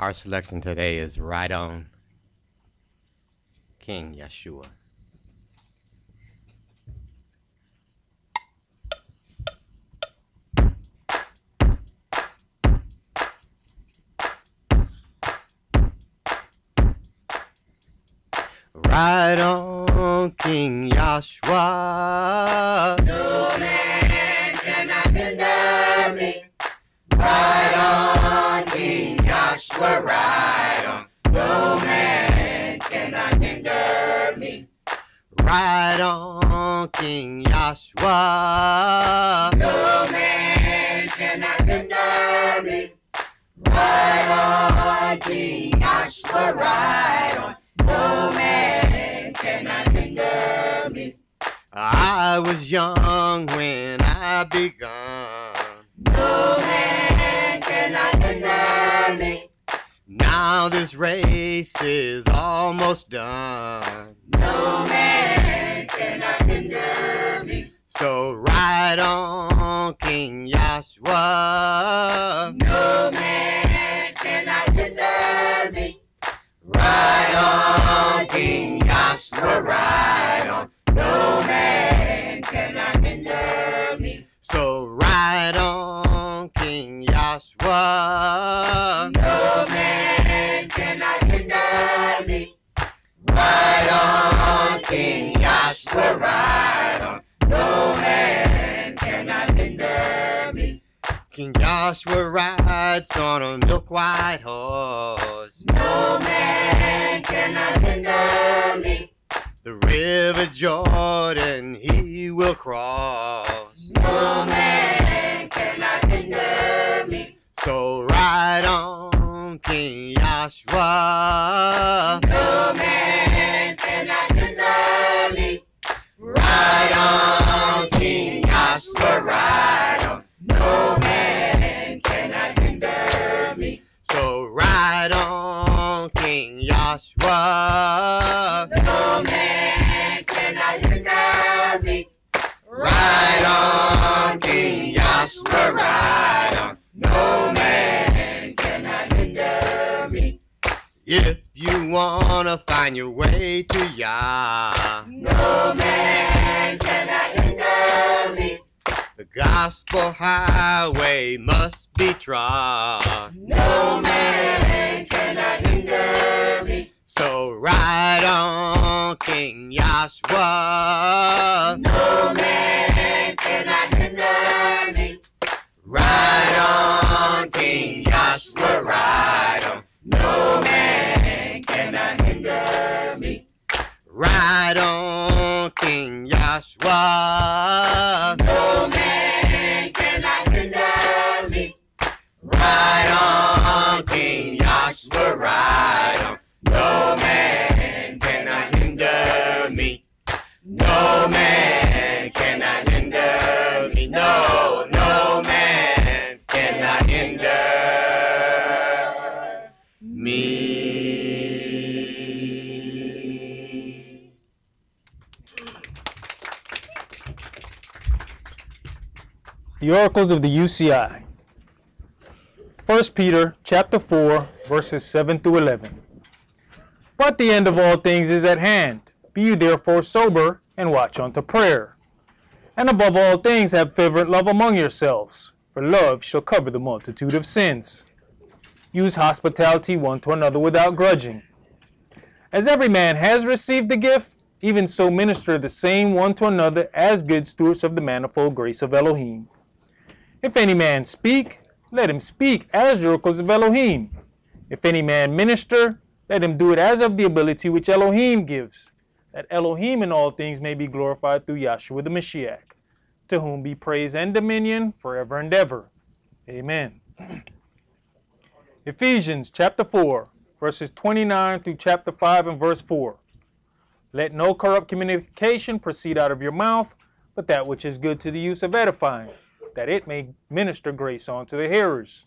Our selection today is Right On, King Yeshua. Right on, King Yahshua. No man cannot hinder me. Right on, King Yahshua. Right on. No man cannot hinder me. Right on, King Yahshua. No man cannot hinder me. Right on, King Yahshua. Right on. No man cannot hinder me. I was young when I begun. No man cannot hinder me. Now this race is almost done. No man cannot hinder me. So ride on, King Yahshua. No man cannot hinder me. Ride on, King Yahshua, ride on. No man cannot hinder me. So ride on, King Yahshua. No man cannot hinder me. Ride on, King Yahshua, ride on. No man cannot hinder me. King Joshua rides on a milk-white horse. No man cannot hinder me. The river Jordan he will cross. No man cannot hinder me. So ride on, King Joshua. No man cannot hinder me. Ride on, King Joshua, ride on. No man cannot hinder me. So ride on, King Joshua. No man cannot hinder me. Ride on, King Joshua, ride on. No man cannot hinder me. If you wanna find your way to Yah, No man cannot hinder me. the gospel highway must be trod. No man cannot hinder me. So ride on, King Yahshua. No man cannot hinder me. Ride on, King Yahshua, ride on. No man cannot hinder me. Ride on, King Yahshua. No man cannot hinder me. Ride on, King Yahshua, ride on. No man cannot hinder me. No man cannot hinder me. No, no man cannot hinder me. The Oracles of the UCI. 1 Peter chapter 4, verses 7 through 11. But the end of all things is at hand. Be you therefore sober, and watch unto prayer. And above all things have fervent love among yourselves, for love shall cover the multitude of sins. Use hospitality one to another without grudging. As every man has received the gift, even so minister the same one to another as good stewards of the manifold grace of Elohim. If any man speak, let him speak as the oracles of Elohim. If any man minister, let him do it as of the ability which Elohim gives, that Elohim in all things may be glorified through Yahshua the Mashiach, to whom be praise and dominion forever and ever. Amen. Ephesians chapter 4, verses 29 through chapter 5 and verse 4. Let no corrupt communication proceed out of your mouth, but that which is good to the use of edifying, that it may minister grace unto the hearers.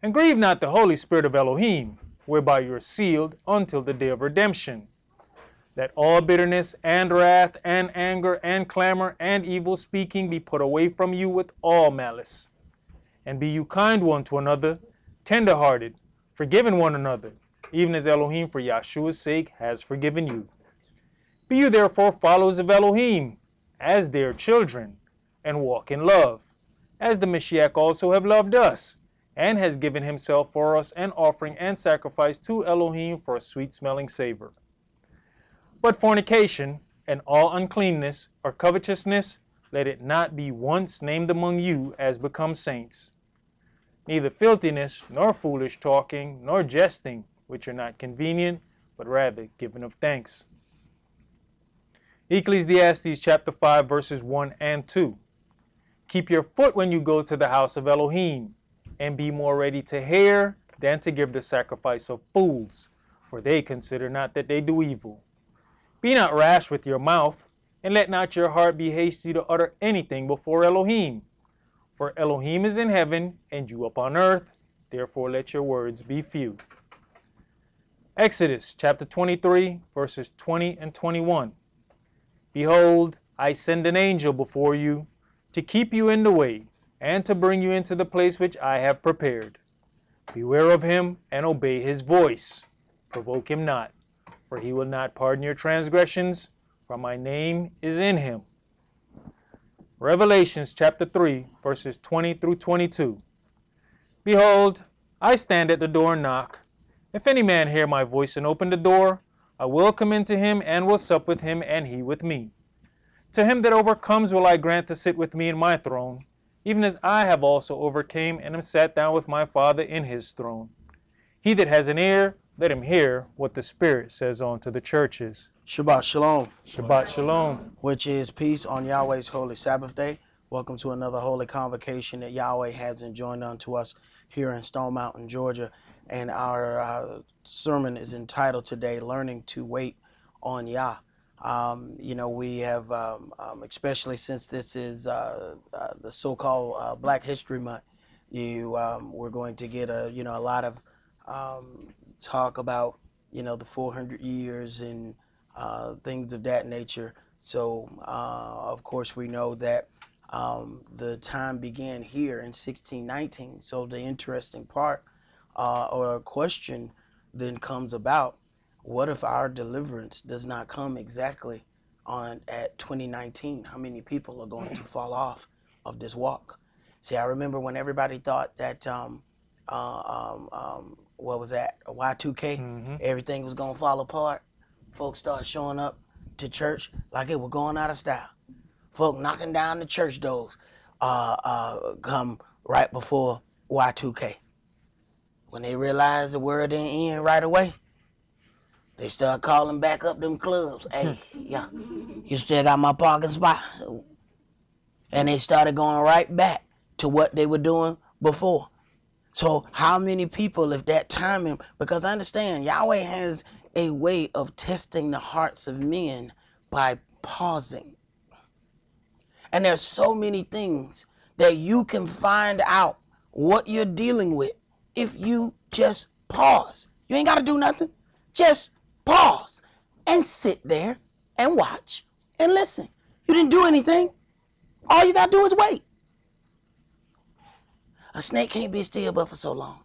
And grieve not the Holy Spirit of Elohim, whereby you are sealed until the day of redemption. Let all bitterness and wrath and anger and clamor and evil speaking be put away from you with all malice. And be you kind one to another, tender-hearted, forgiving one another, even as Elohim for Yahshua's sake has forgiven you. Be you therefore followers of Elohim, as their children, and walk in love, as the Mashiach also have loved us, and has given himself for us an offering and sacrifice to Elohim for a sweet-smelling savor. But fornication, and all uncleanness, or covetousness, let it not be once named among you as becomes saints. Neither filthiness, nor foolish talking, nor jesting, which are not convenient, but rather giving of thanks. Ecclesiastes chapter 5, verses 1 and 2. Keep your foot when you go to the house of Elohim, and be more ready to hear than to give the sacrifice of fools, for they consider not that they do evil. Be not rash with your mouth, and let not your heart be hasty to utter anything before Elohim. For Elohim is in heaven, and you upon earth, therefore let your words be few. Exodus chapter 23, verses 20 and 21. Behold, I send an angel before you, to keep you in the way, and to bring you into the place which I have prepared. Beware of him, and obey his voice. Provoke him not, for he will not pardon your transgressions, for my name is in him. Revelations chapter 3, verses 20 through 22. Behold, I stand at the door and knock. If any man hear my voice and open the door, I will come into him and will sup with him, and he with me. To him that overcomes will I grant to sit with me in my throne, even as I have also overcame and am sat down with my Father in his throne. He that has an ear, let him hear what the Spirit says unto the churches. Shabbat Shalom. Shabbat Shalom. Which is peace on Yahweh's holy Sabbath day. Welcome to another holy convocation that Yahweh has enjoined unto us here in Stone Mountain, Georgia. And our sermon is entitled today, Learning to Wait on Yah. We have, especially since this is the so-called Black History Month, we're going to get a lot of talk about, the 400 years and things of that nature. So, of course, we know that the time began here in 1619. So the interesting part or question then comes about, what if our deliverance does not come exactly at 2019? How many people are going to fall off of this walk? See, I remember when everybody thought that, what was that, Y2K, everything was going to fall apart. Folks started showing up to church like it was going out of style. Folk knocking down the church doors come right before Y2K. When they realized the word didn't end right away, they start calling back up them clubs. Hey, yeah, you still got my parking spot? And they started going right back to what they were doing before. So how many people, if that timing, because I understand Yahweh has a way of testing the hearts of men by pausing. And there's so many things that you can find out what you're dealing with if you just pause. You ain't got to do nothing. Just pause and sit there and watch and listen. You didn't do anything. All you got to do is wait. A snake can't be still but for so long.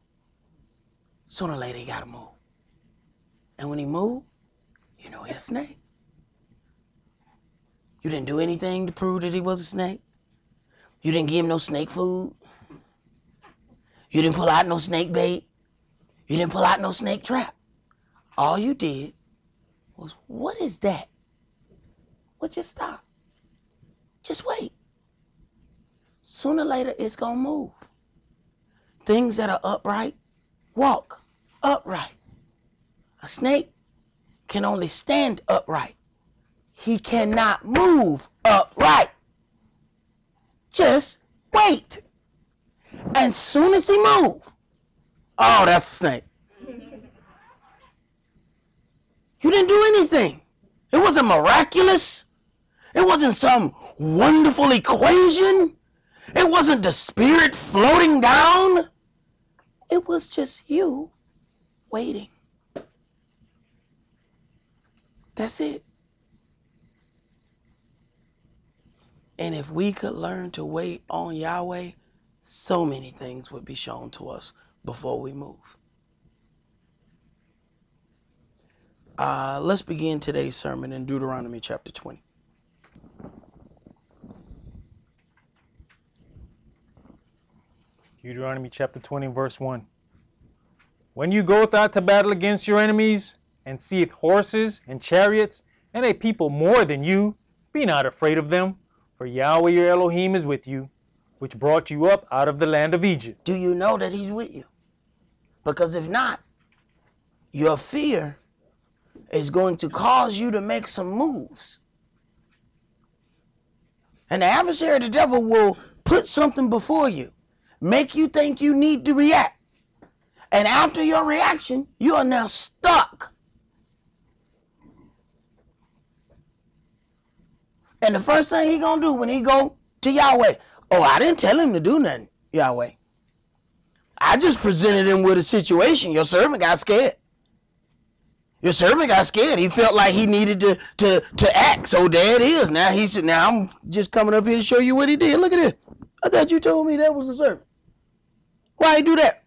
Sooner or later, he got to move. And when he moved, he's a snake. You didn't do anything to prove that he was a snake. You didn't give him no snake food. You didn't pull out no snake bait. You didn't pull out no snake trap. All you did was, what is that? Well, just stop. Just wait. Sooner or later, it's going to move. Things that are upright, walk upright. A snake can only stand upright. He cannot move upright. Just wait. And soon as he moves, oh, that's a snake. You didn't do anything. It wasn't miraculous. It wasn't some wonderful equation. It wasn't the spirit floating down. It was just you waiting. That's it. And if we could learn to wait on Yahweh, so many things would be shown to us before we move. Let's begin today's sermon in Deuteronomy chapter 20. Deuteronomy chapter 20, verse 1. When you goeth out to battle against your enemies, and seeth horses and chariots, and a people more than you, be not afraid of them, for Yahweh your Elohim is with you, which brought you up out of the land of Egypt. Do you know that he's with you? Because if not, your fear is going to cause you to make some moves. And the adversary, the devil, will put something before you, make you think you need to react. And after your reaction, you are now stuck. And the first thing he gonna do when he go to Yahweh, oh, I didn't tell him to do nothing, Yahweh. I just presented him with a situation. Your servant got scared. Your servant got scared. He felt like he needed to act. So there it is. Now he said, now I'm just coming up here to show you what he did. Look at this. I thought you told me that was the servant. Why he do that?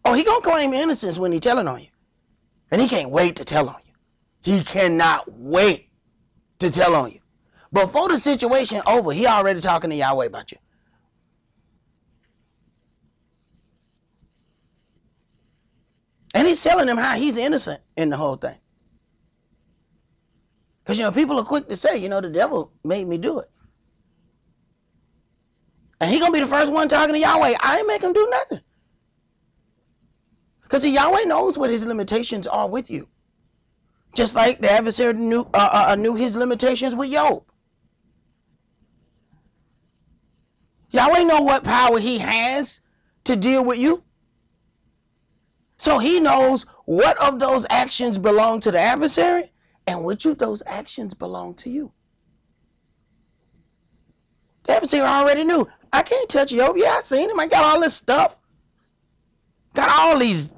Oh, he gonna claim innocence when he telling on you. And he can't wait to tell on you. He cannot wait to tell on you. Before the situation over, he already talking to Yahweh about you. And he's telling him how he's innocent in the whole thing. Because, people are quick to say, the devil made me do it. And he going to be the first one talking to Yahweh. I ain't make him do nothing. Because Yahweh knows what his limitations are with you. Just like the adversary knew his limitations with Job. Yahweh know what power he has to deal with you. So he knows what of those actions belong to the adversary and which of those actions belong to you. The adversary already knew. I can't touch Job. Yeah, I seen him. I got all this stuff. Got all these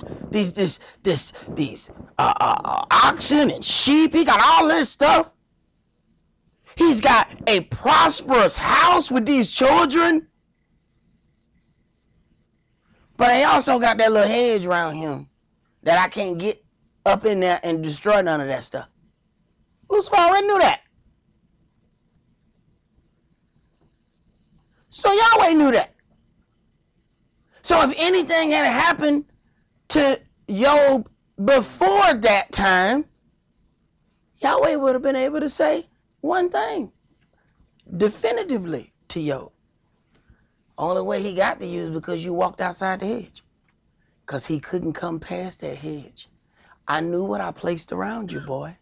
oxen and sheep. He got all this stuff. He's got a prosperous house with these children. But I also got that little hedge around him that I can't get up in there and destroy none of that stuff. Lucifer already knew that. So Yahweh knew that. So if anything had happened to Job before that time, Yahweh would have been able to say one thing definitively to Job. Only way he got to you is because you walked outside the hedge. Because he couldn't come past that hedge. I knew what I placed around you, boy.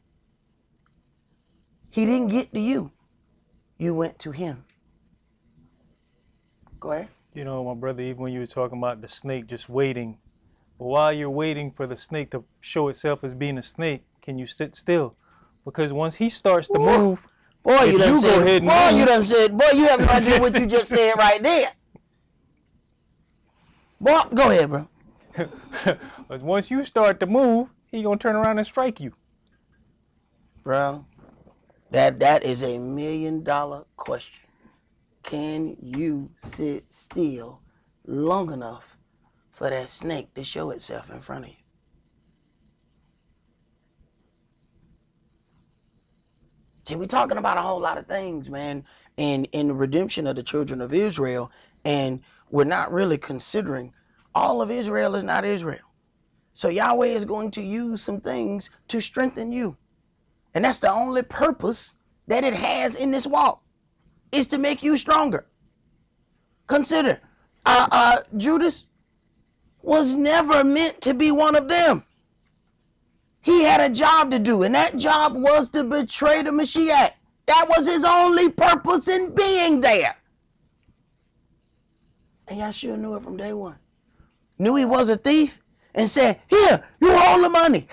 He didn't get to you. You went to him. Go ahead. My brother, even when you were talking about the snake just waiting, but while you're waiting for the snake to show itself as being a snake, can you sit still? Because once he starts to move, boy, you done said, boy, you have no idea what you just said right there. Boy, go ahead, bro. But once you start to move, he gonna turn around and strike you. Bro, that is $1 million question. Can you sit still long enough for that snake to show itself in front of you? See, we're talking about a whole lot of things, man, in the redemption of the children of Israel, and we're not really considering all of Israel is not Israel. So Yahweh is going to use some things to strengthen you. And that's the only purpose that it has in this walk, is to make you stronger. Consider, Judas was never meant to be one of them. He had a job to do, and that job was to betray the Mashiach. That was his only purpose in being there. And Yahshua knew it from day one. Knew he was a thief and said, here, you hold the money.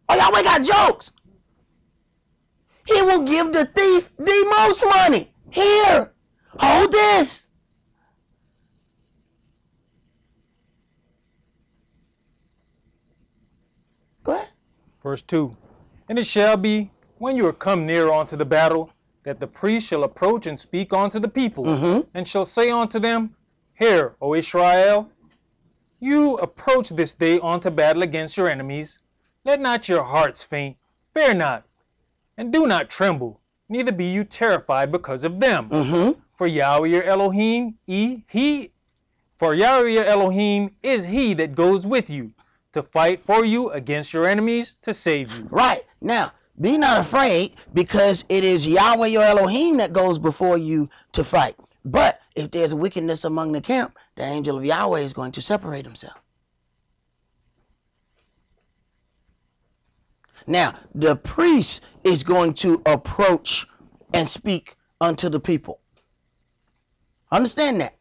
Oh, Yahweh got jokes. He will give the thief the most money. Here, hold this. Go ahead. Verse 2. And it shall be, when you are come near unto the battle, that the priest shall approach and speak unto the people, and shall say unto them, Hear, O Israel, you approach this day unto battle against your enemies. Let not your hearts faint, fear not, and do not tremble, neither be you terrified because of them. For Yahweh your Elohim, for Yahweh your Elohim is he that goes with you to fight for you against your enemies to save you. Right. Now, be not afraid, because it is Yahweh your Elohim that goes before you to fight. But if there's wickedness among the camp, the angel of Yahweh is going to separate himself. Now, the priest is going to approach and speak unto the people. Understand that.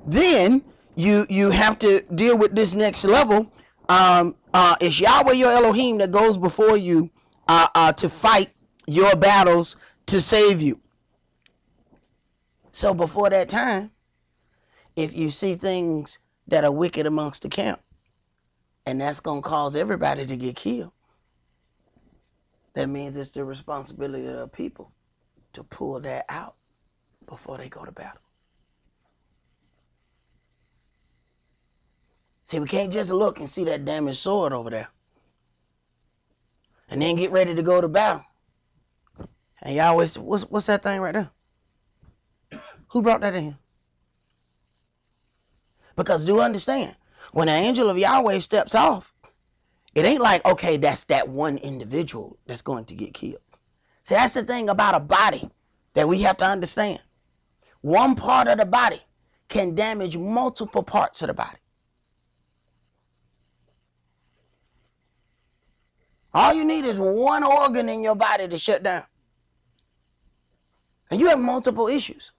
Then you have to deal with this next level. It's Yahweh your Elohim that goes before you to fight your battles to save you. So before that time, if you see things that are wicked amongst the camp, and that's going to cause everybody to get killed, that means it's the responsibility of the people to pull that out before they go to battle. See, we can't just look and see that damaged sword over there and then get ready to go to battle. And y'all always, what's that thing right there? Who brought that in here? Because do understand, when the angel of Yahweh steps off, it ain't like, okay, that's that one individual that's going to get killed. See, that's the thing about a body that we have to understand. One part of the body can damage multiple parts of the body. All you need is one organ in your body to shut down. And you have multiple issues.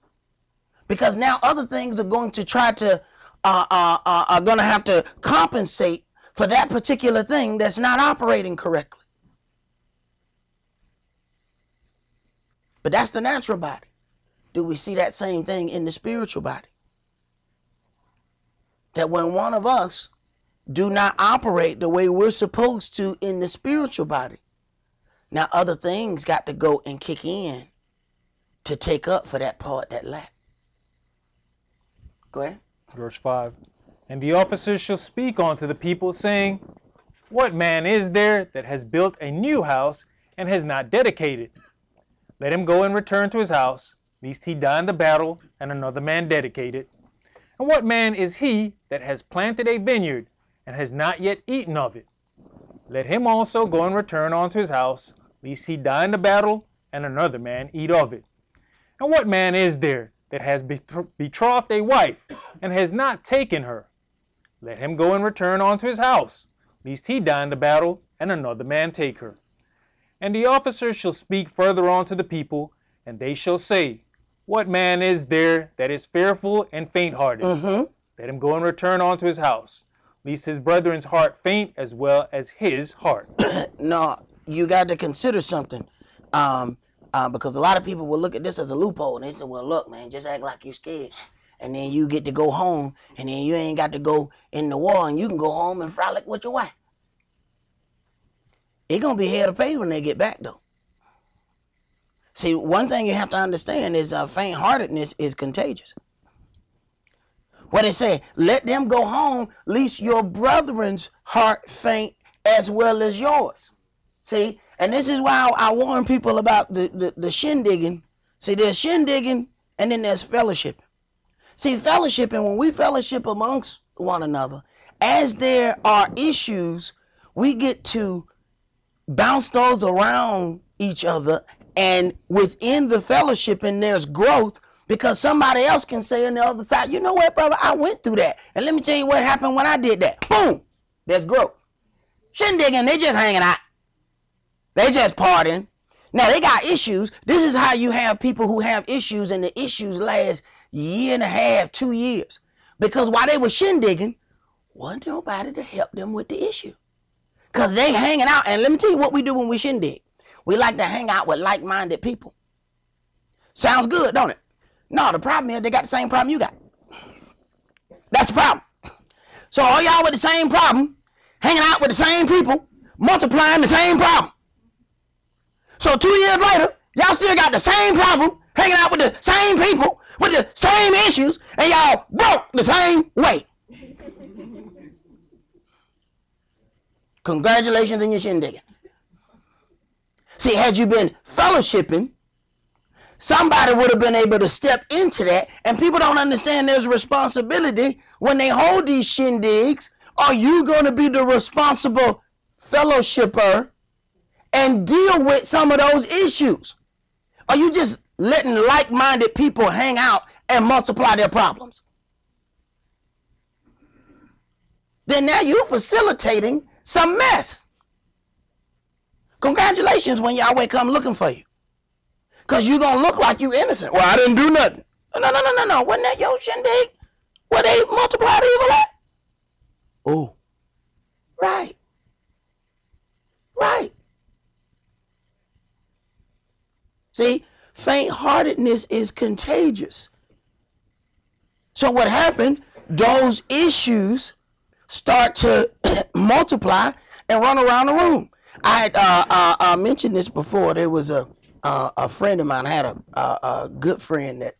Because now other things are going to try to, are going to have to compensate for that particular thing that's not operating correctly. But that's the natural body. Do we see that same thing in the spiritual body? That when one of us do not operate the way we're supposed to in the spiritual body, now other things got to go and kick in to take up for that part that lacked. Go ahead. Verse 5. And the officers shall speak unto the people, saying, What man is there that has built a new house and has not dedicated? Let him go and return to his house, lest he die in the battle, and another man dedicate it. And what man is he that has planted a vineyard and has not yet eaten of it? Let him also go and return unto his house, lest he die in the battle, and another man eat of it. And what man is there that has betrothed a wife and has not taken her? Let him go and return unto his house, lest he die in the battle, and another man take her. And the officers shall speak further on to the people, and they shall say, What man is there that is fearful and faint-hearted? Let him go and return unto his house, lest his brethren's heart faint as well as his heart. No, you got to consider something. Because a lot of people will look at this as a loophole, and they say, well, look, man, just act like you're scared. And then you get to go home, and then you ain't got to go in the war, and you can go home and frolic with your wife. It's going to be hell to pay when they get back, though. See, one thing you have to understand is faint-heartedness is contagious. What it say? Let them go home, lest your brethren's heart faint as well as yours. See? And this is why I warn people about the shindigging. See, there's shindigging and then there's fellowshipping. See, fellowshipping, when we fellowship amongst one another, as there are issues, we get to bounce those around each other. And within the fellowshipping, there's growth, because somebody else can say on the other side, you know what, brother, I went through that. And let me tell you what happened when I did that. Boom, there's growth. Shindigging, they just hanging out. They just partying. Now, they got issues. This is how you have people who have issues, and the issues last year and a half, 2 years. Because while they were shindigging, wasn't nobody to help them with the issue. Because they hanging out. And let me tell you what we do when we shindig. We like to hang out with like-minded people. Sounds good, don't it? No, the problem is they got the same problem you got. That's the problem. So all y'all with the same problem, hanging out with the same people, multiplying the same problem. So 2 years later, y'all still got the same problem, hanging out with the same people, with the same issues, and y'all broke the same way. Congratulations on your shindigging. See, had you been fellowshipping, somebody would have been able to step into that, and people don't understand there's a responsibility when they hold these shindigs. Are you going to be the responsible fellowshipper and deal with some of those issues? Are you just letting like-minded people hang out and multiply their problems? Then now you're facilitating some mess. Congratulations when Yahweh come looking for you. Because you're going to look like you innocent. Well, I didn't do nothing. No. Wasn't that your shindig where they multiplied evil at? Oh, right. See, faint-heartedness is contagious. So what happened, those issues start to multiply and run around the room. I mentioned this before. There was a friend of mine. I had a good friend that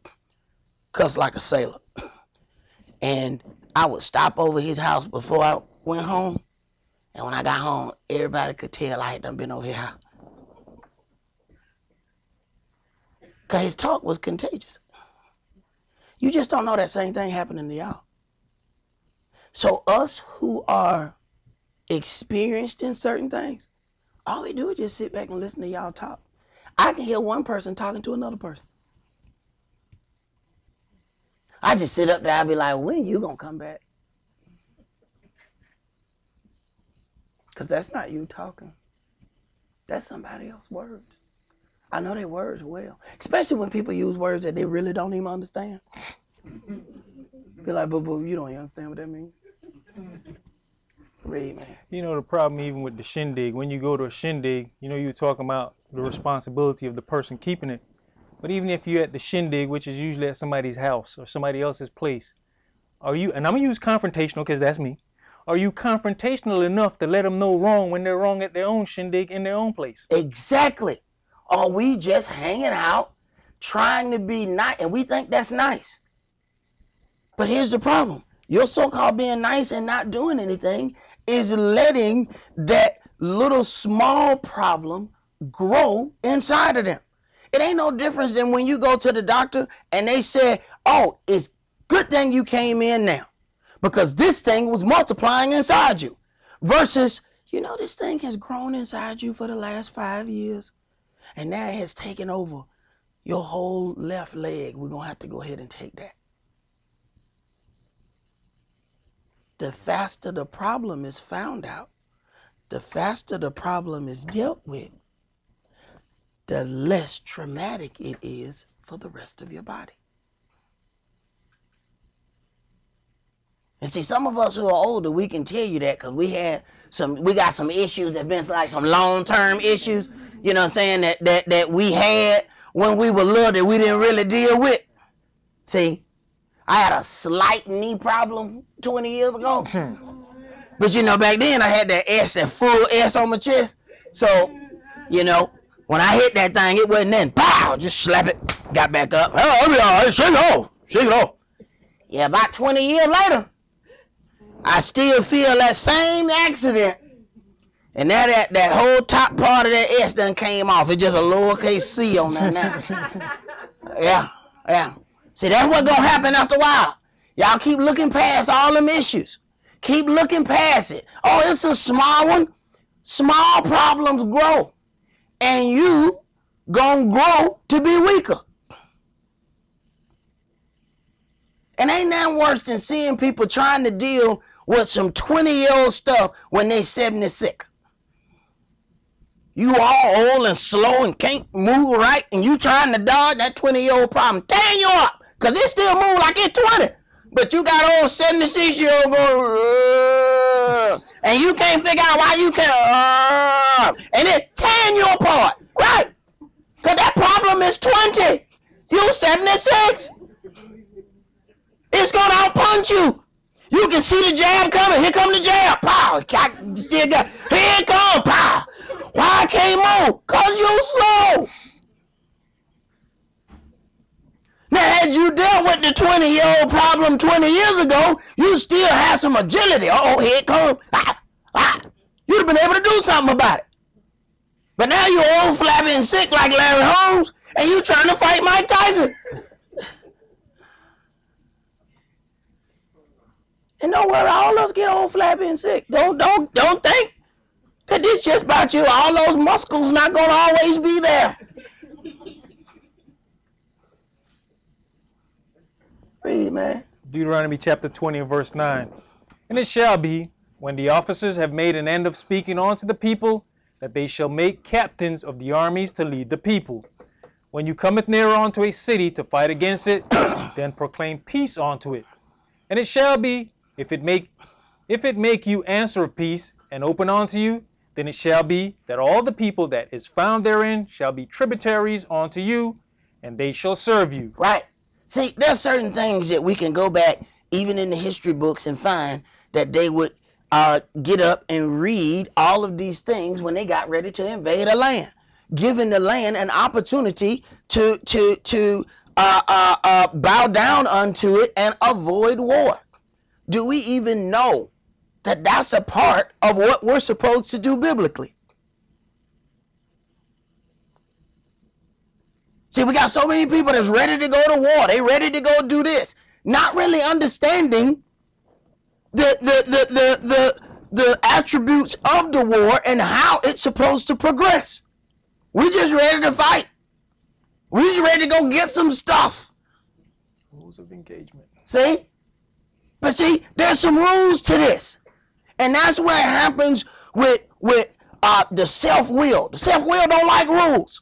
cussed like a sailor. And I would stop over his house before I went home. And when I got home, everybody could tell I had done been over his house. Because his talk was contagious. You just don't know that same thing happening to y'all. So us who are experienced in certain things, all we do is just sit back and listen to y'all talk. I can hear one person talking to another person. I just sit up there, I'll be like, when you gonna come back? Because that's not you talking. That's somebody else's words. I know their words well. Especially when people use words that they really don't even understand. Be like, boo, you don't even understand what that means. Read, man. You know the problem even with the shindig, when you go to a shindig, you know, you're talking about the responsibility of the person keeping it. But even if you're at the shindig, which is usually at somebody's house or somebody else's place, are you, and I'm going to use confrontational because that's me, are you confrontational enough to let them know wrong when they're wrong at their own shindig in their own place? Exactly. Are we just hanging out, trying to be nice, and we think that's nice? But here's the problem. Your so-called being nice and not doing anything is letting that little small problem grow inside of them. It ain't no difference than when you go to the doctor and they say, oh, it's good thing you came in now because this thing was multiplying inside you. Versus, you know, this thing has grown inside you for the last 5 years and now it has taken over your whole left leg. We're going to have to go ahead and take that. The faster the problem is found out, the faster the problem is dealt with, the less traumatic it is for the rest of your body. And see, some of us who are older, we can tell you that because we got some issues that been like some long-term issues, you know what I'm saying, that we had when we were little that we didn't really deal with. See, I had a slight knee problem 20 years ago. But you know, back then I had that full S on my chest. So, you know, when I hit that thing, it wasn't then, pow, just slap it, got back up. Oh, I'll be all right, shake it off. Yeah, about 20 years later, I still feel that same accident. And now that whole top part of that S done came off. It's just a lowercase C on there now. Yeah. See, that's what's going to happen after a while. Y'all keep looking past all them issues. Keep looking past it. Oh, it's a small one. Small problems grow. And you going to grow to be weaker. And ain't nothing worse than seeing people trying to deal with some 20-year-old stuff when they 76. You all old and slow and can't move right, and you trying to dodge that 20-year-old problem. Tearing you up. Because it still move like it's 20. But you got old 76-year-old going, and you can't figure out why you can't, and it's tearing you apart. Right. Because that problem is 20. You 76. It's going to outpunch you. You can see the jab coming. Here come the jab. Pow. Here it comes. Pow. Why I can't move? Because you slow. Now, had you dealt with the 20-year-old problem 20 years ago, you still have some agility. Uh-oh, here it comes. You'd have been able to do something about it. But now you're old, flabby, and sick like Larry Holmes, and you trying to fight Mike Tyson. And don't worry, all of us get old, flabby, and sick. Don't think that this just about you. All those muscles not gonna always be there. Read, man. Deuteronomy chapter 20 and verse 9. And it shall be, when the officers have made an end of speaking unto the people, that they shall make captains of the armies to lead the people. When you cometh near unto a city to fight against it, then proclaim peace unto it. And it shall be, if it make you answer of peace and open unto you, then it shall be that all the people that is found therein shall be tributaries unto you, and they shall serve you. Right. See, there's certain things that we can go back, even in the history books, and find that they would get up and read all of these things when they got ready to invade a land, giving the land an opportunity to bow down unto it and avoid war. Do we even know that that's a part of what we're supposed to do biblically? See, we got so many people that's ready to go to war. They ready to go do this, not really understanding the attributes of the war and how it's supposed to progress. We just ready to fight. We just ready to go get some stuff. Rules of engagement. See? But see, there's some rules to this. And that's what happens with the self-will. The self-will don't like rules.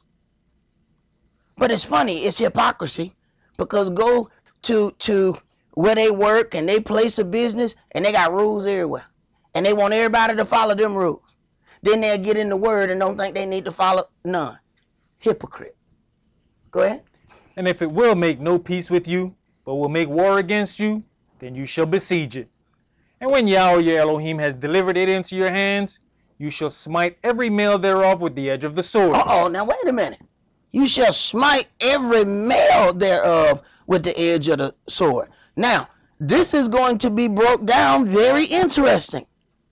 But it's funny, it's hypocrisy, because go to where they work and they place a business and they got rules everywhere. And they want everybody to follow them rules. Then they'll get in the word and don't think they need to follow none. Hypocrite. Go ahead. And if it will make no peace with you, but will make war against you, then you shall besiege it. And when Yahweh your Elohim has delivered it into your hands, you shall smite every male thereof with the edge of the sword. Uh-oh, now wait a minute. You shall smite every male thereof with the edge of the sword. Now, this is going to be broke down very interesting.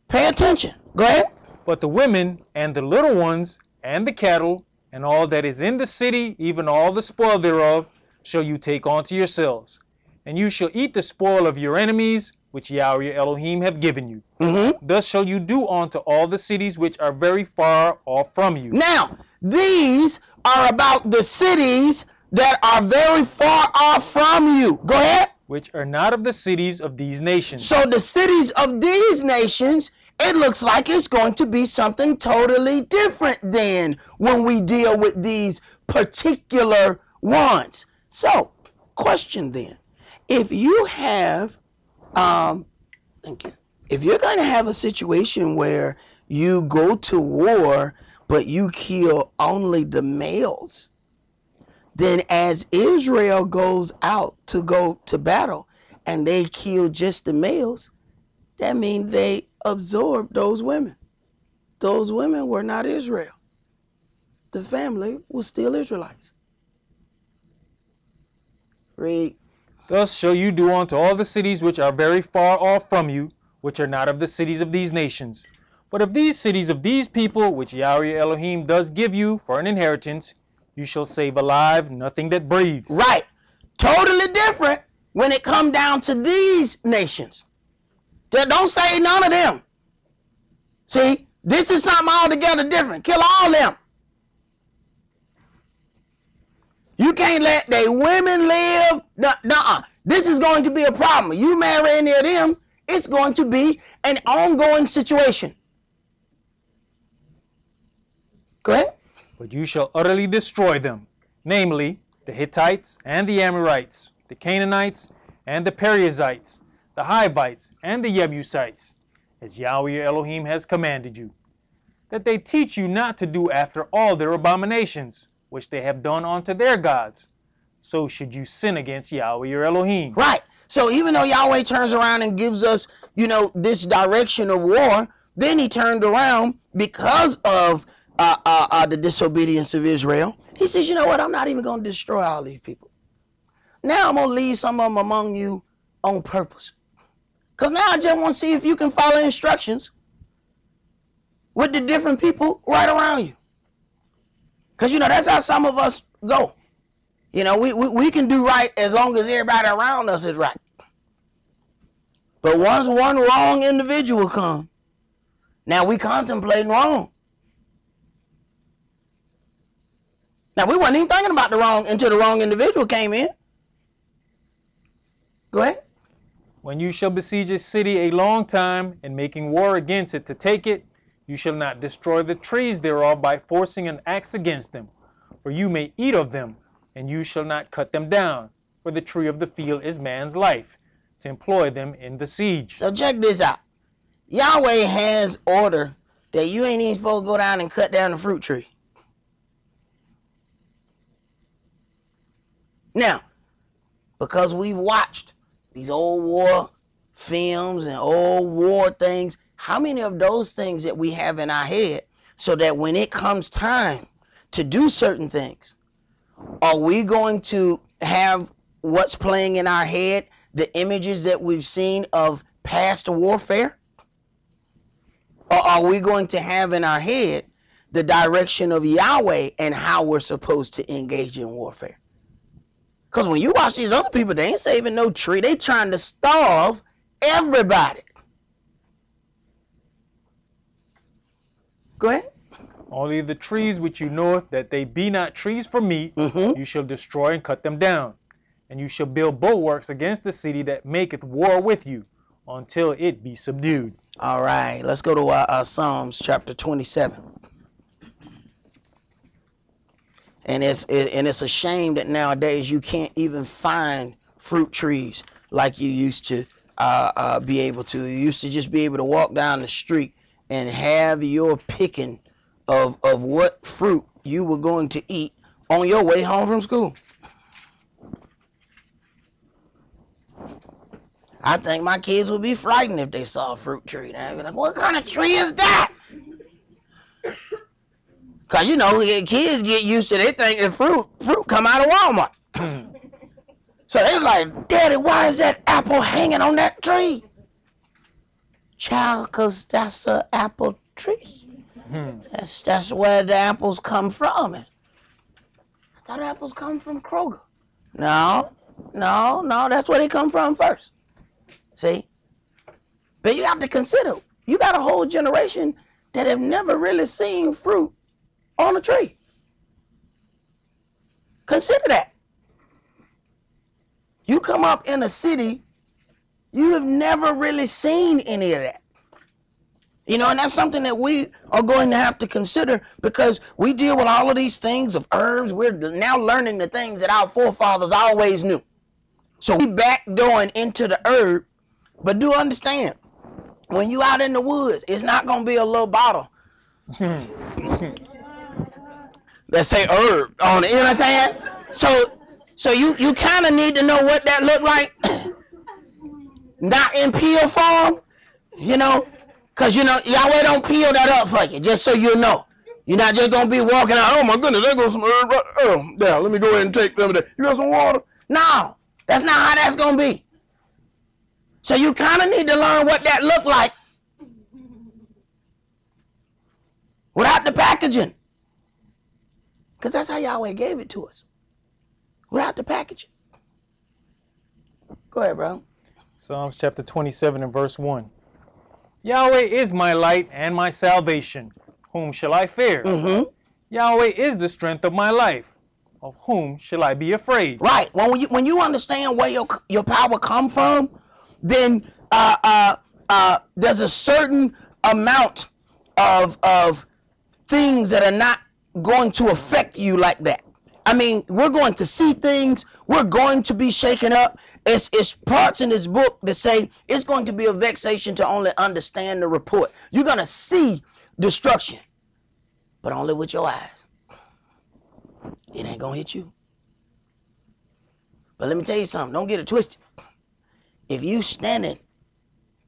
Pay attention. Go ahead. But the women and the little ones and the cattle and all that is in the city, even all the spoil thereof, shall you take unto yourselves. And you shall eat the spoil of your enemies, which Yahweh your Elohim have given you. Thus shall you do unto all the cities which are very far off from you. Now, these are about the cities that are very far off from you. Go ahead. Which are not of the cities of these nations. So the cities of these nations, it looks like it's going to be something totally different than when we deal with these particular ones. So, question then. If you have, if you're going to have a situation where you go to war, but you kill only the males, then as Israel goes out to go to battle and they kill just the males, that means they absorbed those women. Those women were not Israel. The family was still Israelites. Read. Thus shall you do unto all the cities which are very far off from you, which are not of the cities of these nations. But of these cities of these people, which Yahweh Elohim does give you for an inheritance, you shall save alive nothing that breathes. Right. Totally different when it comes down to these nations. Don't say none of them. See, this is something altogether different. Kill all them. You can't let their women live. Nuh-uh. This is going to be a problem. You marry any of them, it's going to be an ongoing situation. Go ahead. But you shall utterly destroy them, namely the Hittites and the Amorites, the Canaanites and the Perizzites, the Hivites and the Jebusites, as Yahweh your Elohim has commanded you, that they teach you not to do after all their abominations, which they have done unto their gods. So should you sin against Yahweh your Elohim. Right. So even though Yahweh turns around and gives us, this direction of war, then he turned around because of the disobedience of Israel. He says, you know what? I'm not even going to destroy all these people. now I'm going to leave some of them among you on purpose. Because now I just want to see if you can follow instructions with the different people right around you. Because, you know, that's how some of us go. You know, we can do right as long as everybody around us is right. But once one wrong individual comes, now we contemplating wrong. Now, we wasn't even thinking about the wrong until the wrong individual came in. Go ahead. When you shall besiege a city a long time, and making war against it to take it, you shall not destroy the trees thereof by forcing an axe against them. For you may eat of them, and you shall not cut them down. For the tree of the field is man's life, to employ them in the siege. So check this out. Yahweh has order that you ain't even supposed to go down and cut down the fruit tree. Now, because we've watched these old war films and old war things, how many of those things that we have in our head, so that when it comes time to do certain things, are we going to have what's playing in our head, the images that we've seen of past warfare? Or are we going to have in our head the direction of Yahweh and how we're supposed to engage in warfare? Because when you watch these other people, they ain't saving no tree. They trying to starve everybody. Go ahead. Only the trees which you knoweth that they be not trees for meat, you shall destroy and cut them down. And you shall build bulwarks against the city that maketh war with you, until it be subdued. All right, let's go to Psalms chapter 27. And it's a shame that nowadays you can't even find fruit trees like you used to be able to. You used to just be able to walk down the street and have your picking of what fruit you were going to eat on your way home from school. I think my kids would be frightened if they saw a fruit tree. They'd be like, what kind of tree is that? Because, you know, kids get used to, they think that fruit come out of Walmart. So they're like, Daddy, why is that apple hanging on that tree? Child, because that's an apple tree. That's where the apples come from. I thought apples come from Kroger. No, that's where they come from first. See? But you have to consider, you got a whole generation that have never really seen fruit on a tree. Consider that. You come up in a city, you have never really seen any of that. You know, and that's something that we are going to have to consider, because we deal with all of these things of herbs. We're now learning the things that our forefathers always knew. So we backdooring into the herb, but do understand, when you out in the woods, it's not going to be a little bottle. Let's say herb on it, you know what I'm saying? So you kind of need to know what that look like. Not in peel form, you know, because, you know, Yahweh don't peel that up for you, just so you know. You're not just going to be walking out, oh my goodness, there goes some herb. Oh, yeah, let me go ahead and take some of that. You got some water? No, that's not how that's going to be. So you kind of need to learn what that look like without the packaging. Because that's how Yahweh gave it to us. Without the packaging. Go ahead, bro. Psalms chapter 27 and verse 1. Yahweh is my light and my salvation. Whom shall I fear? Yahweh is the strength of my life. Of whom shall I be afraid? Right. When you understand where your power come from, then there's a certain amount of things that are not going to affect you like that. I mean, we're going to see things. We're going to be shaken up. It's parts in this book that say it's going to be a vexation to only understand the report. You're going to see destruction, but only with your eyes. It ain't going to hit you. But let me tell you something. Don't get it twisted. If you standing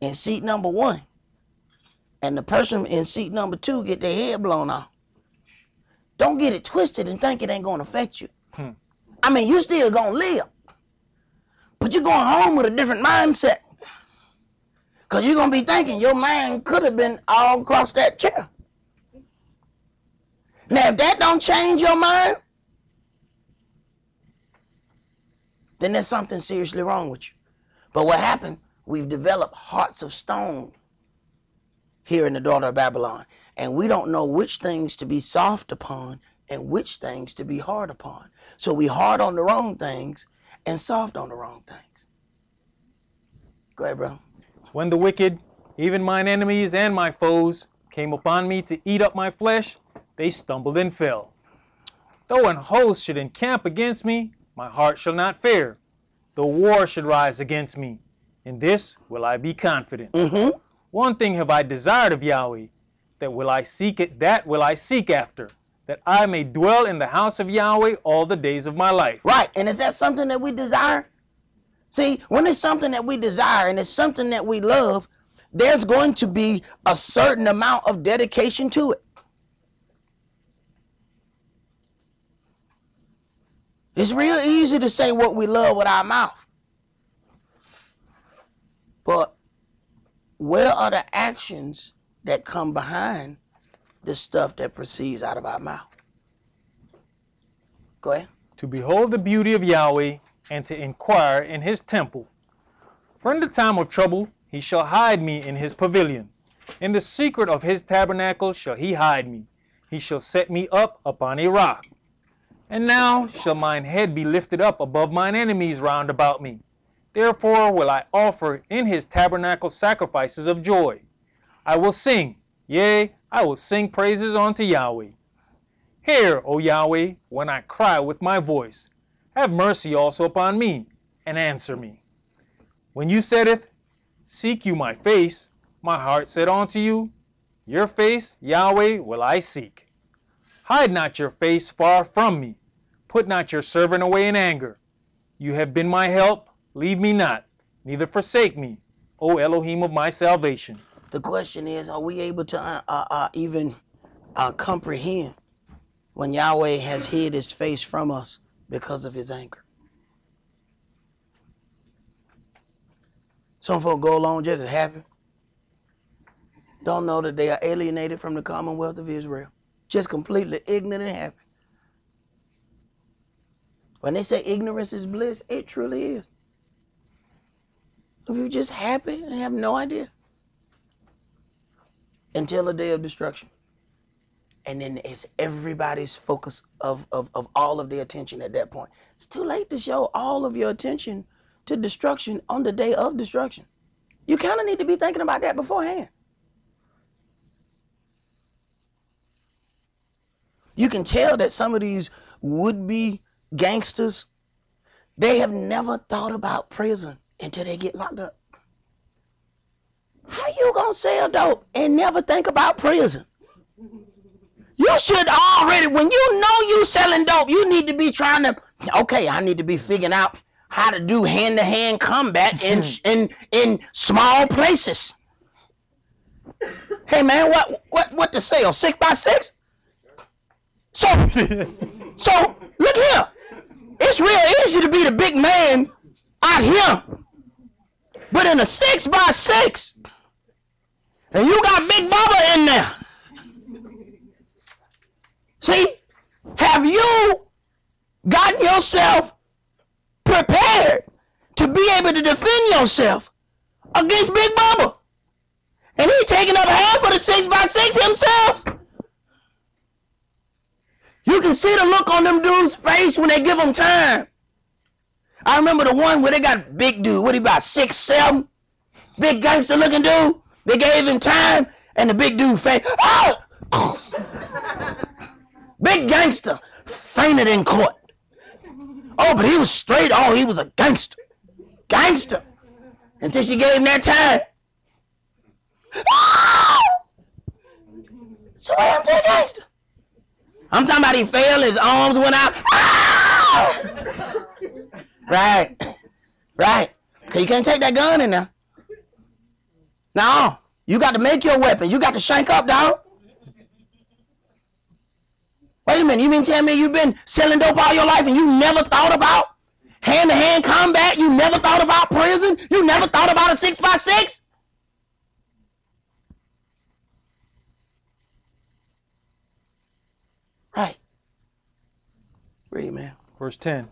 in seat number 1 and the person in seat number 2 get their head blown off, don't get it twisted and think it ain't going to affect you. I mean, you still going to live. But you're going home with a different mindset. Because you're going to be thinking your mind could have been all across that chair. Now, if that don't change your mind, then there's something seriously wrong with you. But what happened, we've developed hearts of stone here in the daughter of Babylon. And we don't know which things to be soft upon and which things to be hard upon. So we hard on the wrong things and soft on the wrong things. Go ahead, bro. When the wicked, even mine enemies and my foes, came upon me to eat up my flesh, they stumbled and fell. Though an host should encamp against me, my heart shall not fear. Though war should rise against me, in this will I be confident. One thing have I desired of Yahweh, that will I seek after, that I may dwell in the house of Yahweh all the days of my life. Right, and is that something that we desire? See, when it's something that we desire and it's something that we love, there's going to be a certain amount of dedication to it. It's real easy to say what we love with our mouth. But where are the actions that come behind the stuff that proceeds out of our mouth? Go ahead. To behold the beauty of Yahweh and to inquire in his temple. For in the time of trouble he shall hide me in his pavilion. In the secret of his tabernacle shall he hide me. He shall set me up upon a rock. And now shall mine head be lifted up above mine enemies round about me. Therefore will I offer in his tabernacle sacrifices of joy. I will sing, yea, I will sing praises unto Yahweh. Hear, O Yahweh, when I cry with my voice. Have mercy also upon me, and answer me. When you saideth, seek you my face, my heart said unto you, your face, Yahweh, will I seek. Hide not your face far from me. Put not your servant away in anger. You have been my help. Leave me not, neither forsake me, O Elohim of my salvation. The question is, are we able to even comprehend when Yahweh has hid his face from us because of his anger? Some folk go along just as happy. Don't know that they are alienated from the commonwealth of Israel. Just completely ignorant and happy. When they say ignorance is bliss, it truly is. If you're just happy and have no idea. Until the day of destruction. And then it's everybody's focus of all of their attention at that point. It's too late to show all of your attention to destruction on the day of destruction. You kind of need to be thinking about that beforehand. You can tell that some of these would-be gangsters, they have never thought about prison until they get locked up. How you gonna sell dope and never think about prison? You should already, when you know you selling dope, you need to be trying to, okay, I need to be figuring out how to do hand-to-hand combat in small places. Hey man, what to sell? 6x6? So look here. It's real easy to be the big man out here. But in a 6x6, and you got Big Bubba in there. See, have you gotten yourself prepared to be able to defend yourself against Big Bubba? And he taking up half of the 6x6 himself. You can see the look on them dudes' face when they give them time. I remember the one where they got big dude, what he about 6'7", big gangster looking dude. They gave him time, and the big dude fainted. Oh! Big gangster fainted in court. Oh, but he was straight. Oh, he was a gangster. Gangster. Until she gave him that time. Oh! So what happened to the gangster? I'm talking about he fell, his arms went out. Ah! Right. Because you can't take that gun in there. No. You got to make your weapon. You got to shank up, dog. Wait a minute. You mean tell me you've been selling dope all your life and you never thought about Hand-to-hand combat? You never thought about prison? You never thought about a 6x6? Right. Read, man. Verse 10.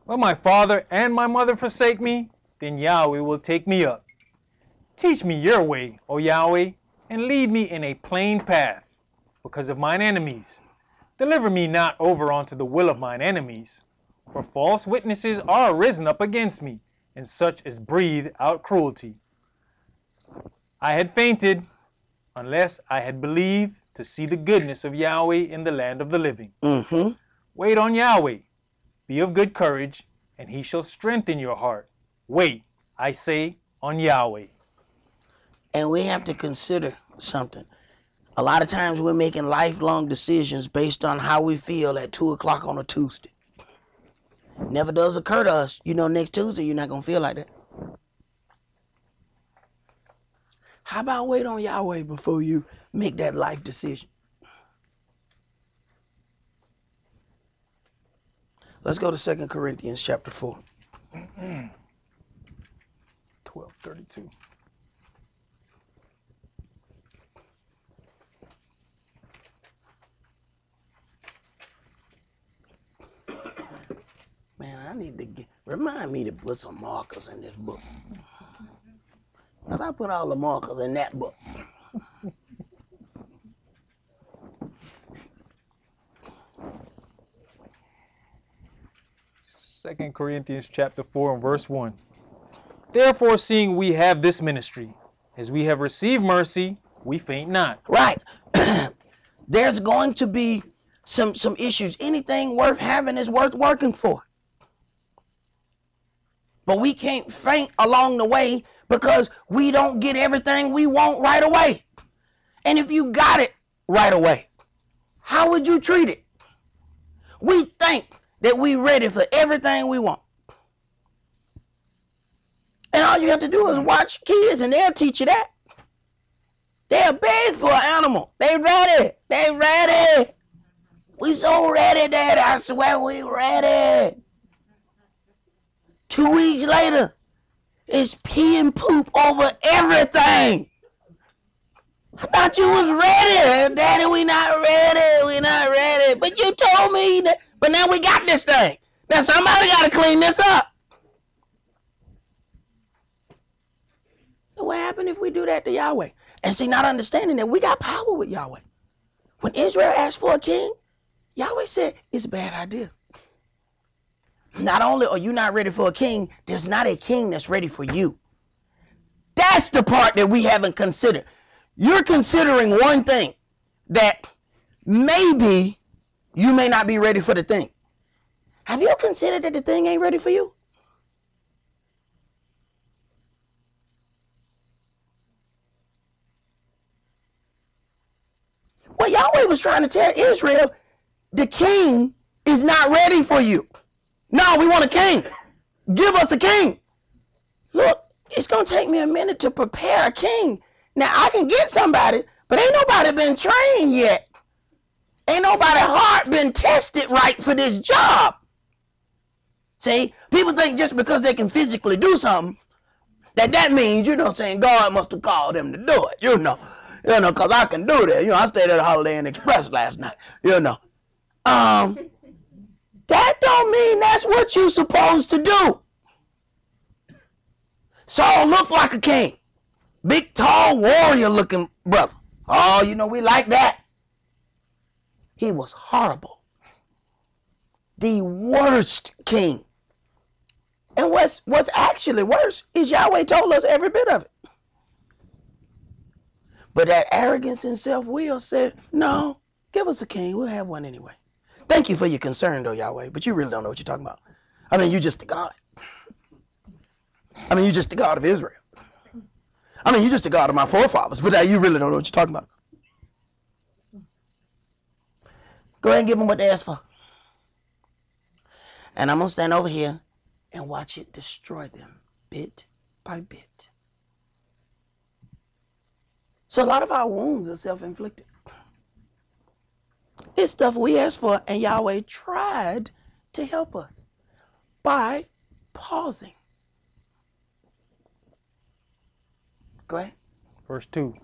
When my father and my mother forsake me, then Yahweh will take me up. Teach me your way, O Yahweh, and lead me in a plain path, because of mine enemies. Deliver me not over unto the will of mine enemies, for false witnesses are risen up against me, and such as breathe out cruelty. I had fainted, unless I had believed to see the goodness of Yahweh in the land of the living. Wait on Yahweh, be of good courage, and he shall strengthen your heart. Wait, I say, on Yahweh. And we have to consider something. A lot of times we're making lifelong decisions based on how we feel at 2 o'clock on a Tuesday. Never does occur to us, you know, next Tuesday you're not going to feel like that. How about wait on Yahweh before you make that life decision? Let's go to 2 Corinthians chapter 4. 12:32. Man, I need to remind me to put some markers in this book. Because I put all the markers in that book. 2 Corinthians chapter 4 and verse 1. Therefore, seeing we have this ministry, as we have received mercy, we faint not. Right. There's going to be some issues. Anything worth having is worth working for. But we can't faint along the way because we don't get everything we want right away. And if you got it right away, how would you treat it? We think that we're ready for everything we want. And all you have to do is watch kids and they'll teach you that. They'll beg for an animal. They ready. They ready. We so ready, Daddy. I swear we ready. 2 weeks later, it's pee and poop over everything. I thought you was ready. Daddy, we not ready. We not ready. But you told me that. But now we got this thing. Now somebody got to clean this up. So what happened if we do that to Yahweh? And see, not understanding that we got power with Yahweh. When Israel asked for a king, Yahweh said, it's a bad idea. Not only are you not ready for a king, there's not a king that's ready for you. That's the part that we haven't considered. You're considering one thing, that maybe you may not be ready for the thing. Have you considered that the thing ain't ready for you? Well, Yahweh was trying to tell Israel, the king is not ready for you. No, we want a king. Give us a king. Look, it's going to take me a minute to prepare a king. Now, I can get somebody, but ain't nobody been trained yet. Ain't nobody heart been tested right for this job. See, people think just because they can physically do something, that means, saying God must have called them to do it, because I can do that. I stayed at a Holiday Inn Express last night, That don't mean that's what you're supposed to do. Saul looked like a king. Big, tall, warrior-looking brother. Oh, we like that. He was horrible. The worst king. And what's actually worse is Yahweh told us every bit of it. But that arrogance and self-will said, no, give us a king. We'll have one anyway. Thank you for your concern, though, Yahweh, but you really don't know what you're talking about. I mean, you're just the God. I mean, you're just the God of Israel. I mean, you're just the God of my forefathers, but you really don't know what you're talking about. Go ahead and give them what they asked for. And I'm going to stand over here and watch it destroy them bit by bit. So a lot of our wounds are self-inflicted. It's stuff we asked for, and Yahweh tried to help us by pausing. Go ahead. Verse 2.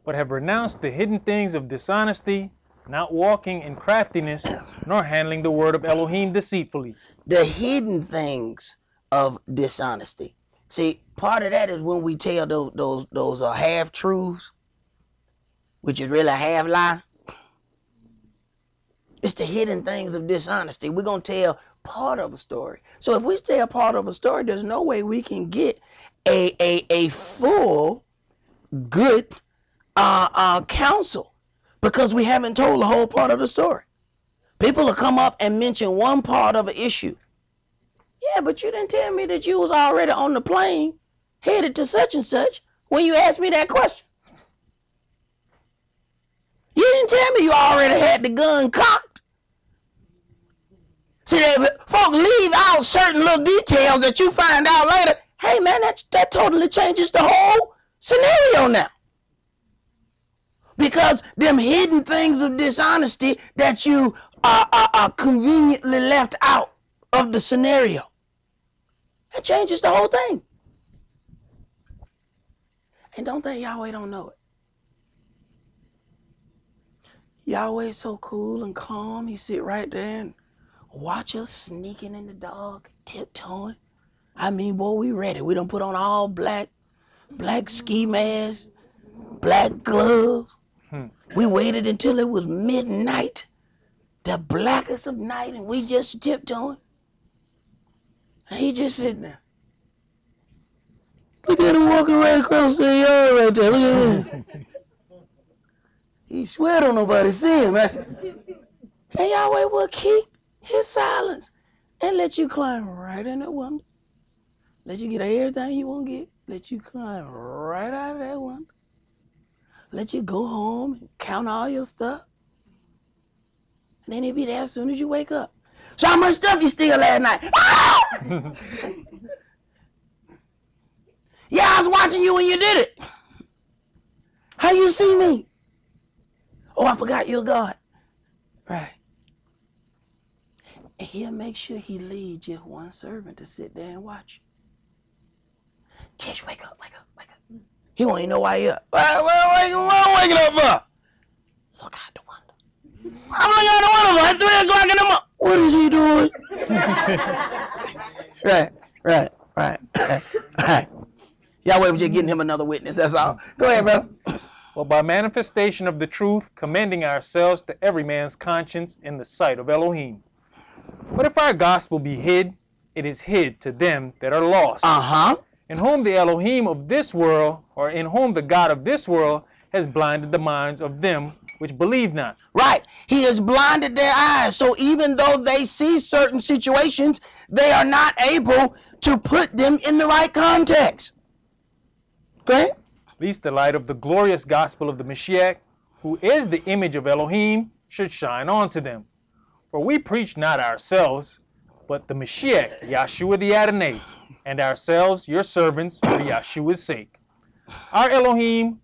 But have renounced the hidden things of dishonesty, not walking in craftiness, nor handling the word of Elohim deceitfully. The hidden things of dishonesty. See, part of that is when we tell those half truths, which is really a half lie. It's the hidden things of dishonesty. We're going to tell part of a story. So if we tell part of a story, there's no way we can get a full, good counsel, because we haven't told the whole part of the story. People will come up and mention one part of an issue. Yeah, but you didn't tell me that you was already on the plane headed to such and such when you asked me that question. You didn't tell me you already had the gun cocked. See, folks leave out certain little details that you find out later. Hey, man, that totally changes the whole scenario now. Because them hidden things of dishonesty that you are conveniently left out of the scenario, that changes the whole thing. And don't think Yahweh don't know it. Yahweh is so cool and calm. He sit right there and watch us sneaking in the dark, tiptoeing. I mean, boy, we ready. We done put on all black ski masks, black gloves. We waited until it was midnight, the blackest of night, and we just tiptoeing. And he just sitting there. Look at him walking right across the yard right there. Look at him. He swear don't nobody see him. And Yahweh will keep his silence and let you climb right in the window. Let you get everything you want to get. Let you climb right out of that window. Let you go home and count all your stuff. And then he'll be there as soon as you wake up. So how much stuff you steal last night? Ah! Yeah, I was watching you when you did it. How you see me? Oh, I forgot you're God. Right. And he'll make sure he leaves just one servant to sit there and watch you. Kish, wake up, wake up, wake up. He won't even know why you're up. What waking up for? Look out the window. I'm looking out the window at 3 o'clock in the morning. What is he doing? Right. Yahweh was just getting him another witness, that's all. Go ahead, bro. Well, by manifestation of the truth, commending ourselves to every man's conscience in the sight of Elohim. But if our gospel be hid, it is hid to them that are lost. In whom the Elohim of this world, or in whom the God of this world, has blinded the minds of them which believe not. Right. He has blinded their eyes. So even though they see certain situations, they are not able to put them in the right context. Go ahead. Lest the light of the glorious gospel of the Mashiach, who is the image of Elohim, should shine onto them. For we preach not ourselves, but the Mashiach, Yahshua the Adonai, and ourselves, your servants, for Yahshua's sake. Our Elohim,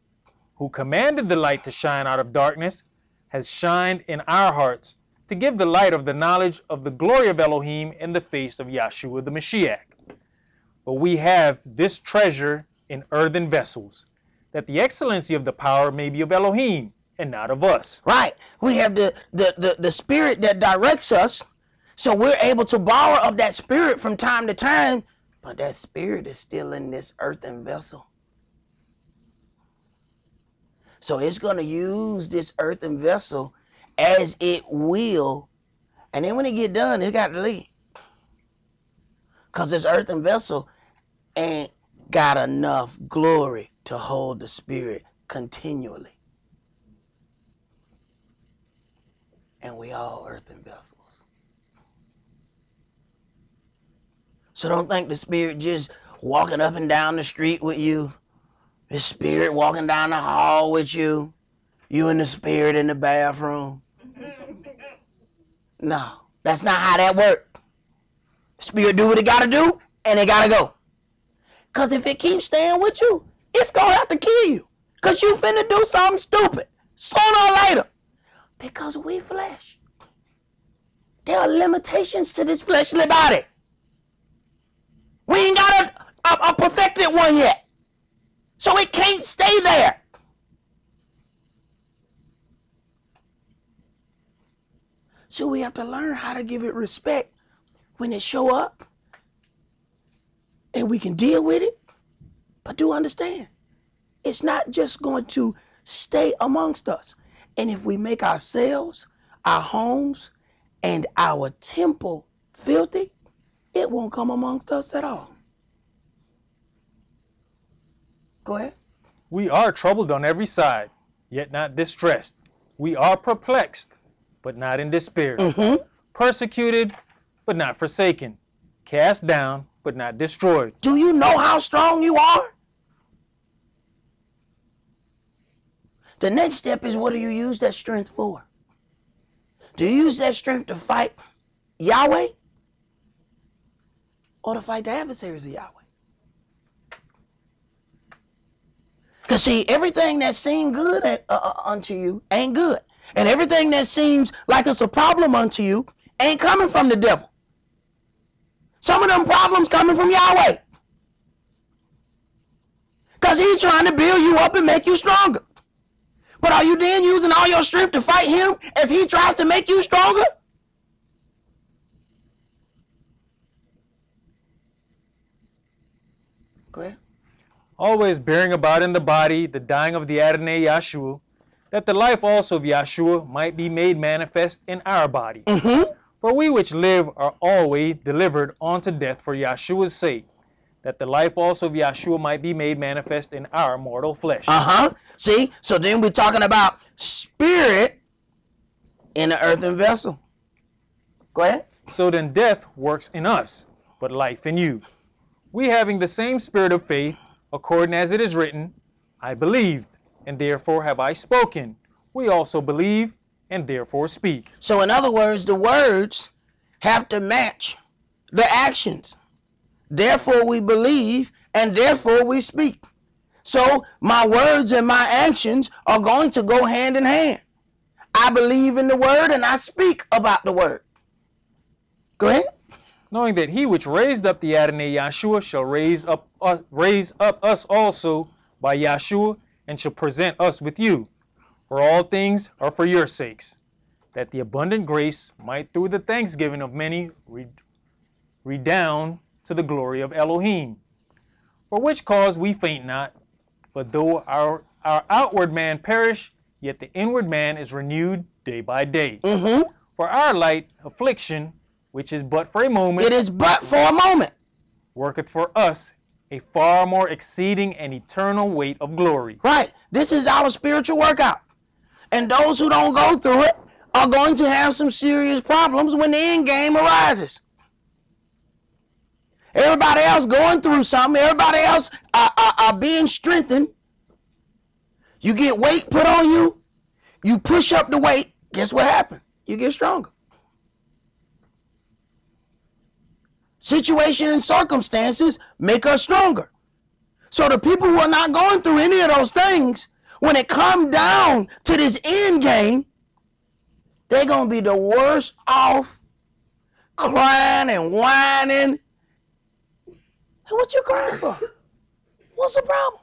who commanded the light to shine out of darkness, has shined in our hearts to give the light of the knowledge of the glory of Elohim in the face of Yahshua the Mashiach. But we have this treasure in earthen vessels, that the excellency of the power may be of Elohim and not of us. Right. We have the spirit that directs us, so we're able to borrow of that spirit from time to time, but that spirit is still in this earthen vessel. So it's going to use this earthen vessel as it will, and then when it get done, it got to leave. Because this earthen vessel ain't got enough glory to hold the spirit continually. And we all earthen vessels. So don't think the spirit just walking up and down the street with you. The spirit walking down the hall with you. You and the spirit in the bathroom. No, that's not how that works. The spirit do what it got to do, and it got to go. Because if it keeps staying with you, it's going to have to kill you. Because you finna do something stupid sooner or later. Because we flesh. There are limitations to this fleshly body. We ain't got a perfected one yet. So it can't stay there. So we have to learn how to give it respect when it show up. And we can deal with it. But do understand, it's not just going to stay amongst us. And if we make ourselves, our homes, and our temple filthy, it won't come amongst us at all. Go ahead. We are troubled on every side, yet not distressed. We are perplexed, but not in despair. Persecuted, but not forsaken. Cast down, but not destroyed. Do you know how strong you are? The next step is, what do you use that strength for? Do you use that strength to fight Yahweh or to fight the adversaries of Yahweh? Because see, everything that seems good unto you ain't good. And everything that seems like it's a problem unto you ain't coming from the devil. Some of them problems coming from Yahweh. Because he's trying to build you up and make you stronger. But are you then using all your strength to fight him as he tries to make you stronger? Go ahead. Always bearing about in the body the dying of the Adonai Yahshua, that the life also of Yahshua might be made manifest in our body. For we which live are always delivered unto death for Yahshua's sake, that the life also of Yahshua might be made manifest in our mortal flesh. See, so then we're talking about spirit in the earthen vessel. Go ahead. So then death works in us, but life in you. We having the same spirit of faith, according as it is written, I believed, and therefore have I spoken. We also believe, and therefore speak. So in other words, the words have to match the actions. Therefore we believe, and therefore we speak. So my words and my actions are going to go hand in hand. I believe in the word and I speak about the word. Go ahead. Knowing that he which raised up the Adonai Yahshua shall raise up us also by Yahshua, and shall present us with you. For all things are for your sakes, that the abundant grace might through the thanksgiving of many redound to the glory of Elohim. For which cause we faint not, but though our outward man perish, yet the inward man is renewed day by day. For our light affliction, which is but for a moment, it is but for a moment, worketh for us a far more exceeding and eternal weight of glory. Right. This is our spiritual workout. And those who don't go through it are going to have some serious problems when the end game arises. Everybody else going through something. Everybody else are being strengthened. You get weight put on you. You push up the weight. Guess what happens? You get stronger. Situation and circumstances make us stronger. So the people who are not going through any of those things, when it comes down to this end game, they're going to be the worst off, crying and whining. And what you crying for? What's the problem?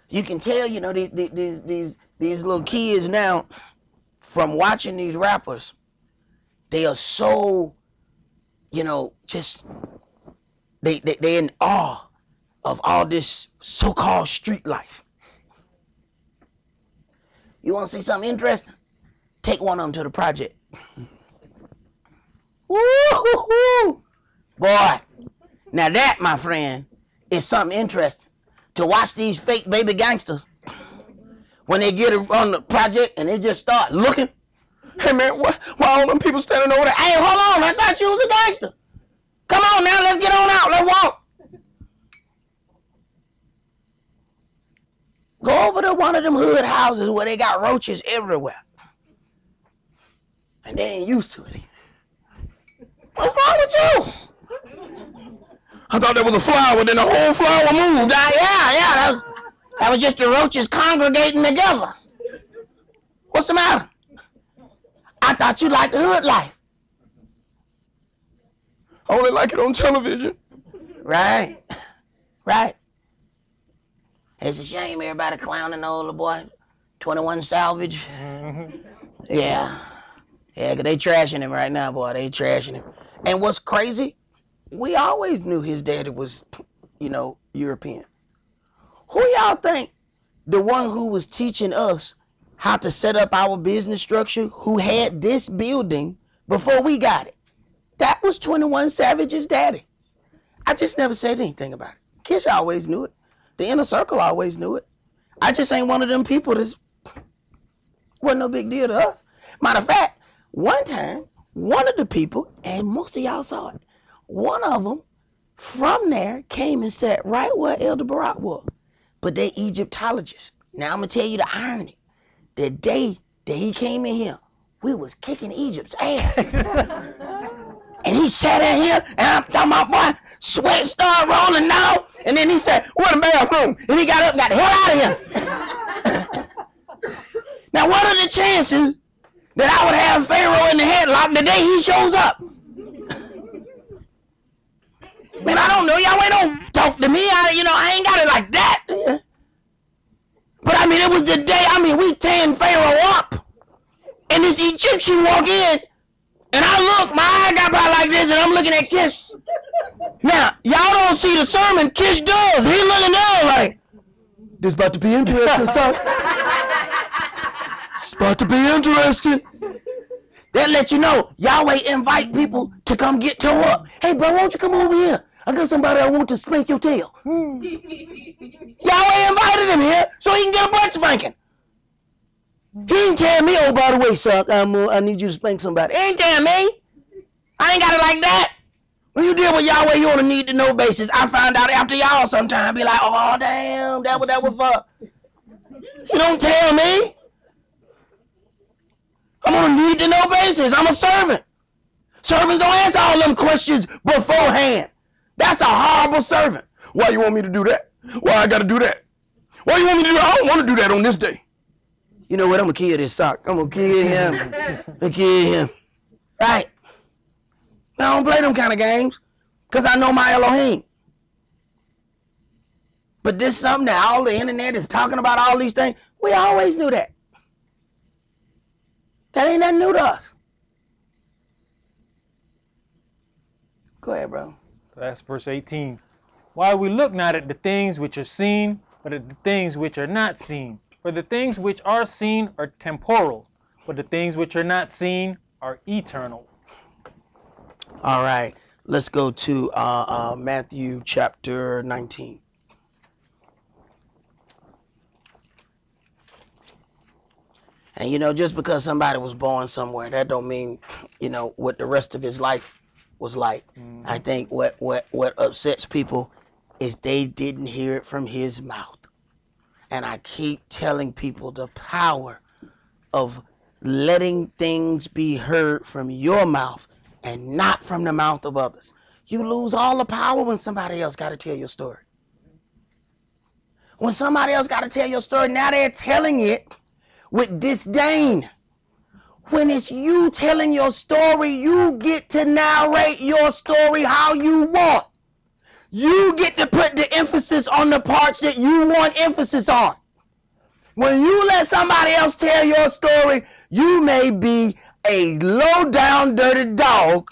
You can tell, you know, these little kids now, from watching these rappers, they are so, you know, just, they're in awe of all this so-called street life. You want to see something interesting? Take one of them to the project. Woo-hoo-hoo! Boy, now that, my friend, is something interesting. To watch these fake baby gangsters, when they get on the project and they just start looking. Hey man, why all them people standing over there? Hey, hold on, I thought you was a gangster. Come on now, let's get on out, let's walk. Go over to one of them hood houses where they got roaches everywhere. And they ain't used to it. What's wrong with you? I thought there was a flower, then the whole flower moved. Yeah, that was just the roaches congregating together. What's the matter? I thought you liked the hood life. I only like it on television. Right. Right. It's a shame everybody clowning the older boy. 21 Salvage. Yeah. Yeah, 'cause they trashing him right now, boy. They trashing him. And what's crazy, we always knew his daddy was, European. Who y'all think the one who was teaching us how to set up our business structure, who had this building before we got it? That was 21 Savage's daddy. I just never said anything about it. Kish always knew it. The inner circle always knew it. I just ain't one of them people that's wasn't no big deal to us. Matter of fact, one time, one of the people, and most of y'all saw it, one of them from there came and sat right where Elder Barak was. But they Egyptologists. Now I'm going to tell you the irony. The day that he came in here, we was kicking Egypt's ass. And he sat in here, and I'm talking about, boy, sweat started rolling down. And then he said, where the bathroom? And he got up and got the hell out of here. Now, what are the chances that I would have Pharaoh in the headlock the day he shows up? Man, I don't know. Yahweh don't talk to me. I ain't got it like that. But, it was the day, we tearing Pharaoh up. And this Egyptian walk in, and I look, my eye got by like this, and I'm looking at Kish. Now, y'all don't see the sermon, Kish does. He looking down like, this about to be interesting, son. It's about to be interesting. That let you know, Yahweh invite people to come get tore up. Hey, bro, why don't you come over here? I got somebody I want to spank your tail. Yahweh invited him here so he can get a butt spanking. He didn't tell me, oh, by the way, Suck, I need you to spank somebody. He ain't tell me. I ain't got it like that. When you deal with Yahweh, you on a need-to-know basis. I find out after y'all sometime, be like, oh, damn, that what that was for. You don't tell me. I'm on a need-to-know basis. I'm a servant. Servants don't answer all them questions beforehand. That's a horrible servant. Why you want me to do that? Why I got to do that? Why you want me to do that? I don't want to do that on this day. You know what? I'm going to kill this Sock. I'm going to kill him. I'm going to kill him. Right. I don't play them kind of games because I know my Elohim. But this is something that all the internet is talking about, all these things. We always knew that. That ain't nothing new to us. Go ahead, bro. That's verse 18. Why we look not at the things which are seen, but at the things which are not seen. For the things which are seen are temporal, but the things which are not seen are eternal. All right. Let's go to Matthew chapter 19. And, just because somebody was born somewhere, that don't mean, what the rest of his life was like. Mm-hmm. I think what upsets people is they didn't hear it from his mouth. And I keep telling people the power of letting things be heard from your mouth and not from the mouth of others. You lose all the power when somebody else got to tell your story. When somebody else got to tell your story, now they're telling it with disdain. When it's you telling your story, you get to narrate your story how you want. You get to put the emphasis on the parts that you want emphasis on. When you let somebody else tell your story, you may be a low-down, dirty dog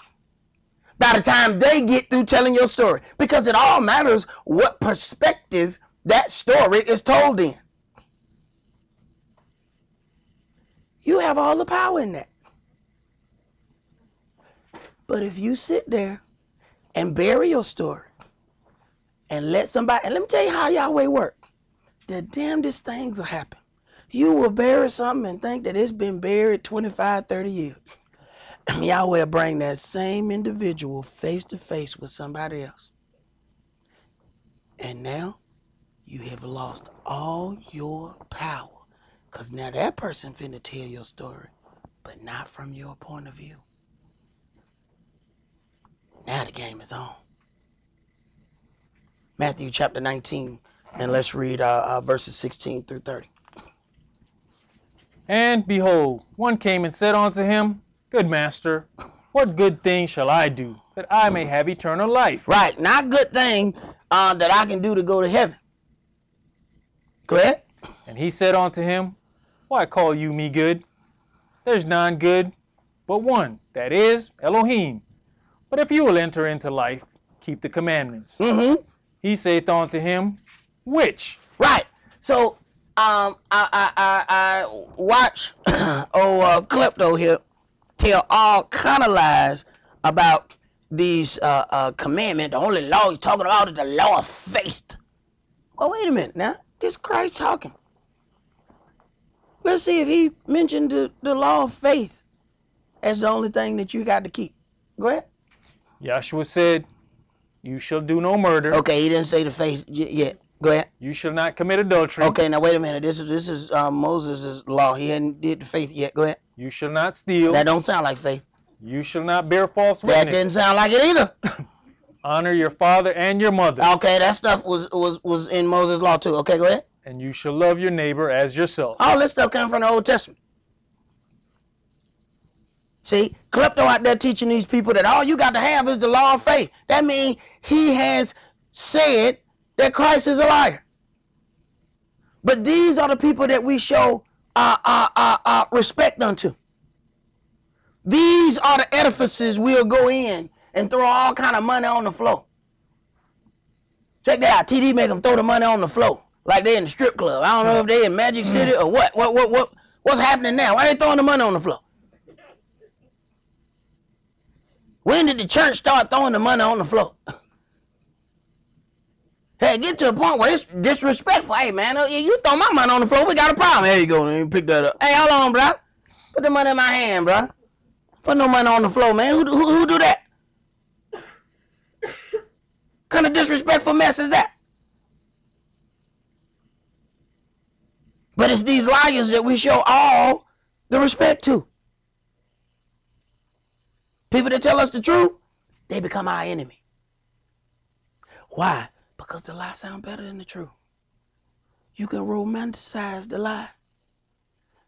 by the time they get through telling your story. Because it all matters what perspective that story is told in. You have all the power in that. But if you sit there and bury your story and let somebody, and let me tell you how Yahweh work. The damnedest things will happen. You will bury something and think that it's been buried 25, 30 years. And Yahweh will bring that same individual face to face with somebody else. And now you have lost all your power. Because now that person finna tell your story, but not from your point of view. Now the game is on. Matthew chapter 19, and let's read verses 16 through 30. And behold, one came and said unto him, Good master, what good thing shall I do, that I may have eternal life. Right. Not good thing that I can do to go to heaven. Go ahead. And he said unto him, Why call you me good? There's none good but one, that is Elohim. But if you will enter into life, keep the commandments. Mm-hmm. He saith unto him, Which? Right. So I watch Klepto here tell all kind of lies about these commandments. The only law he's talking about is the law of faith. Oh, wait a minute now. This Christ talking. Let's see if he mentioned the law of faith as the only thing that you got to keep. Go ahead. Yahshua said, You shall do no murder. Okay, he didn't say the faith yet. Go ahead. You shall not commit adultery. Okay, now wait a minute. This is Moses' law. He hadn't did the faith yet. Go ahead. You shall not steal. That don't sound like faith. You shall not bear false witness. That didn't sound like it either. Honor your father and your mother. Okay, that stuff was in Moses' law too. Okay, go ahead. And you shall love your neighbor as yourself. All this stuff came from the Old Testament. See, Klepto out there teaching these people that all you got to have is the law of faith. That means he has said that Christ is a liar. But these are the people that we show respect unto. These are the edifices we'll go in and throw all kind of money on the floor. Check that out. TD make them throw the money on the floor like they in the strip club. I don't know if they in Magic City or what. What's happening now? Why they throwing the money on the floor? When did the church start throwing the money on the floor? Hey, get to a point where it's disrespectful. Hey, man, you throw my money on the floor, we got a problem. There you go, man. Pick that up. Hey, hold on, bro. Put the money in my hand, bro. Put no money on the floor, man. Who do that? What kind of disrespectful mess is that? But it's these liars that we show all the respect to. People that tell us the truth, they become our enemy. Why? Because the lie sounds better than the truth. You can romanticize the lie.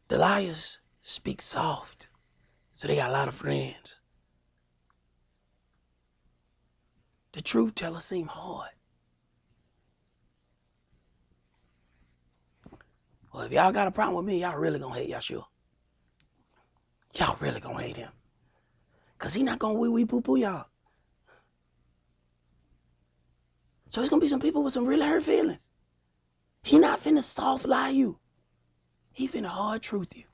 The liars speak soft, so they got a lot of friends. The truth tellers seem hard. Well, if y'all got a problem with me, y'all really gonna hate Yahshua. Y'all really gonna hate him. Because he not gonna wee poo poo y'all. So it's gonna be some people with some really hurt feelings. He not finna soft lie you. He finna hard truth you.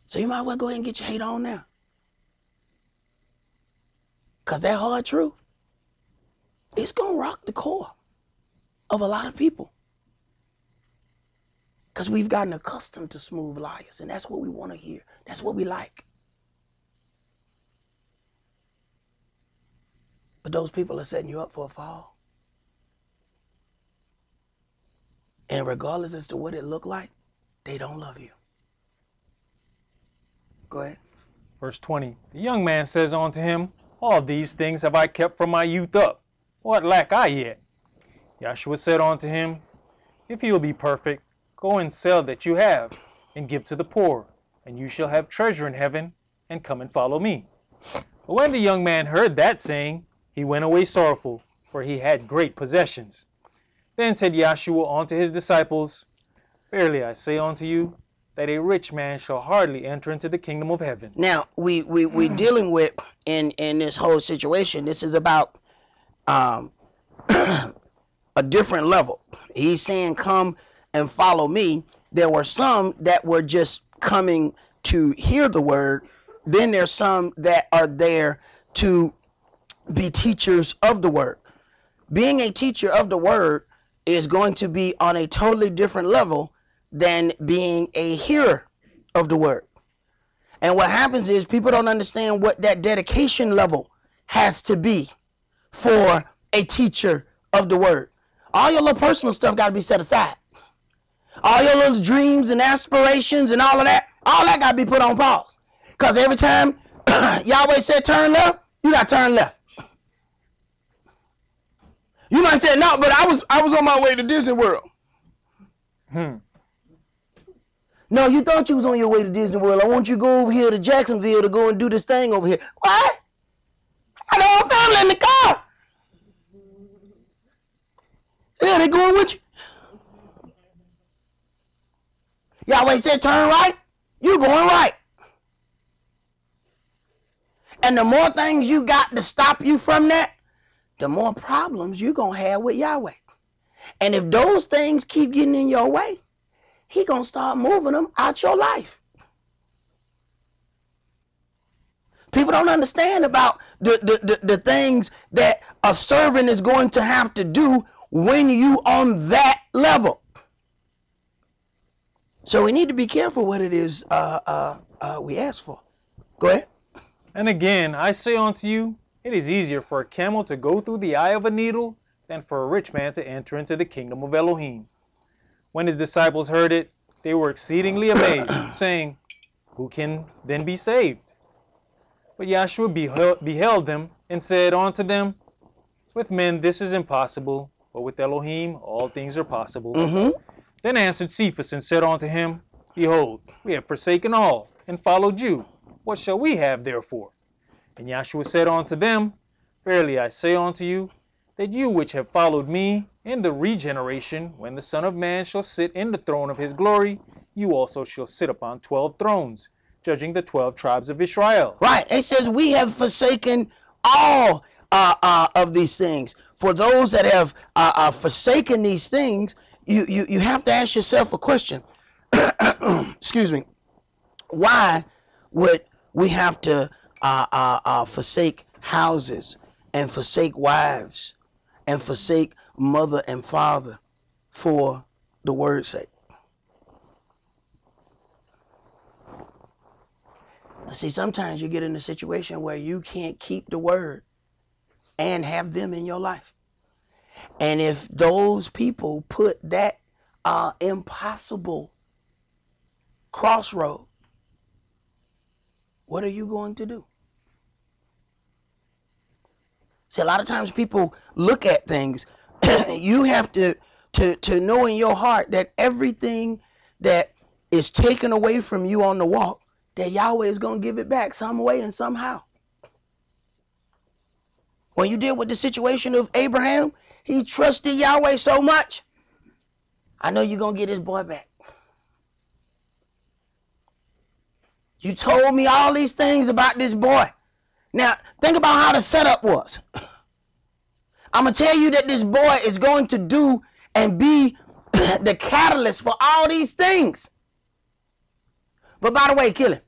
So you might well go ahead and get your hate on now. Because that hard truth, it's gonna rock the core of a lot of people. Because we've gotten accustomed to smooth liars, and that's what we want to hear. That's what we like. But those people are setting you up for a fall. And regardless as to what it looked like, they don't love you. Go ahead. Verse 20. The young man says unto him, All these things have I kept from my youth up. What lack I yet? Yahshua said unto him, If you will be perfect, go and sell that you have, and give to the poor, and you shall have treasure in heaven, and come and follow me. But when the young man heard that saying, he went away sorrowful, for he had great possessions. Then said Yahshua unto his disciples, Verily I say unto you, that a rich man shall hardly enter into the kingdom of heaven. Now, we dealing with, in this whole situation, this is about a different level. He's saying, come and follow me. There were some that were just coming to hear the word. Then there's some that are there to be teachers of the word. Being a teacher of the word is going to be on a totally different level than being a hearer of the word. And what happens is people don't understand what that dedication level has to be for a teacher of the word. All your little personal stuff got to be set aside. All your little dreams and aspirations and all that got to be put on pause. Because every time Yahweh said turn left, you got to turn left. You might say, no, but I was on my way to Disney World. No, you thought you was on your way to Disney World. I want you to go over here to Jacksonville to go and do this thing over here. What? I got the whole family in the car. Yeah, they going with you. Yahweh said turn right, you going right. And the more things you got to stop you from that, the more problems you're going to have with Yahweh. And if those things keep getting in your way, he going to start moving them out your life. People don't understand about the things that a servant is going to have to do when you on that level. So we need to be careful what it is we ask for. Go ahead. And again, I say unto you, it is easier for a camel to go through the eye of a needle than for a rich man to enter into the kingdom of Elohim. When his disciples heard it, they were exceedingly amazed, saying, who can then be saved? But Yahshua beheld them and said unto them, with men this is impossible, but with Elohim all things are possible. Then answered Cephas and said unto him, behold, we have forsaken all and followed you. What shall we have therefore? And Yahshua said unto them, verily I say unto you, that you which have followed me in the regeneration, when the Son of Man shall sit in the throne of his glory, you also shall sit upon 12 thrones, judging the 12 tribes of Israel. Right. It says we have forsaken all of these things. For those that have forsaken these things, you have to ask yourself a question. Excuse me. Why would we have to forsake houses and forsake wives and forsake mother and father for the word's sake? See, sometimes you get in a situation where you can't keep the word and have them in your life. And if those people put that impossible crossroad, what are you going to do? See, a lot of times people look at things. You have to know in your heart that everything that is taken away from you on the walk, that Yahweh is going to give it back some way and somehow. When you deal with the situation of Abraham, he trusted Yahweh so much. I know you're going to get his boy back. You told me all these things about this boy. Now, think about how the setup was. I'm going to tell you that this boy is going to do and be the catalyst for all these things. But by the way, kill him.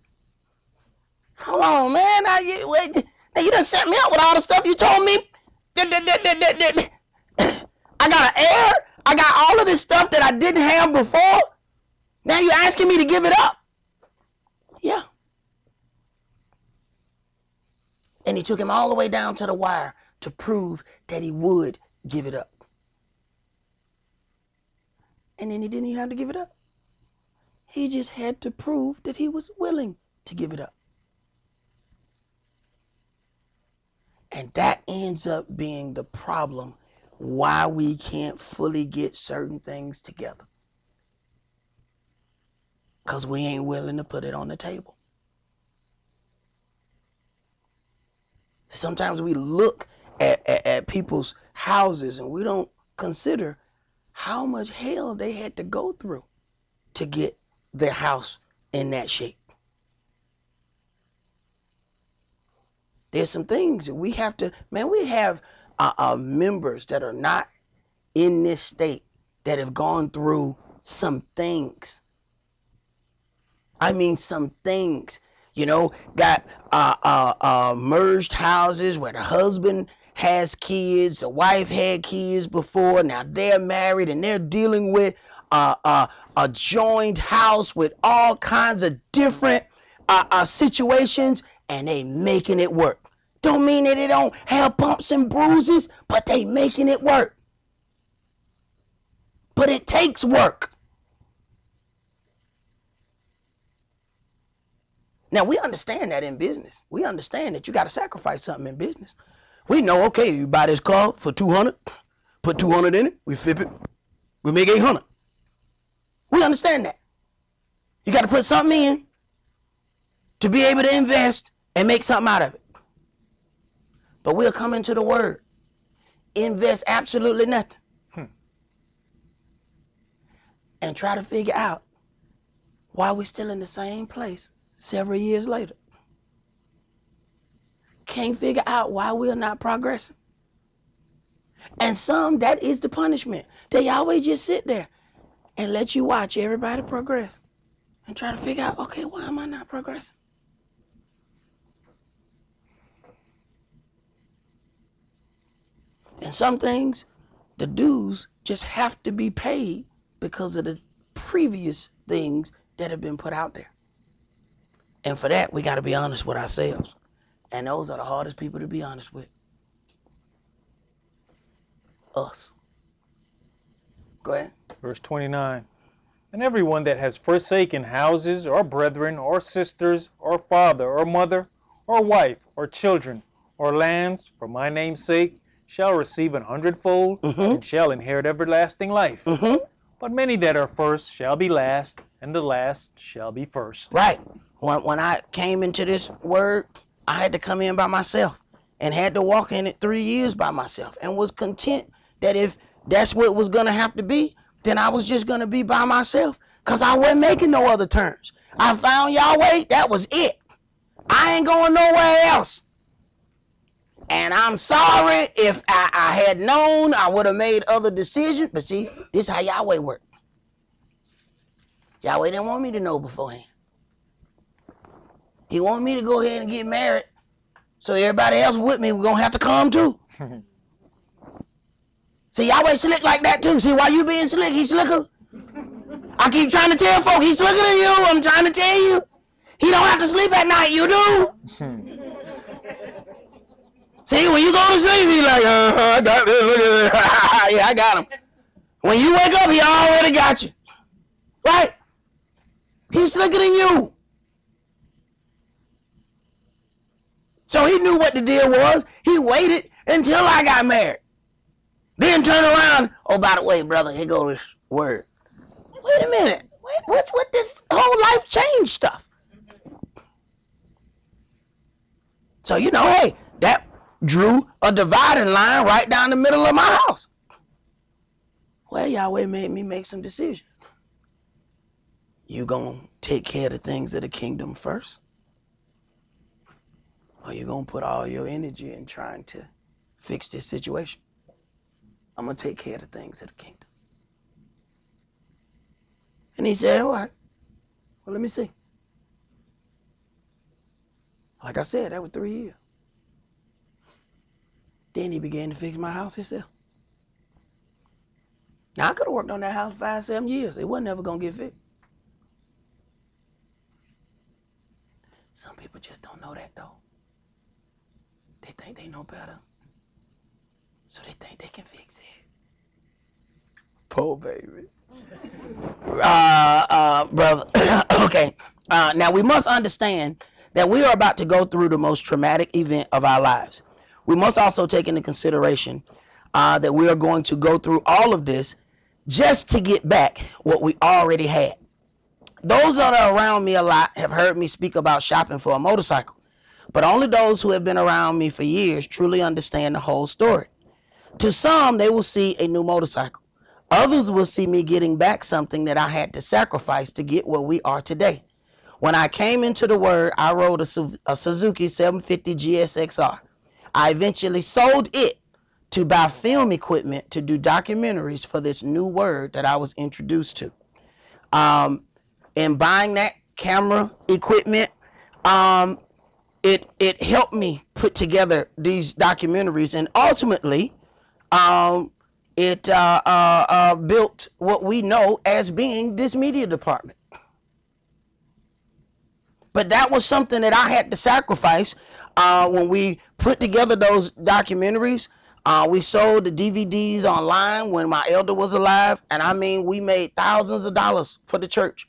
Hold on, man. Now you done set me up with all the stuff you told me. I got an heir. I got all of this stuff that I didn't have before. Now you're asking me to give it up. Yeah. And he took him all the way down to the wire to prove that he would give it up. And then he didn't even have to give it up. He just had to prove that he was willing to give it up. And that ends up being the problem why we can't fully get certain things together. Because we ain't willing to put it on the table. Sometimes we look at people's houses and we don't consider how much hell they had to go through to get their house in that shape. There's some things that we have to, man, we have members that are not in this state that have gone through some things. I mean, some things, you know, got merged houses where the husband has kids, the wife had kids before, now they're married and they're dealing with a joined house with all kinds of different situations, and they making it work. Don't mean that they don't have bumps and bruises, but they making it work. But it takes work. Now, we understand that in business. We understand that you got to sacrifice something in business. We know, okay, you buy this car for $200, put $200 in it, we flip it, we make $800. We understand that. You got to put something in to be able to invest and make something out of it. But we'll come into the word, invest absolutely nothing, and try to figure out why we're still in the same place several years later. Can't figure out why we're not progressing. And some, that is the punishment. They always just sit there and let you watch everybody progress and try to figure out, okay, why am I not progressing? And some things, the dues just have to be paid because of the previous things that have been put out there. And for that, we got to be honest with ourselves. And those are the hardest people to be honest with. Us. Go ahead. Verse 29. And everyone that has forsaken houses, or brethren, or sisters, or father, or mother, or wife, or children, or lands, for my name's sake, shall receive 100-fold, and shall inherit everlasting life. But many that are first shall be last, and the last shall be first. Right. When I came into this word, I had to come in by myself and had to walk in it 3 years by myself and was content that if that's what it was going to have to be, then I was just going to be by myself because I wasn't making no other turns. I found Yahweh. That was it. I ain't going nowhere else. And I'm sorry if I had known, I would have made other decisions. But see, this is how Yahweh worked. Yahweh didn't want me to know beforehand. He wanted me to go ahead and get married. So everybody else with me, we're going to have to come too. See, Yahweh slick like that too. See, why you being slick, he's slicker. I keep trying to tell folk he's slicker than you. I'm trying to tell you. He don't have to sleep at night, you do. See, when you go to sleep, he's like, I got this, look at this. Yeah, I got him. When you wake up, he already got you. Right? He's slicker than you. So he knew what the deal was. He waited until I got married. Then turn around. Oh, by the way, brother, here goes this word. Wait a minute. What's with this whole life change stuff? So, you know, hey, that drew a dividing line right down the middle of my house. Well, Yahweh made me make some decisions. You gonna take care of the things of the kingdom first? Or you gonna put all your energy in trying to fix this situation? I'm gonna take care of the things of the kingdom. And he said, all right, well, let me see. Like I said, that was 3 years. Then he began to fix my house himself. Now, I could have worked on that house 5, 7 years. It wasn't ever gonna get fixed. Some people just don't know that, though. They think they know better. So they think they can fix it. Poor baby. Brother. Okay. Now we must understand that we are about to go through the most traumatic event of our lives. We must also take into consideration that we are going to go through all of this just to get back what we already had. Those that are around me a lot have heard me speak about shopping for a motorcycle, but only those who have been around me for years truly understand the whole story. To some, they will see a new motorcycle. Others will see me getting back something that I had to sacrifice to get where we are today. When I came into the word, I rode a Suzuki 750 GSXR. I eventually sold it to buy film equipment to do documentaries for this new word that I was introduced to. In buying that camera equipment, it helped me put together these documentaries, and ultimately, it built what we know as being this media department. But that was something that I had to sacrifice when we put together those documentaries. We sold the DVDs online when my elder was alive, and I mean, we made thousands of dollars for the church.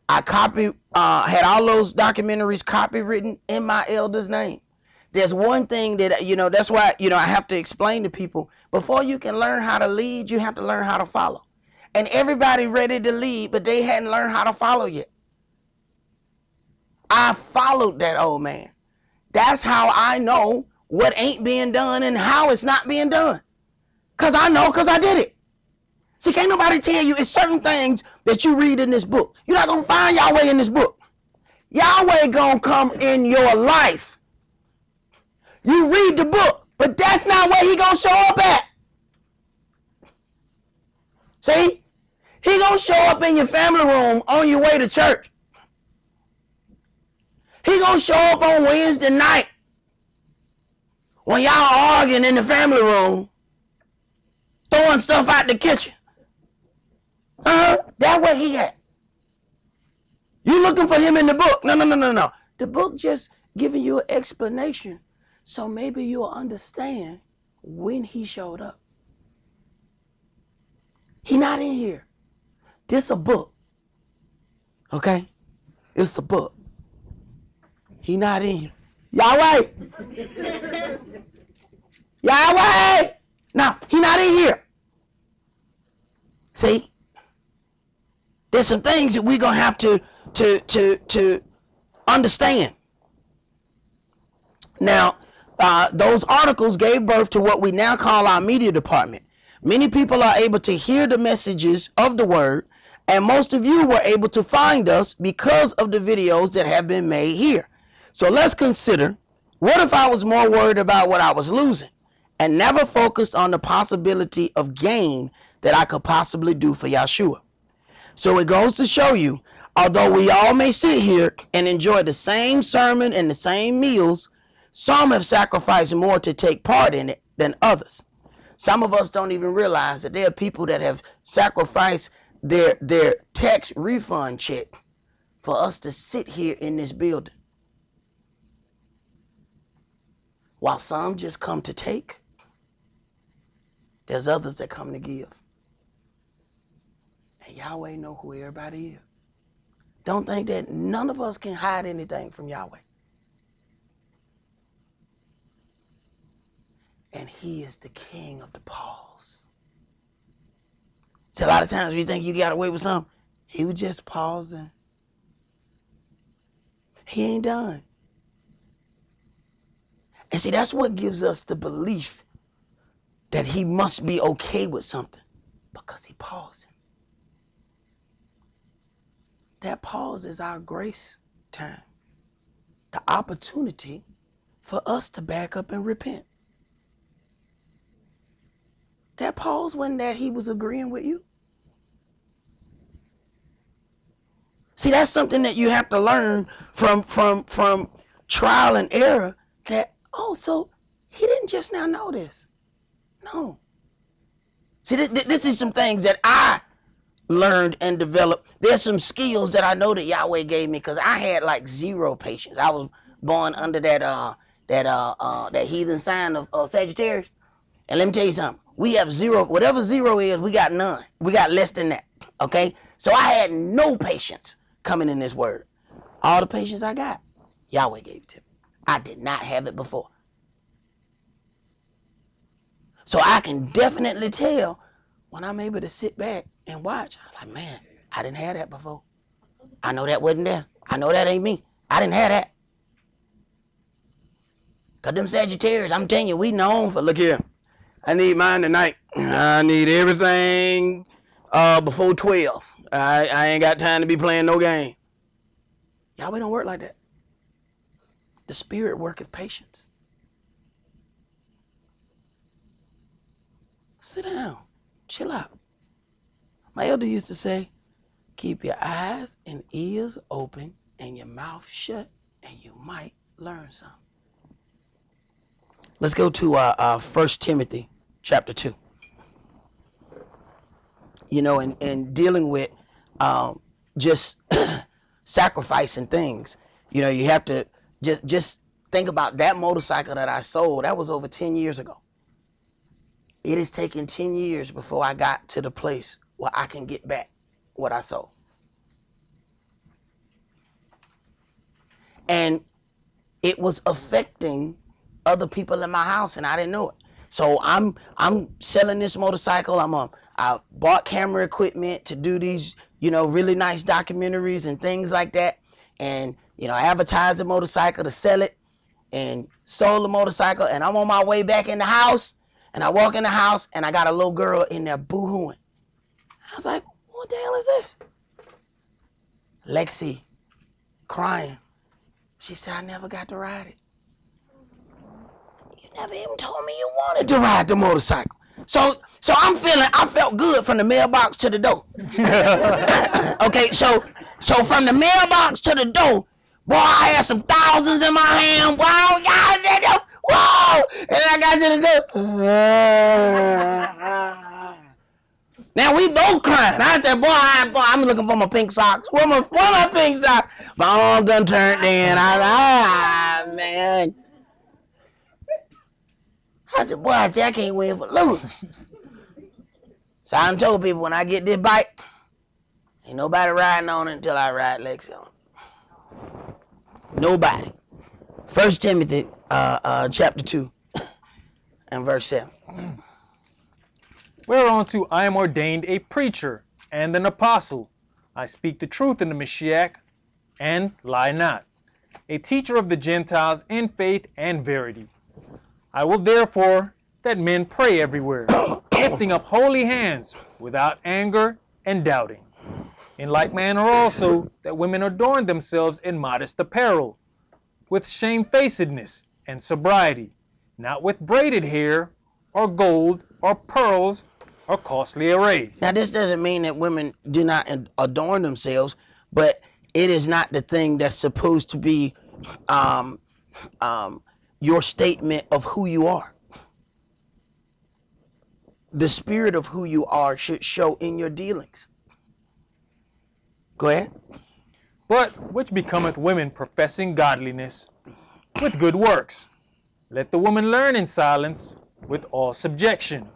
I had all those documentaries copywritten in my elder's name. There's one thing that, that's why, I have to explain to people, before you can learn how to lead, you have to learn how to follow. And everybody ready to lead, but they hadn't learned how to follow yet. I followed that old man. That's how I know what ain't being done and how it's not being done. Because I know, because I did it. See, can't nobody tell you it's certain things that you read in this book. You're not going to find Yahweh in this book. Yahweh going to come in your life. You read the book, but that's not where he going to show up at. See? He going to show up in your family room on your way to church. He going to show up on Wednesday night when y'all arguing in the family room, throwing stuff out the kitchen. That's where he at. You looking for him in the book. No. The book just giving you an explanation so maybe you'll understand when he showed up. He not in here. This a book. Okay? It's a book. He not in here. Yahweh! Yahweh! No, he not in here. See? There's some things that we're going to have to understand. Now, those articles gave birth to what we now call our media department. Many people are able to hear the messages of the word, and most of you were able to find us because of the videos that have been made here. So let's consider, what if I was more worried about what I was losing and never focused on the possibility of gain that I could possibly do for Yahshua? So it goes to show you, although we all may sit here and enjoy the same sermon and the same meals, some have sacrificed more to take part in it than others. Some of us don't even realize that there are people that have sacrificed their tax refund check for us to sit here in this building. While some just come to take, there's others that come to give. And Yahweh know who everybody is. Don't think that none of us can hide anything from Yahweh. And he is the king of the pause. See, a lot of times you think you got away with something. He was just pausing. He ain't done. And see, that's what gives us the belief that he must be okay with something, because he pausing. That pause is our grace time. The opportunity for us to back up and repent. That pause wasn't that he was agreeing with you. See, that's something that you have to learn from trial and error, that, oh, so he didn't just now know this. No. See, this is some things that I learned and developed. There's some skills that I know that Yahweh gave me, because I had like zero patience. I was born under that heathen sign of Sagittarius. And let me tell you something. We have zero. Whatever zero is, we got none. We got less than that. Okay? So I had no patience coming in this word. All the patience I got, Yahweh gave it to me. I did not have it before. So I can definitely tell when I'm able to sit back and watch. I'm like, man, I didn't have that before. I know that wasn't there. I know that ain't me. I didn't have that. Because them Sagittarius, I'm telling you, we known for, look here. I need mine tonight. I need everything before 12. I ain't got time to be playing no game. Yahweh don't work like that. The Spirit worketh patience. Sit down. Chill out. My elder used to say, keep your eyes and ears open and your mouth shut, and you might learn something. Let's go to 1 Timothy chapter 2. You know, and dealing with just sacrificing things. You know, you have to just think about that motorcycle that I sold. That was over 10 years ago. It has taken 10 years before I got to the place where I can get back what I sold. And it was affecting other people in my house, and I didn't know it. So I'm selling this motorcycle. I bought camera equipment to do these, you know, really nice documentaries and things like that. And advertised the motorcycle to sell it and sold the motorcycle, and I'm on my way back in the house, and I walk in the house and I got a little girl in there boo-hooing. I was like, what the hell is this? Lexi, crying. She said, I never got to ride it. You never even told me you wanted to ride the motorcycle. So I felt good from the mailbox to the door. Okay, so from the mailbox to the door, boy, I had some thousands in my hand. Wow, whoa! And I got to the door. Now we both crying. I said, boy, I'm looking for my pink socks. Where my pink socks? My arm done turned in. Man. I said, boy, I can't win for losing. So I done told people, when I get this bike, ain't nobody riding on it until I ride Lexi on it. Nobody. 1 Timothy chapter 2 and verse 7. Whereunto I am ordained a preacher and an apostle. I speak the truth in the Mashiach and lie not. A teacher of the Gentiles in faith and verity. I will therefore that men pray everywhere, lifting up holy hands without anger and doubting. In like manner also that women adorn themselves in modest apparel, with shamefacedness and sobriety, not with braided hair or gold or pearls or costly array. Now this doesn't mean that women do not adorn themselves, but it is not the thing that's supposed to be your statement of who you are. The spirit of who you are should show in your dealings. Go ahead. But which becometh women professing godliness with good works. Let the woman learn in silence with all subjection.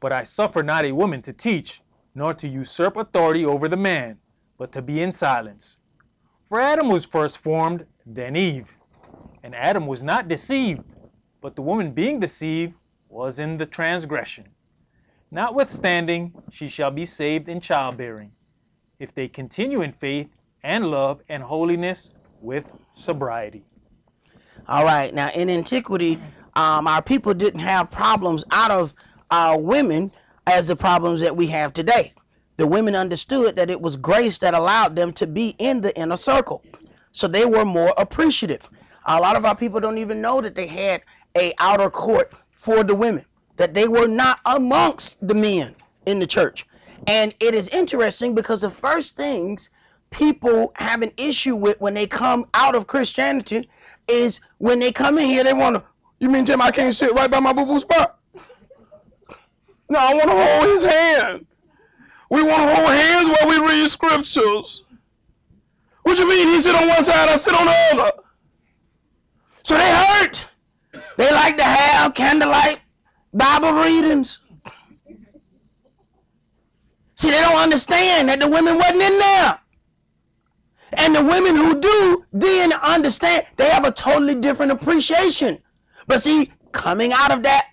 But I suffer not a woman to teach, nor to usurp authority over the man, but to be in silence. For Adam was first formed, then Eve. And Adam was not deceived, but the woman being deceived was in the transgression. Notwithstanding, she shall be saved in childbearing, if they continue in faith and love and holiness with sobriety. All right. Now, in antiquity, our people didn't have problems out of women as the problems that we have today. The women understood that it was grace that allowed them to be in the inner circle. So they were more appreciative. A lot of our people don't even know that they had an outer court for the women, that they were not amongst the men in the church. And it is interesting because the first things people have an issue with when they come out of Christianity is when they come in here, they want to, you mean Tim, I can't sit right by my boo-boo spot? No, I want to hold his hand. We want to hold hands while we read scriptures. What you mean? He sit on one side, I sit on the other. So they hurt. They like to have candlelight Bible readings. See, they don't understand that the women wasn't in there. And the women who do then understand, they have a totally different appreciation. But see, coming out of that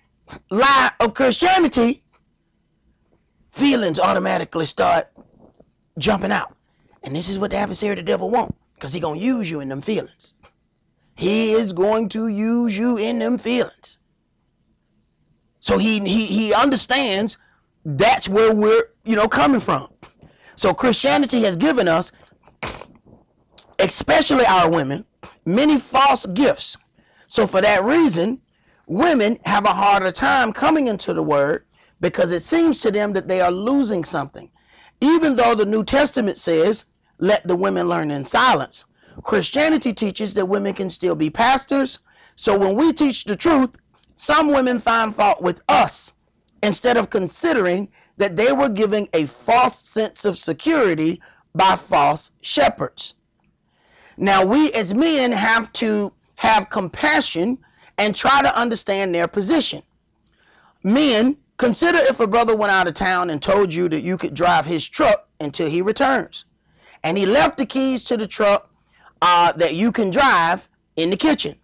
lie of Christianity, feelings automatically start jumping out. And this is what the adversary, the devil, wants, because he's going to use you in them feelings. He is going to use you in them feelings. So he understands that's where we're, coming from. So Christianity has given us, especially our women, many false gifts. So for that reason, women have a harder time coming into the word because it seems to them that they are losing something. Even though the New Testament says, let the women learn in silence. Christianity teaches that women can still be pastors. So when we teach the truth, some women find fault with us instead of considering that they were giving a false sense of security by false shepherds. Now we as men have to have compassion and try to understand their position. Men, consider if a brother went out of town and told you that you could drive his truck until he returns. And he left the keys to the truck that you can drive in the kitchen.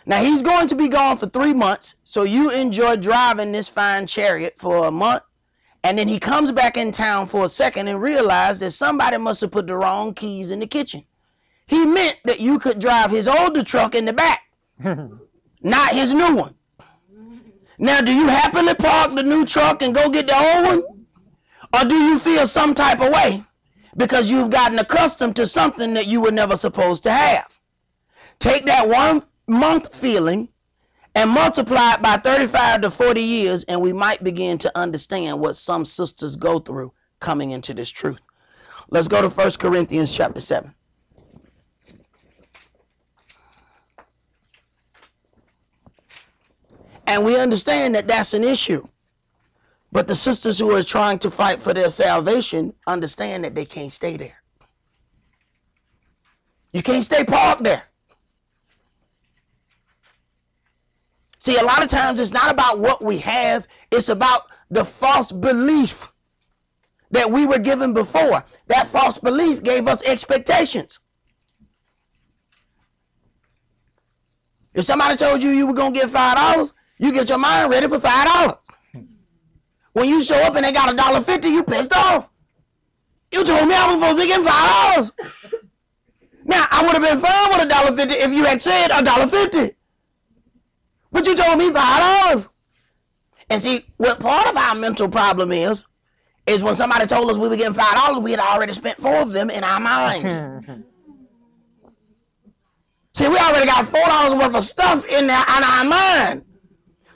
Now he's going to be gone for 3 months, so you enjoy driving this fine chariot for a month, and then he comes back in town for a second and realizes that somebody must have put the wrong keys in the kitchen. He meant that you could drive his older truck in the back, not his new one. Now, do you happily park the new truck and go get the old one? Or do you feel some type of way because you've gotten accustomed to something that you were never supposed to have? Take that 1 month feeling and multiply it by 35 to 40 years, and we might begin to understand what some sisters go through coming into this truth. Let's go to 1 Corinthians chapter 7. And we understand that that's an issue. But the sisters who are trying to fight for their salvation understand that they can't stay there. You can't stay parked there. See, a lot of times it's not about what we have. It's about the false belief that we were given before. That false belief gave us expectations. If somebody told you you were going to get $5, you get your mind ready for $5. When you show up and they got $1.50, you pissed off. You told me I was supposed to get $5. Now, I would have been fine with $1.50 if you had said $1.50. But you told me $5. And see, what part of our mental problem is when somebody told us we were getting $5, we had already spent 4 of them in our mind. See, we already got $4 worth of stuff in our mind.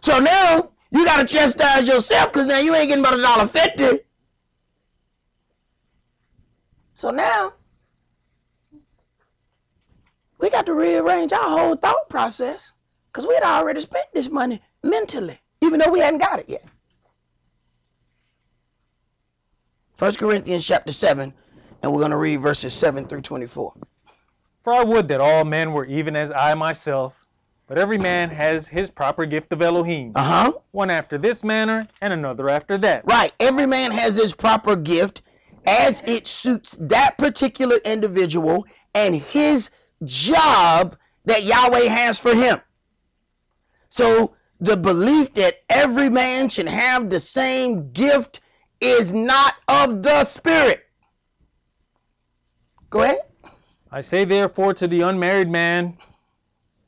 So now, you got to chastise yourself because now you ain't getting but $1.50. So now, we got to rearrange our whole thought process because we had already spent this money mentally, even though we hadn't got it yet. 1 Corinthians chapter 7, and we're going to read verses 7 through 24. For I would that all men were even as I myself, but every man has his proper gift of Elohim. One after this manner, and another after that. Right. Every man has his proper gift as it suits that particular individual and his job that Yahweh has for him. So the belief that every man should have the same gift is not of the Spirit. Go ahead. I say therefore to the unmarried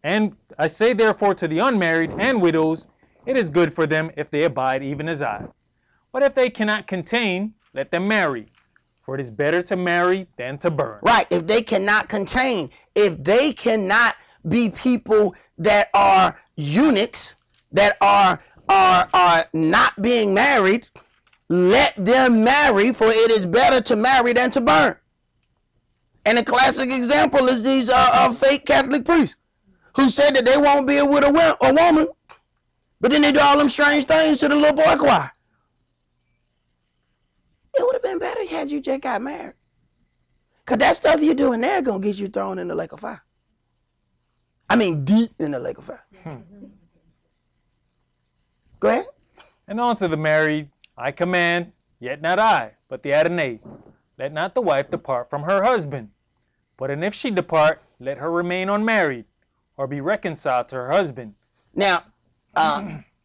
and widows, it is good for them if they abide even as I. But if they cannot contain, let them marry. For it is better to marry than to burn. Right. If they cannot contain, if they cannot be people that are eunuchs, that are not being married, let them marry, for it is better to marry than to burn. And a classic example is these fake Catholic priests who said that they won't be with a woman, but then they do all them strange things to the little boy choir. It would have been better had you just got married. Because that stuff you're doing there going to get you thrown in the lake of fire. I mean, deep in the lake of fire. Go ahead. And unto the married I command, yet not I, but the Adonai. Let not the wife depart from her husband. But and if she depart, let her remain unmarried, or be reconciled to her husband. Now,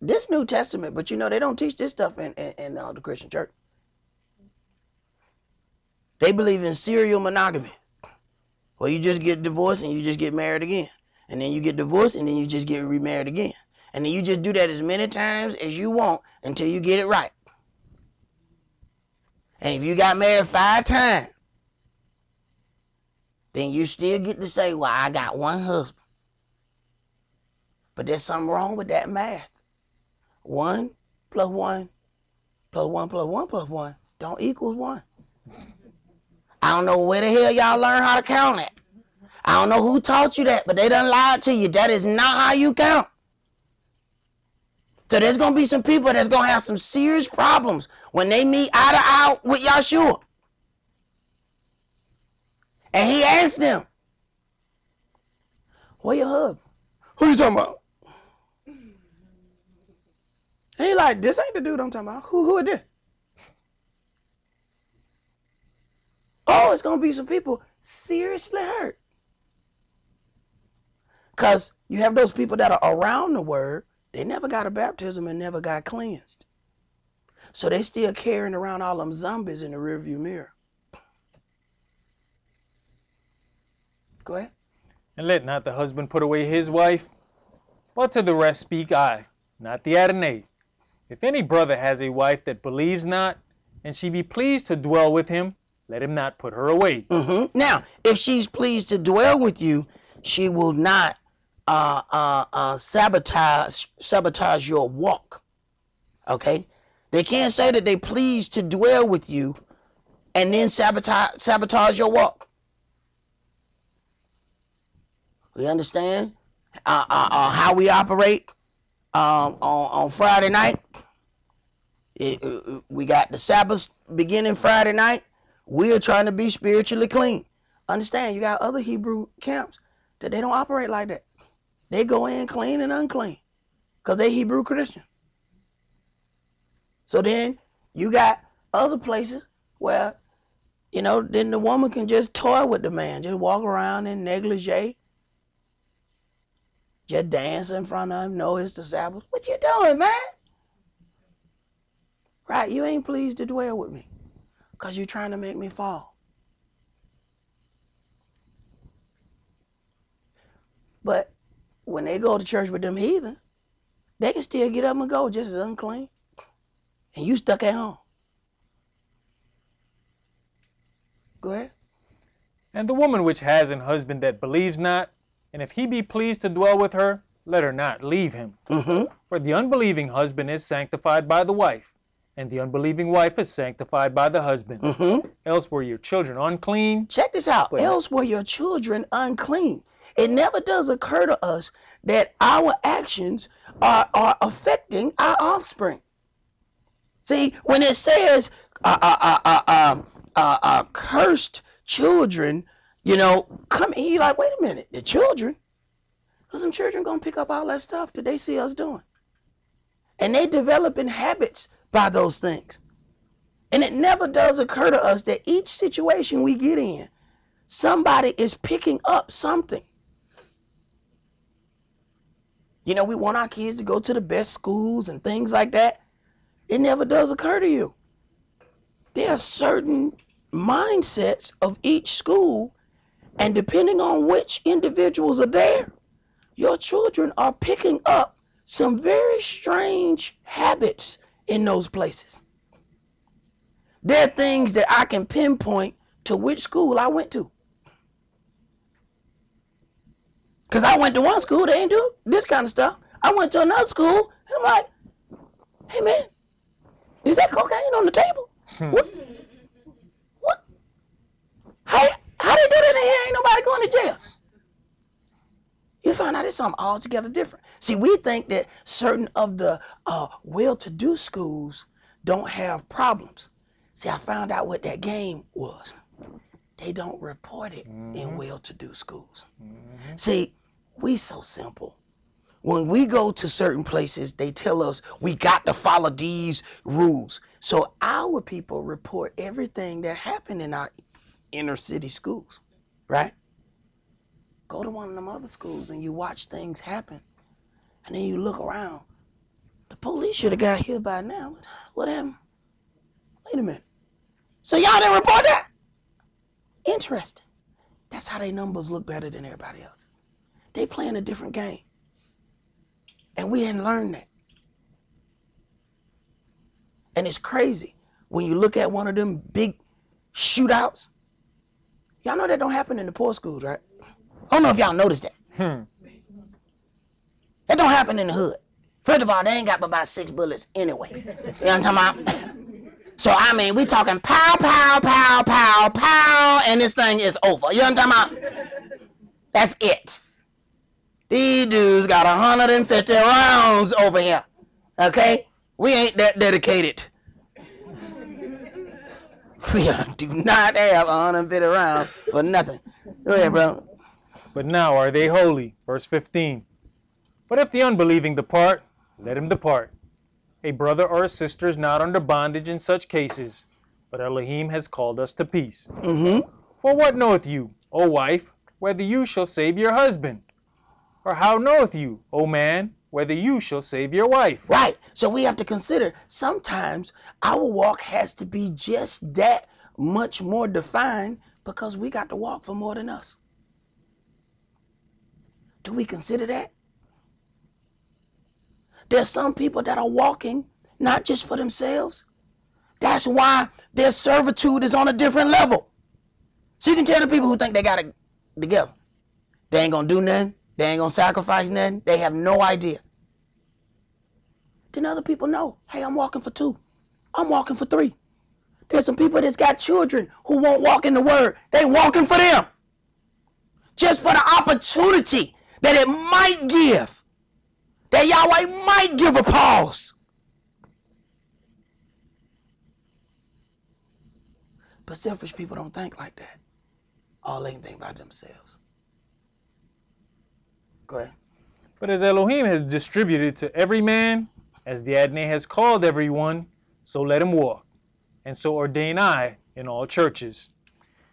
this New Testament, but you know, they don't teach this stuff in the Christian church. They believe in serial monogamy. Well, you just get divorced and you just get married again. And then you get divorced and then you just get remarried again. And then you just do that as many times as you want until you get it right. And if you got married 5 times, then you still get to say, well, I got one husband. But there's something wrong with that math. 1 plus 1 plus 1 plus 1 plus 1 don't equal 1. I don't know where the hell y'all learn how to count that. I don't know who taught you that, but they done lied to you. That is not how you count. So there's going to be some people that's going to have some serious problems when they meet eye to eye with Yahshua. And he asked them, where your husband? Who you talking about? And he like, this ain't the dude I'm talking about. Who is this? Oh, it's going to be some people seriously hurt. Because you have those people that are around the word. They never got a baptism and never got cleansed. So they still carrying around all them zombies in the rearview mirror. Go ahead. And let not the husband put away his wife, but to the rest speak I, not the Adonai. If any brother has a wife that believes not, and she be pleased to dwell with him, let him not put her away. Now, if she's pleased to dwell with you, she will not sabotage your walk. Okay? They can't say that they pleased to dwell with you and then sabotage your walk. We understand how we operate on Friday night. We got the Sabbath beginning Friday night. We are trying to be spiritually clean. Understand, you got other Hebrew camps that they don't operate like that. They go in clean and unclean because they Hebrew Christian. So then you got other places where, you know, then the woman can just toy with the man, just walk around in negligee, just dance in front of him. No, it's the Sabbath. What you doing, man? Right, you ain't pleased to dwell with me because you're trying to make me fall. But when they go to church with them heathens, they can still get up and go just as unclean. And you stuck at home. Go ahead. And the woman which has an husband that believes not, and if he be pleased to dwell with her, let her not leave him. For the unbelieving husband is sanctified by the wife, and the unbelieving wife is sanctified by the husband. Else were your children unclean. Check this out. Else were your children unclean. It never does occur to us that our actions are affecting our offspring. See, when it says cursed children, you know, come and you're like, wait a minute, the children? Because some children going to pick up all that stuff that they see us doing. And they developing habits by those things. And it never does occur to us that each situation we get in, somebody is picking up something. You know, we want our kids to go to the best schools and things like that. It never does occur to you. There are certain mindsets of each school, and depending on which individuals are there, your children are picking up some very strange habits in those places. There are things that I can pinpoint to which school I went to. Because I went to one school, they ain't do this kind of stuff. I went to another school, and I'm like, hey man, is that cocaine on the table? What? How they do that in here? Ain't nobody going to jail. You find out it's something altogether different. See, we think that certain of the well-to-do schools don't have problems. See, I found out what that game was. They don't report it in well-to-do schools. See, we so simple. When we go to certain places, they tell us we got to follow these rules. So our people report everything that happened in our inner city schools, right? Go to one of them other schools and you watch things happen. And then you look around. The police should have got here by now. What happened? Wait a minute. So y'all didn't report that? Interesting. That's how their numbers look better than everybody else's. They playing a different game. And we hadn't learned that. And it's crazy. When you look at one of them big shootouts, y'all know that don't happen in the poor schools, right? I don't know if y'all noticed that. That don't happen in the hood. First of all, they ain't got but about 6 bullets anyway. You know what I'm talking about? So, I mean, we talking pow, pow, pow, pow, pow, and this thing is over. You know what I'm talking about? That's it. These dudes got 150 rounds over here. Okay? We ain't that dedicated. We do not have 150 rounds for nothing. Go ahead, bro. But now are they holy? Verse 15. But if the unbelieving depart, let him depart. A brother or a sister is not under bondage in such cases, but Elohim has called us to peace. For what knoweth you, O wife, whether you shall save your husband? Or how knoweth you, O man, whether you shall save your wife? Right. So we have to consider sometimes our walk has to be just that much more defined because we got to walk for more than us. Do we consider that? There's some people that are walking not just for themselves. That's why their servitude is on a different level. So you can tell the people who think they got it together. They ain't gonna do nothing. They ain't gonna sacrifice nothing. They have no idea. Then other people know, hey, I'm walking for 2. I'm walking for 3. There's some people that's got children who won't walk in the word. They walking for them. Just for the opportunity that it might give. That Yahweh might give a pause. But selfish people don't think like that. All they can think about themselves. Go ahead. But as Elohim has distributed to every man, as the Adonai has called everyone, so let him walk. And so ordain I in all churches.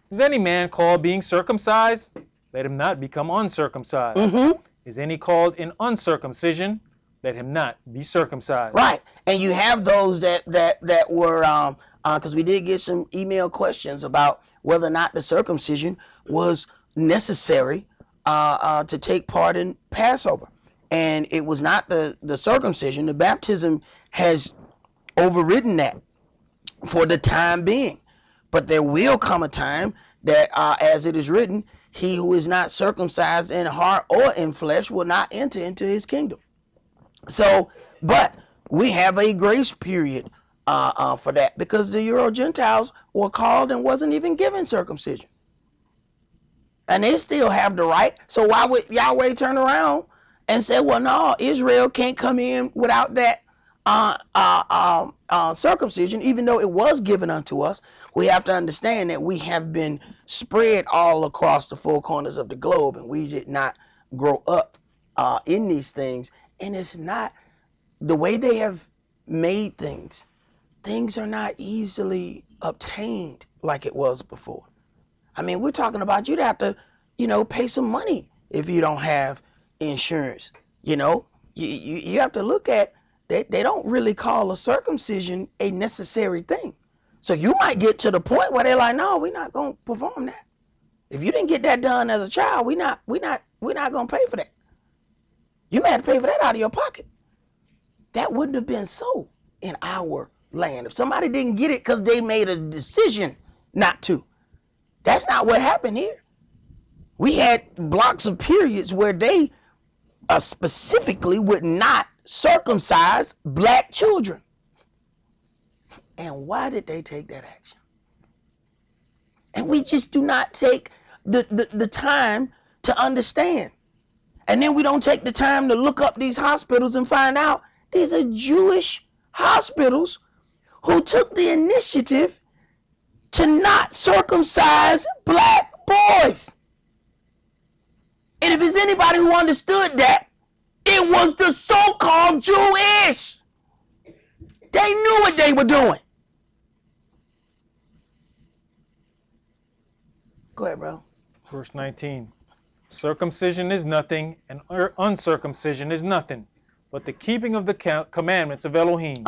Is any man called being circumcised? Let him not become uncircumcised. Is any called in uncircumcision? Let him not be circumcised. Right. And you have those that were, because we did get some email questions about whether or not the circumcision was necessary to take part in Passover. And it was not the circumcision. The baptism has overridden that for the time being. But there will come a time that, as it is written, he who is not circumcised in heart or in flesh will not enter into his kingdom. So, but we have a grace period for that, because the Euro Gentiles were called and wasn't even given circumcision. And they still have the right. So why would Yahweh turn around and say, well, no, Israel can't come in without that circumcision, even though it was given unto us? We have to understand that we have been spread all across the 4 corners of the globe, and we did not grow up in these things. And it's not the way they have made things. Things are not easily obtained like it was before. I mean, we're talking about you'd have to, pay some money if you don't have insurance. You have to look at, they don't really call a circumcision a necessary thing. So you might get to the point where they're like, no, we're not going to perform that. If you didn't get that done as a child, we're not going to pay for that. You may have to pay for that out of your pocket. That wouldn't have been so in our land. If somebody didn't get it because they made a decision not to. That's not what happened here. We had blocks of periods where they specifically would not circumcise black children. And why did they take that action? And we just do not take the time to understand. And then we don't take the time to look up these hospitals and find out these are Jewish hospitals who took the initiative to not circumcise black boys. And if there's anybody who understood that, it was the so-called Jewish. They knew what they were doing. Go ahead, bro. Verse 19. Circumcision is nothing, and uncircumcision is nothing, but the keeping of the commandments of Elohim.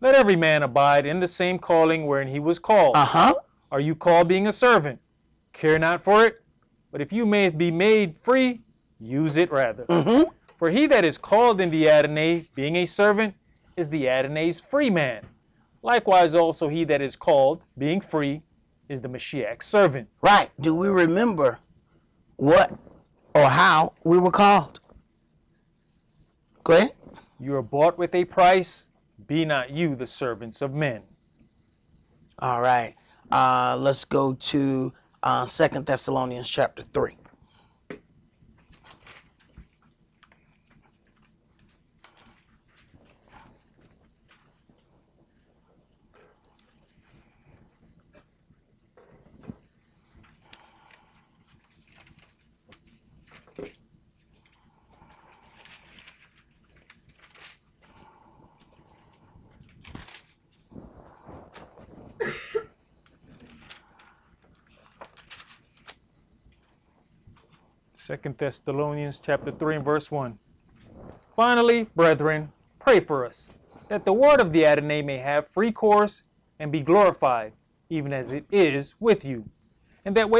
Let every man abide in the same calling wherein he was called. Are you called being a servant? Care not for it, but if you may be made free, use it rather. For he that is called in the Adonai, being a servant, is the Adonai's free man. Likewise also he that is called, being free, is the Mashiach's servant. Right. Do we remember what or how we were called? Go ahead. You are bought with a price. Be not you the servants of men. All right. Let's go to 2 Thessalonians chapter 3. Second Thessalonians chapter 3 and verse 1. Finally, brethren, pray for us, that the word of the Adonai may have free course and be glorified, even as it is with you, and that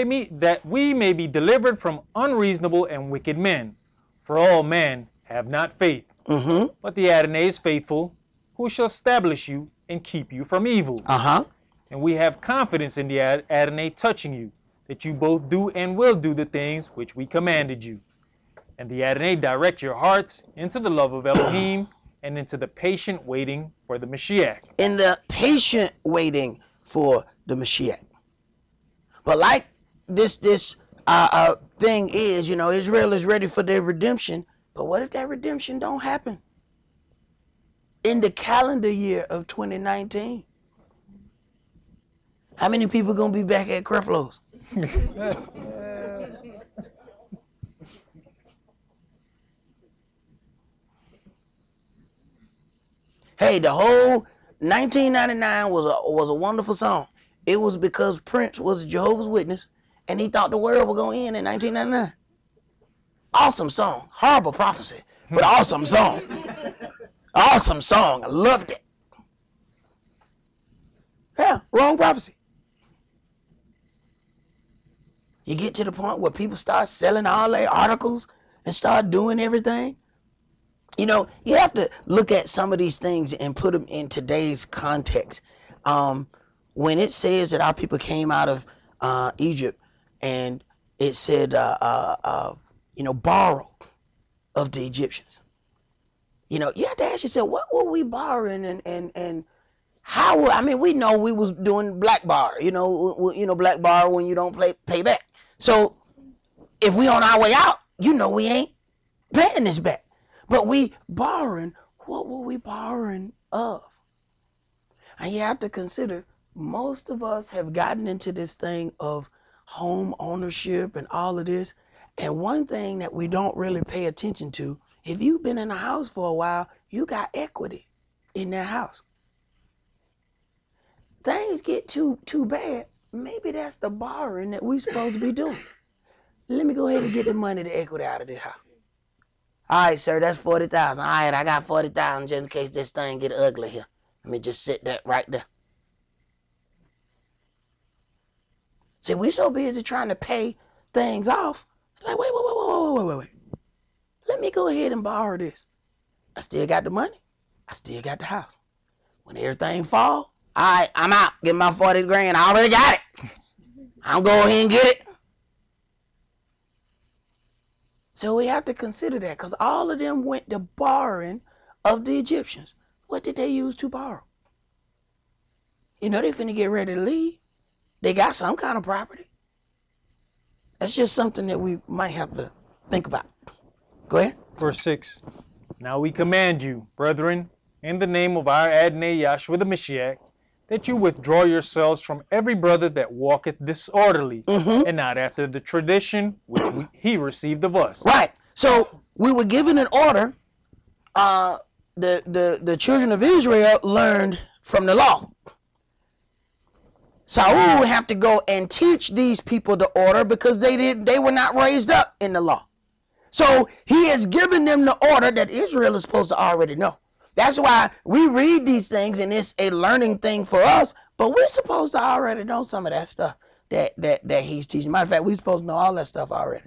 we may be delivered from unreasonable and wicked men. For all men have not faith, but the Adonai is faithful, who shall establish you and keep you from evil. And we have confidence in the Adonai touching you, that you both do and will do the things which we commanded you. And the Adonai direct your hearts into the love of Elohim and into the patient waiting for the Mashiach. In the patient waiting for the Mashiach. But like this thing is, you know, Israel is ready for their redemption. But what if that redemption don't happen in the calendar year of 2019? How many people gonna be back at Creflo's? Hey, the whole 1999 was a wonderful song. It was because Prince was a Jehovah's Witness and he thought the world was going to end in 1999. Awesome song. Horrible prophecy, but awesome song. Awesome song. I loved it. Yeah, wrong prophecy. You get to the point where people start selling all their articles and start doing everything. You know, you have to look at some of these things and put them in today's context. When it says that our people came out of Egypt and it said, you know, borrow of the Egyptians. You know, you have to ask yourself, what were we borrowing and how? I mean, we know we was doing black bar. You know, black bar when you don't pay back. So if we on our way out, you know we ain't paying this back. But we borrowing, what were we borrowing of? And you have to consider, most of us have gotten into this thing of home ownership and all of this. And one thing that we don't really pay attention to, if you've been in a house for a while, you got equity in that house. Things get too bad, maybe that's the borrowing that we're supposed to be doing. Let me go ahead and get the money, the equity out of this house. All right, sir, that's 40,000. All right, I got 40,000 just in case this thing get ugly here. Let me just sit that right there. See, we so busy trying to pay things off. It's like, wait. Let me go ahead and borrow this. I still got the money. I still got the house. When everything fall, all right, I'm out. Get my 40 grand. I already got it. I'll go ahead and get it. So we have to consider that, because all of them went to borrowing of the Egyptians. What did they use to borrow? You know they finna get ready to leave. They got some kind of property. That's just something that we might have to think about. Go ahead. Verse 6. Now we command you, brethren, in the name of our Adonai Yahshua the Mashiach, that you withdraw yourselves from every brother that walketh disorderly, and not after the tradition which he received of us. Right. So we were given an order. The children of Israel learned from the law. Saul would have to go and teach these people the order because they were not raised up in the law. So he has given them the order that Israel is supposed to already know. That's why we read these things and it's a learning thing for us, but we're supposed to already know some of that stuff that he's teaching. Matter of fact, we're supposed to know all that stuff already.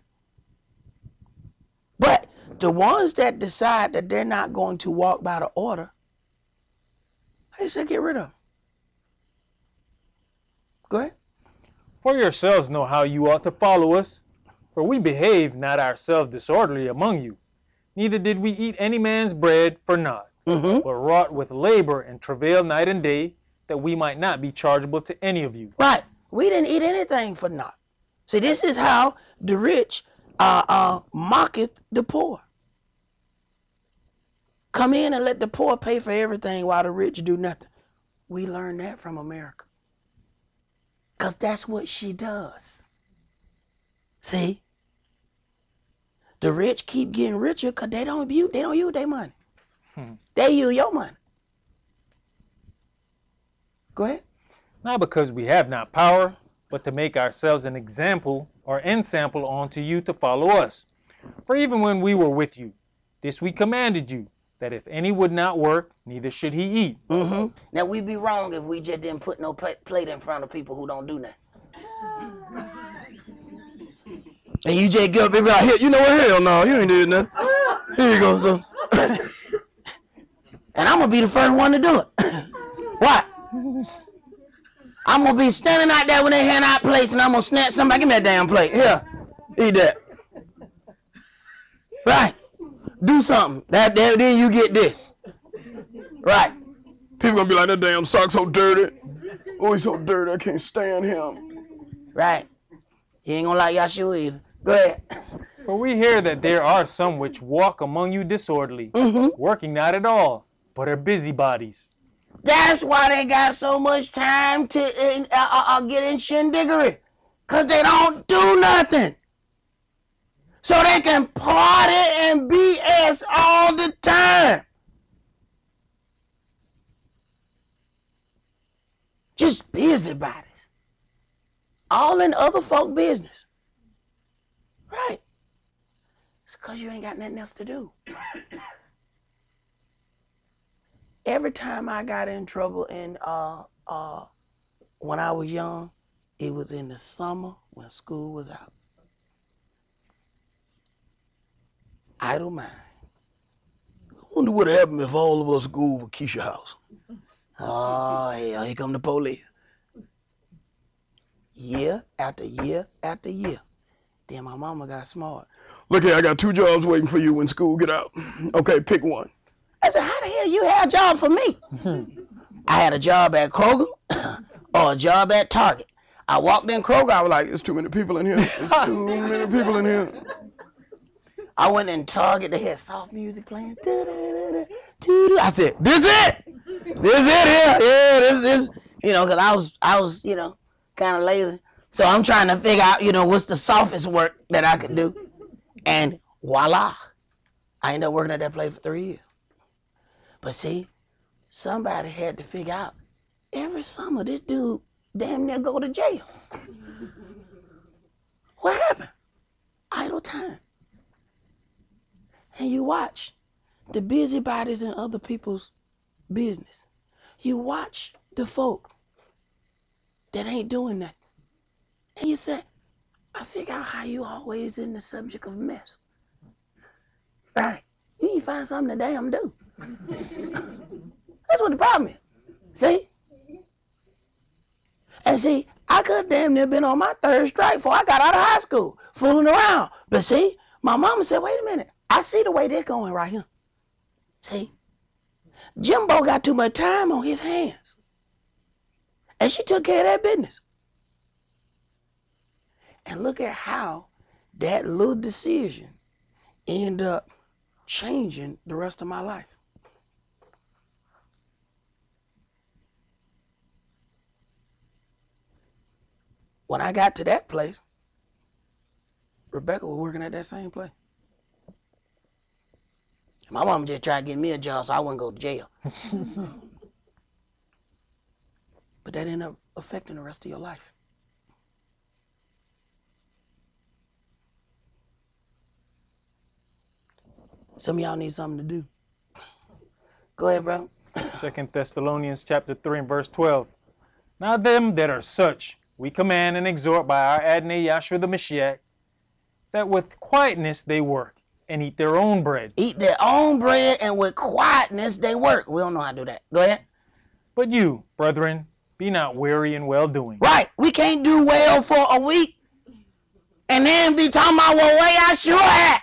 But the ones that decide that they're not going to walk by the order, he said get rid of them. Go ahead. For yourselves know how you ought to follow us, for we behave not ourselves disorderly among you, neither did we eat any man's bread for naught, but wrought with labor and travail night and day, that we might not be chargeable to any of you. Right. We didn't eat anything for naught. See, this is how the rich mocketh the poor. Come in and let the poor pay for everything while the rich do nothing. We learned that from America. Because that's what she does. See? The rich keep getting richer because they don't use their money. They use your money. Go ahead. Not because we have not power, but to make ourselves an example or ensample unto you to follow us. For even when we were with you, this we commanded you, that if any would not work, neither should he eat. Now we'd be wrong if we just didn't put no plate in front of people who don't do nothing. And you just get up and be like, you know what? Hell no, you ain't did nothing. Here you go. So. And I'm going to be the first one to do it. What? I'm going to be standing out there when they hand out plates and I'm going to snatch somebody. Give me that damn plate. Here, eat that. Right. Do something. Then you get this. Right. People going to be like, that damn sock's so dirty. Oh, he's so dirty, I can't stand him. Right. You ain't going to like Yahshua either. Go ahead. For we hear that there are some which walk among you disorderly, working not at all, but are busybodies. That's why they got so much time to get in shindiggery. Because they don't do nothing. So they can party and BS all the time. Just busybodies. All in other folk business. Right. It's because you ain't got nothing else to do. Every time I got in trouble when I was young, it was in the summer when school was out. Idle mind. I wonder what happened if all of us go over Keisha's house. Oh, hell, here come the police. Year after year after year. Then my mama got smart. Look here, I got 2 jobs waiting for you when school get out. Okay, pick one. I said, how the hell you had a job for me? I had a job at Kroger or a job at Target. I walked in Kroger, I was like, There's too many people in here. There's too many people in here. I went in Target, they had soft music playing. I said, this it? This it here? Yeah, this. Because I was, kind of lazy. So I'm trying to figure out, what's the softest work that I could do. And voila, I ended up working at that place for 3 years. But see, somebody had to figure out, every summer this dude damn near go to jail. What happened? Idle time. And you watch the busybodies in other people's business. You watch the folk that ain't doing nothing. And you say, I figure out how you always in the subject of mess. Right. You need to find something to damn do. That's what the problem is. See? And see, I could damn near been on my 3rd strike before I got out of high school, fooling around. But see, my mama said, wait a minute. I see the way they're going right here. See? Jimbo got too much time on his hands. And she took care of that business. And look at how that little decision ended up changing the rest of my life. When I got to that place, Rebecca was working at that same place. My mom just tried to get me a job so I wouldn't go to jail. But that ended up affecting the rest of your life. Some of y'all need something to do. Go ahead, bro. 2 Thessalonians chapter 3 and verse 12. Now them that are such, we command and exhort by our Adonai Yahshua the Mashiach, that with quietness they work and eat their own bread. Eat their own bread and with quietness they work. We don't know how to do that. Go ahead. But you, brethren, be not weary in well-doing. Right. We can't do well for a week and then be talking about, well, where Yahshua at?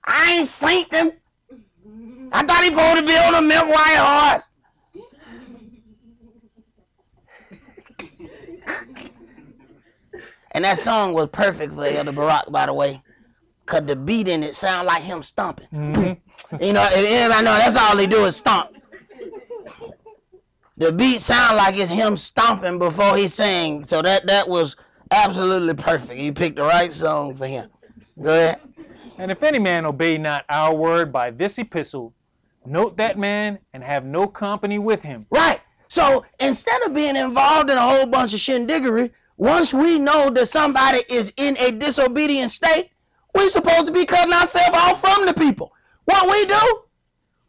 I ain't synced him. I thought he supposed to be on a milk white horse. And that song was perfect for Elder Barak, by the way, because the beat in it sound like him stomping. Mm-hmm. Everybody know that's all he do is stomp. The beat sound like it's him stomping before he sang. So that was absolutely perfect. He picked the right song for him. Go ahead. And if any man obey not our word by this epistle, note that man and have no company with him. Right. So instead of being involved in a whole bunch of shindiggery, once we know that somebody is in a disobedient state, we're supposed to be cutting ourselves off from the people. What we do?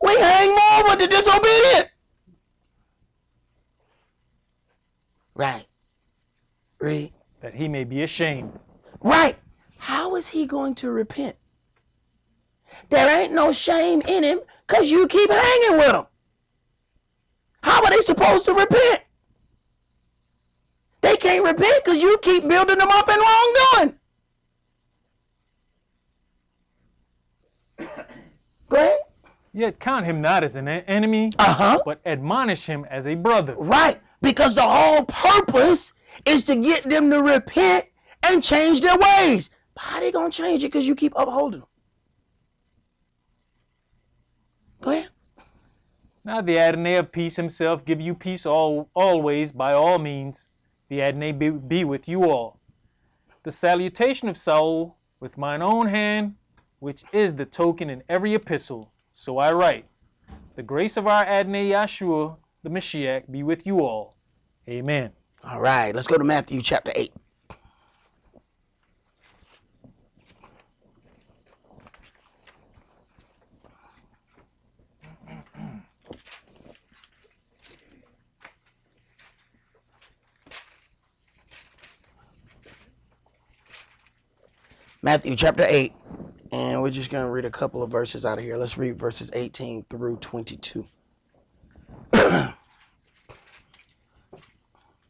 We hang more with the disobedient. Right. Read. That he may be ashamed. Right. is he going to repent? There ain't no shame in him because you keep hanging with him. How are they supposed to repent? They can't repent because you keep building them up in wrongdoing. Go ahead. Yet count him not as an enemy, but admonish him as a brother. Right, because the whole purpose is to get them to repent and change their ways. But how they going to change it because you keep upholding them? Go ahead. Now the Adonai of peace himself give you peace always by all means. The Adonai be with you all. The salutation of Saul with mine own hand, which is the token in every epistle. So I write, the grace of our Adonai Yahshua, the Mashiach, be with you all. Amen. All right, let's go to Matthew chapter 8. Matthew chapter 8. And we're just going to read a couple of verses out of here. Let's read verses 18 through 22.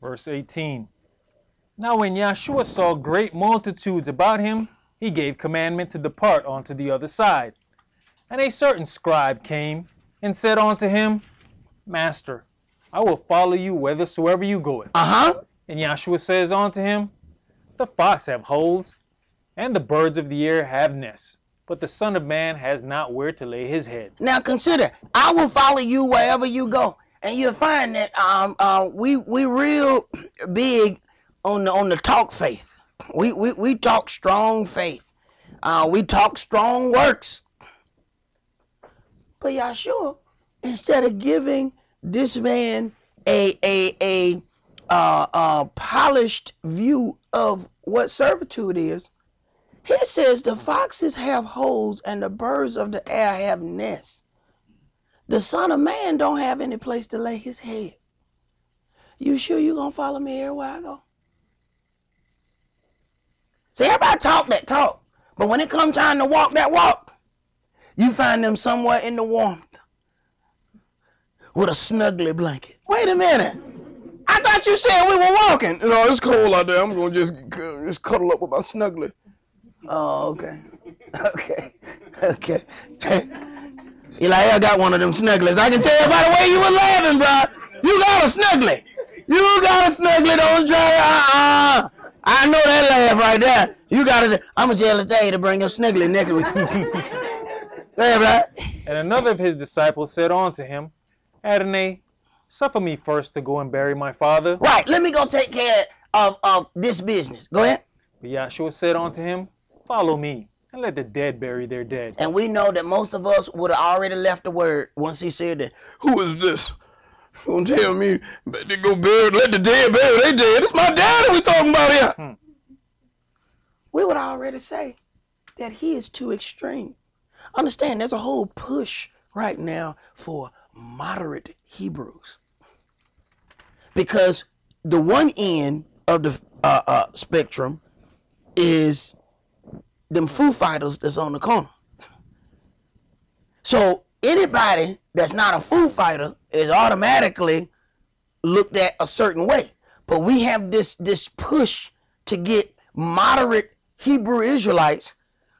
Verse 18. Now when Yahshua saw great multitudes about him, he gave commandment to depart unto the other side. And a certain scribe came and said unto him, Master, I will follow you whithersoever you goeth. And Yahshua says unto him, the fox have holes, and the birds of the air have nests, but the Son of Man has not where to lay his head. Now consider, I will follow you wherever you go. And you'll find that we real big on the talk faith. We talk strong faith. We talk strong works. But Yahshua, instead of giving this man a polished view of what servitude is, he says the foxes have holes and the birds of the air have nests. The Son of Man don't have any place to lay his head. You sure you gonna follow me everywhere I go? See, everybody talk that talk, but when it comes time to walk that walk, you find them somewhere in the warmth with a snuggly blanket. Wait a minute. I thought you said we were walking. You know, it's cold out there. I'm going to just cuddle up with my snuggly. Oh, okay. Okay. Eli got one of them snugglies. I can tell by the way you were laughing, bro. You got a snuggly. Don't try. I know that laugh right there. You got to. I'm a jealous day to bring your snuggly next week. Go ahead, bro. And another of his disciples said unto him, Adonai, suffer me first to go and bury my father. Right. Let me go take care of this business. Go ahead. But Yahshua said unto him, follow me, and let the dead bury their dead. And we know that most of us would have already left the word once he said that. Who is this? Gonna tell me they go bury, let the dead bury their dead? It's my daddy we talking about here. We would already say that he is too extreme. Understand, there's a whole push right now for moderate Hebrews. Because the one end of the spectrum is them Foo Fighters that's on the corner. So anybody that's not a Foo Fighter is automatically looked at a certain way. But we have this push to get moderate Hebrew Israelites,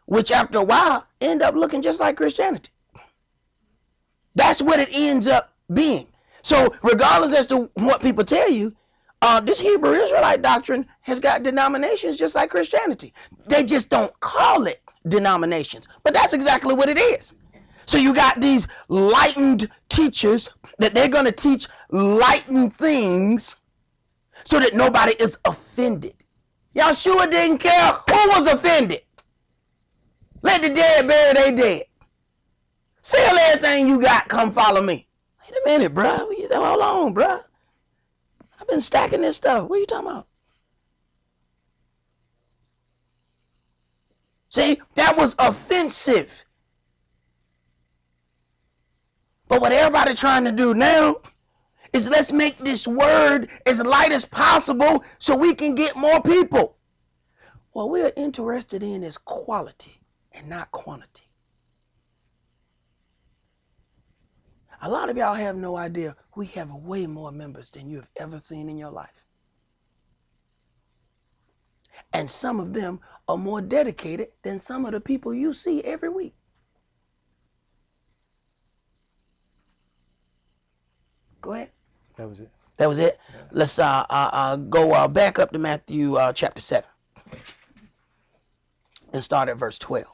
which after a while end up looking just like Christianity. That's what it ends up being. So regardless as to what people tell you, this Hebrew Israelite doctrine has got denominations just like Christianity. They just don't call it denominations, but that's exactly what it is. So you got these lightened teachers that they're going to teach lightened things so that nobody is offended. Yahshua didn't care who was offended. Let the dead bury their dead. Sell everything you got, come follow me. Wait a minute, bro. Hold on, bro. I've been stacking this stuff. What are you talking about? See, that was offensive. But what everybody trying to do now is let's make this word as light as possible so we can get more people. What we're interested in is quality and not quantity. A lot of y'all have no idea. We have way more members than you have ever seen in your life. And some of them are more dedicated than some of the people you see every week. Go ahead. That was it. That was it. Yeah. Let's go back up to Matthew chapter 7 and start at verse 12.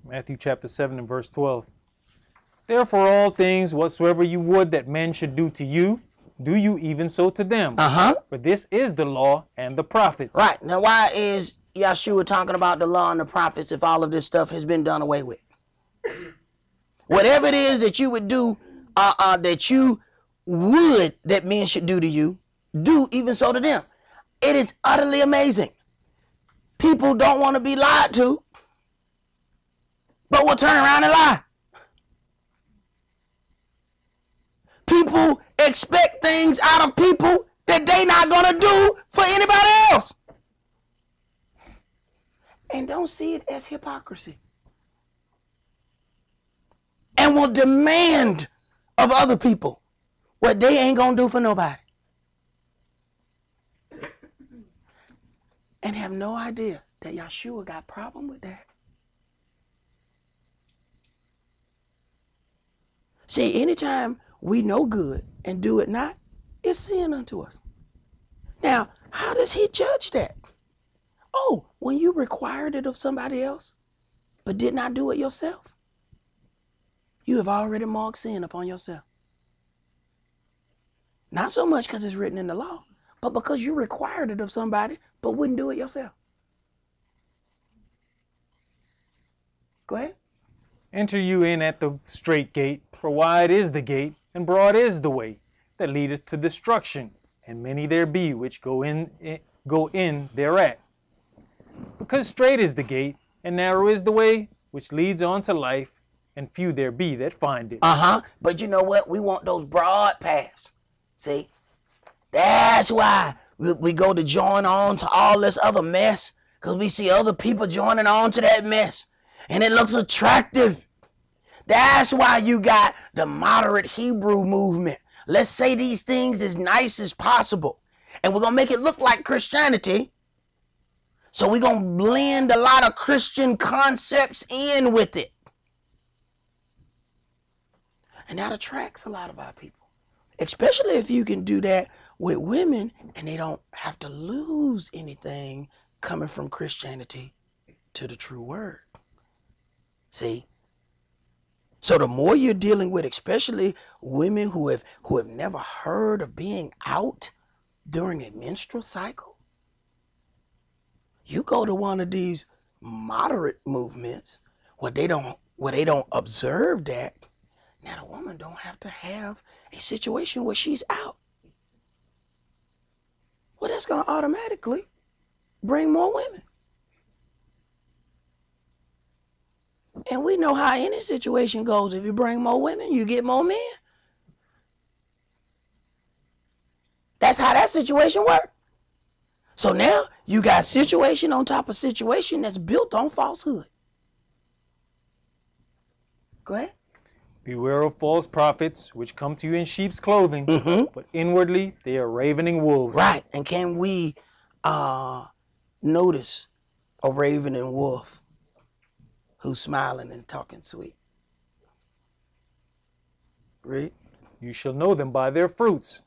Matthew chapter 7 and verse 12. Therefore all things whatsoever you would that men should do to you, do you even so to them. For this is the law and the prophets. Right. Now why is Yahshua talking about the law and the prophets if all of this stuff has been done away with? Whatever it is that you would do, that you would that men should do to you, do even so to them. It is utterly amazing. People don't want to be lied to, but will turn around and lie. People expect things out of people that they not going to do for anybody else. And don't see it as hypocrisy. And will demand of other people what they ain't going to do for nobody. And have no idea that Yahshua got a problem with that. See, anytime we know good and do it not, it's sin unto us. Now, how does he judge that? Oh, when you required it of somebody else, but did not do it yourself, you have already marked sin upon yourself. Not so much because it's written in the law, but because you required it of somebody, but wouldn't do it yourself. Go ahead. Enter you in at the strait gate, for wide is the gate, and broad is the way that leadeth to destruction, and many there be which go in thereat. Because strait is the gate, and narrow is the way which leads on to life, and few there be that find it. But you know what? We want those broad paths. See? That's why we go to join on to all this other mess, because we see other people joining on to that mess, and it looks attractive. That's why you got the moderate Hebrew movement. Let's say these things as nice as possible, and we're going to make it look like Christianity. So we're going to blend a lot of Christian concepts in with it. And that attracts a lot of our people, especially if you can do that with women and they don't have to lose anything coming from Christianity to the true word. See? So the more you're dealing with, especially women who have never heard of being out during a menstrual cycle, you go to one of these moderate movements where they don't observe that. Now the woman don't have to have a situation where she's out. Well, that's going to automatically bring more women. And we know how any situation goes. If you bring more women, you get more men. That's how that situation works. So now you got situation on top of situation that's built on falsehood. Go ahead. Beware of false prophets, which come to you in sheep's clothing, but inwardly they are ravening wolves. Right. And can we notice a ravening wolf who's smiling and talking sweet? Read. You shall know them by their fruits.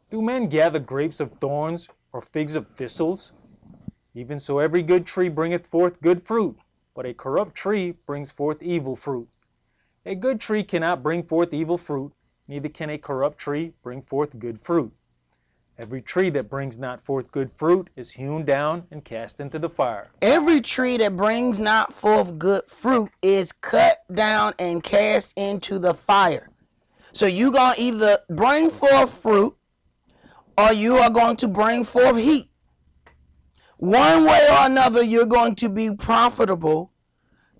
Do men gather grapes of thorns or figs of thistles? Even so every good tree bringeth forth good fruit, but a corrupt tree brings forth evil fruit. A good tree cannot bring forth evil fruit, neither can a corrupt tree bring forth good fruit. Every tree that brings not forth good fruit is hewn down and cast into the fire. Every tree that brings not forth good fruit is cut down and cast into the fire. So you're going to either bring forth fruit or you are going to bring forth heat. One way or another, you're going to be profitable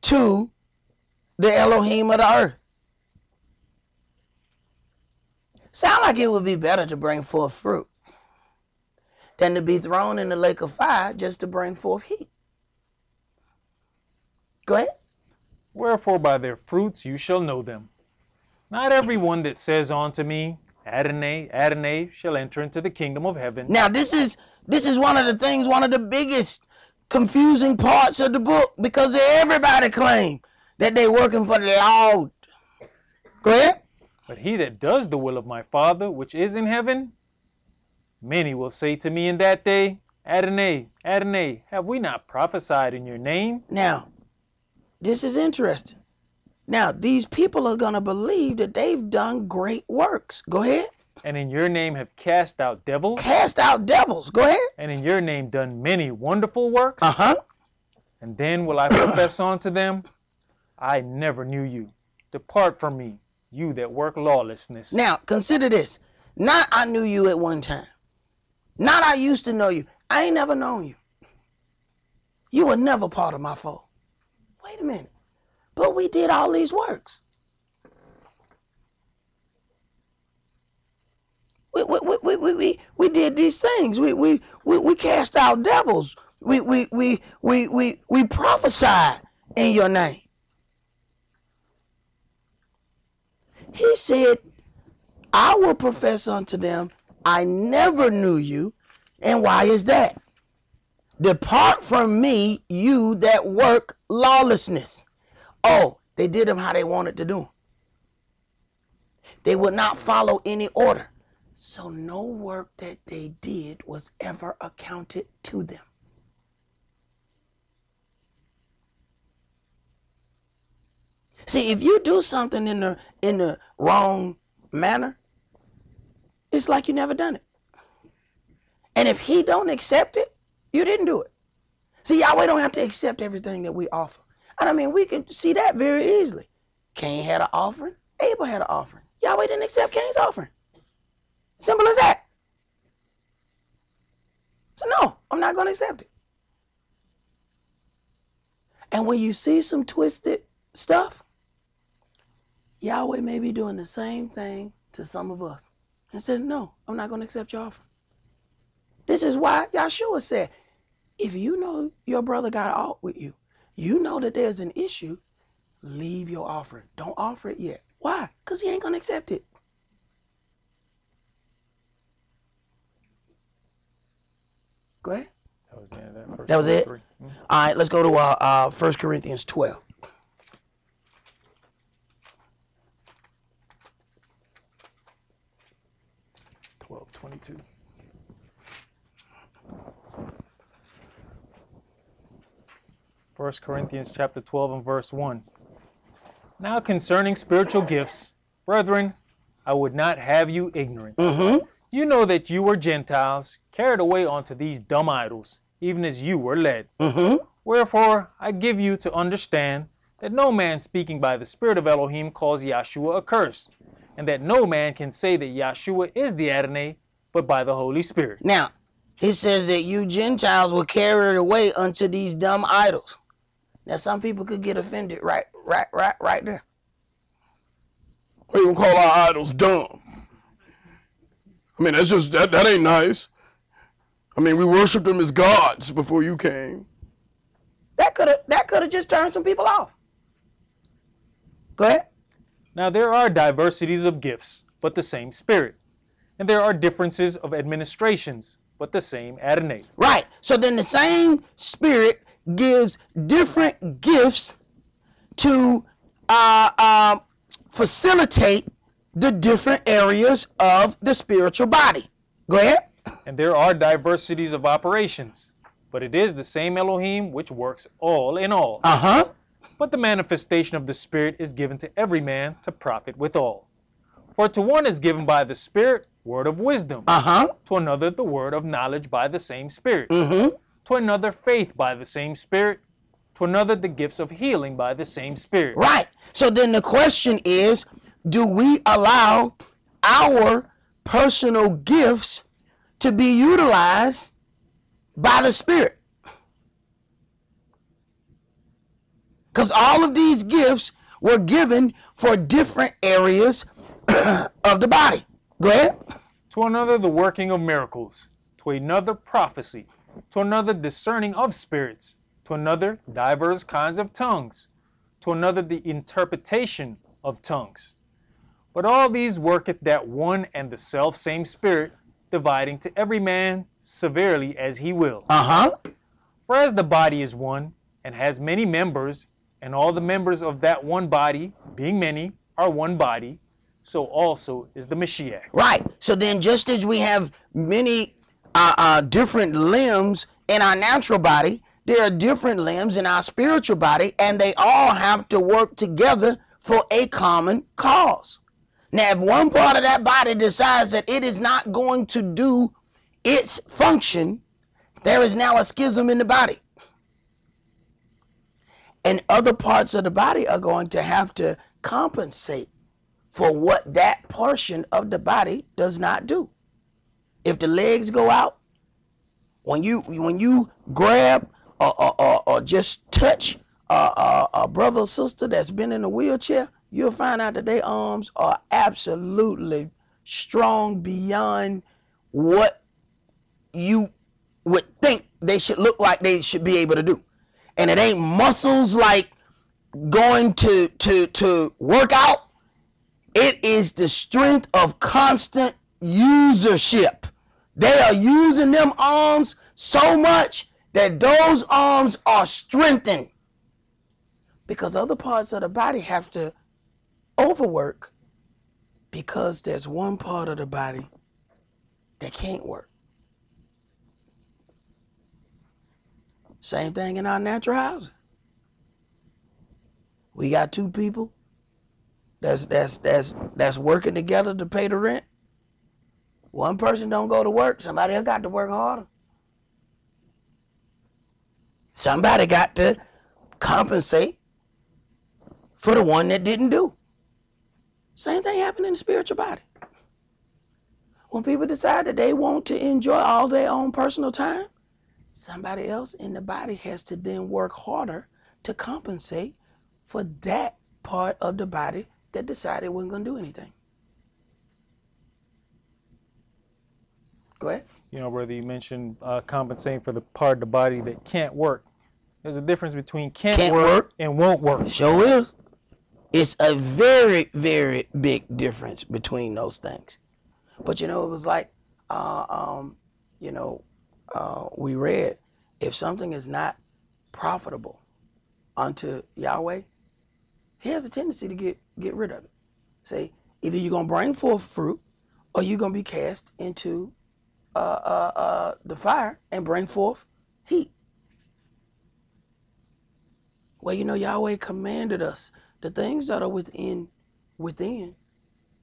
to the Elohim of the earth. Sound like it would be better to bring forth fruit than to be thrown in the lake of fire just to bring forth heat. Go ahead. Wherefore by their fruits you shall know them. Not every one that says unto me, Adonai, Adonai, shall enter into the kingdom of heaven. Now this is one of the things, one of the biggest confusing parts of the book, because everybody claim that they working for the Lord. Go ahead. But he that does the will of my Father which is in heaven, many will say to me in that day, Adonai, Adonai, have we not prophesied in your name? Now, this is interesting. Now, these people are going to believe that they've done great works. Go ahead. And in your name have cast out devils? Cast out devils. Go ahead. And in your name done many wonderful works? Uh-huh. And then will I profess unto them, I never knew you. Depart from me, you that work lawlessness. Now, consider this. Not I knew you at one time. Not I used to know you. I ain't never known you. You were never part of my fold. Wait a minute. But we did all these works. We did these things. We cast out devils. We prophesied in your name. He said, I will profess unto them, I never knew you. And why is that? Depart from me, you that work lawlessness. Oh, they did them how they wanted to do them. They would not follow any order. So no work that they did was ever accounted to them. See, if you do something in the wrong manner, it's like you never done it. And if he don't accept it, you didn't do it. See, Yahweh don't have to accept everything that we offer. And I mean, we can see that very easily. Cain had an offering. Abel had an offering. Yahweh didn't accept Cain's offering. Simple as that. So no, I'm not going to accept it. And when you see some twisted stuff, Yahweh may be doing the same thing to some of us. And said, no, I'm not going to accept your offering. This is why Yahshua said, if you know your brother got out with you, you know that there's an issue, leave your offering. Don't offer it yet. Why? Because he ain't going to accept it. Go ahead. That was the end of that. That was it? 3. All right, let's go to 1 Corinthians 12. $12.22. First Corinthians chapter 12 and verse 1. Now concerning spiritual gifts, brethren, I would not have you ignorant. You know that you were Gentiles, carried away unto these dumb idols, even as you were led. Wherefore I give you to understand that no man speaking by the Spirit of Elohim calls Yahshua accursed, and that no man can say that Yahshua is the Adonai, but by the Holy Spirit. Now, he says that you Gentiles were carried away unto these dumb idols. Now, some people could get offended right there. Why you gonna call our idols dumb? I mean, that's just, that ain't nice. I mean, we worshiped them as gods before you came. That could have just turned some people off. Go ahead. Now there are diversities of gifts, but the same Spirit. And there are differences of administrations, but the same Adonai. Right. So then the same Spirit gives different gifts to facilitate the different areas of the spiritual body. Go ahead. And there are diversities of operations, but it is the same Elohim which works all in all. But the manifestation of the Spirit is given to every man to profit withal. For to one is given by the Spirit word of wisdom, to another the word of knowledge by the same Spirit, to another faith by the same Spirit, to another the gifts of healing by the same Spirit. Right. So then the question is, do we allow our personal gifts to be utilized by the Spirit? Because all of these gifts were given for different areas of the body. Go ahead. To another the working of miracles, to another prophecy, to another discerning of spirits, to another divers kinds of tongues, to another the interpretation of tongues. But all these worketh that one and the self same Spirit, dividing to every man severely as he will. For as the body is one, and has many members, and all the members of that one body, being many, are one body, so also is the Mashiach. Right. So then just as we have many different limbs in our natural body, there are different limbs in our spiritual body, and they all have to work together for a common cause. Now, if one part of that body decides that it is not going to do its function, there is now a schism in the body. And other parts of the body are going to have to compensate for what that portion of the body does not do. If the legs go out, when you grab or just touch a brother or sister that's been in a wheelchair, you'll find out that their arms are absolutely strong beyond what you would think they should look like they should be able to do. And it ain't muscles like going to work out. It is the strength of constant usership. They are using them arms so much that those arms are strengthened, because other parts of the body have to overwork because there's one part of the body that can't work. Same thing in our natural housing. We got two people that's working together to pay the rent. One person don't go to work, somebody else got to work harder. Somebody got to compensate for the one that didn't do. Same thing happened in the spiritual body. When people decide that they want to enjoy all their own personal time, somebody else in the body has to then work harder to compensate for that part of the body that decided it wasn't going to do anything. Go ahead. You know, brother, you mentioned compensating for the part of the body that can't work. There's a difference between can't work and won't work. Sure is. It's a very, very big difference between those things. But you know, it was like, we read, if something is not profitable unto Yahweh, he has a tendency to get rid of it. Say, either you're going to bring forth fruit or you're going to be cast into the fire and bring forth heat. Well, you know, Yahweh commanded us, the things that are within,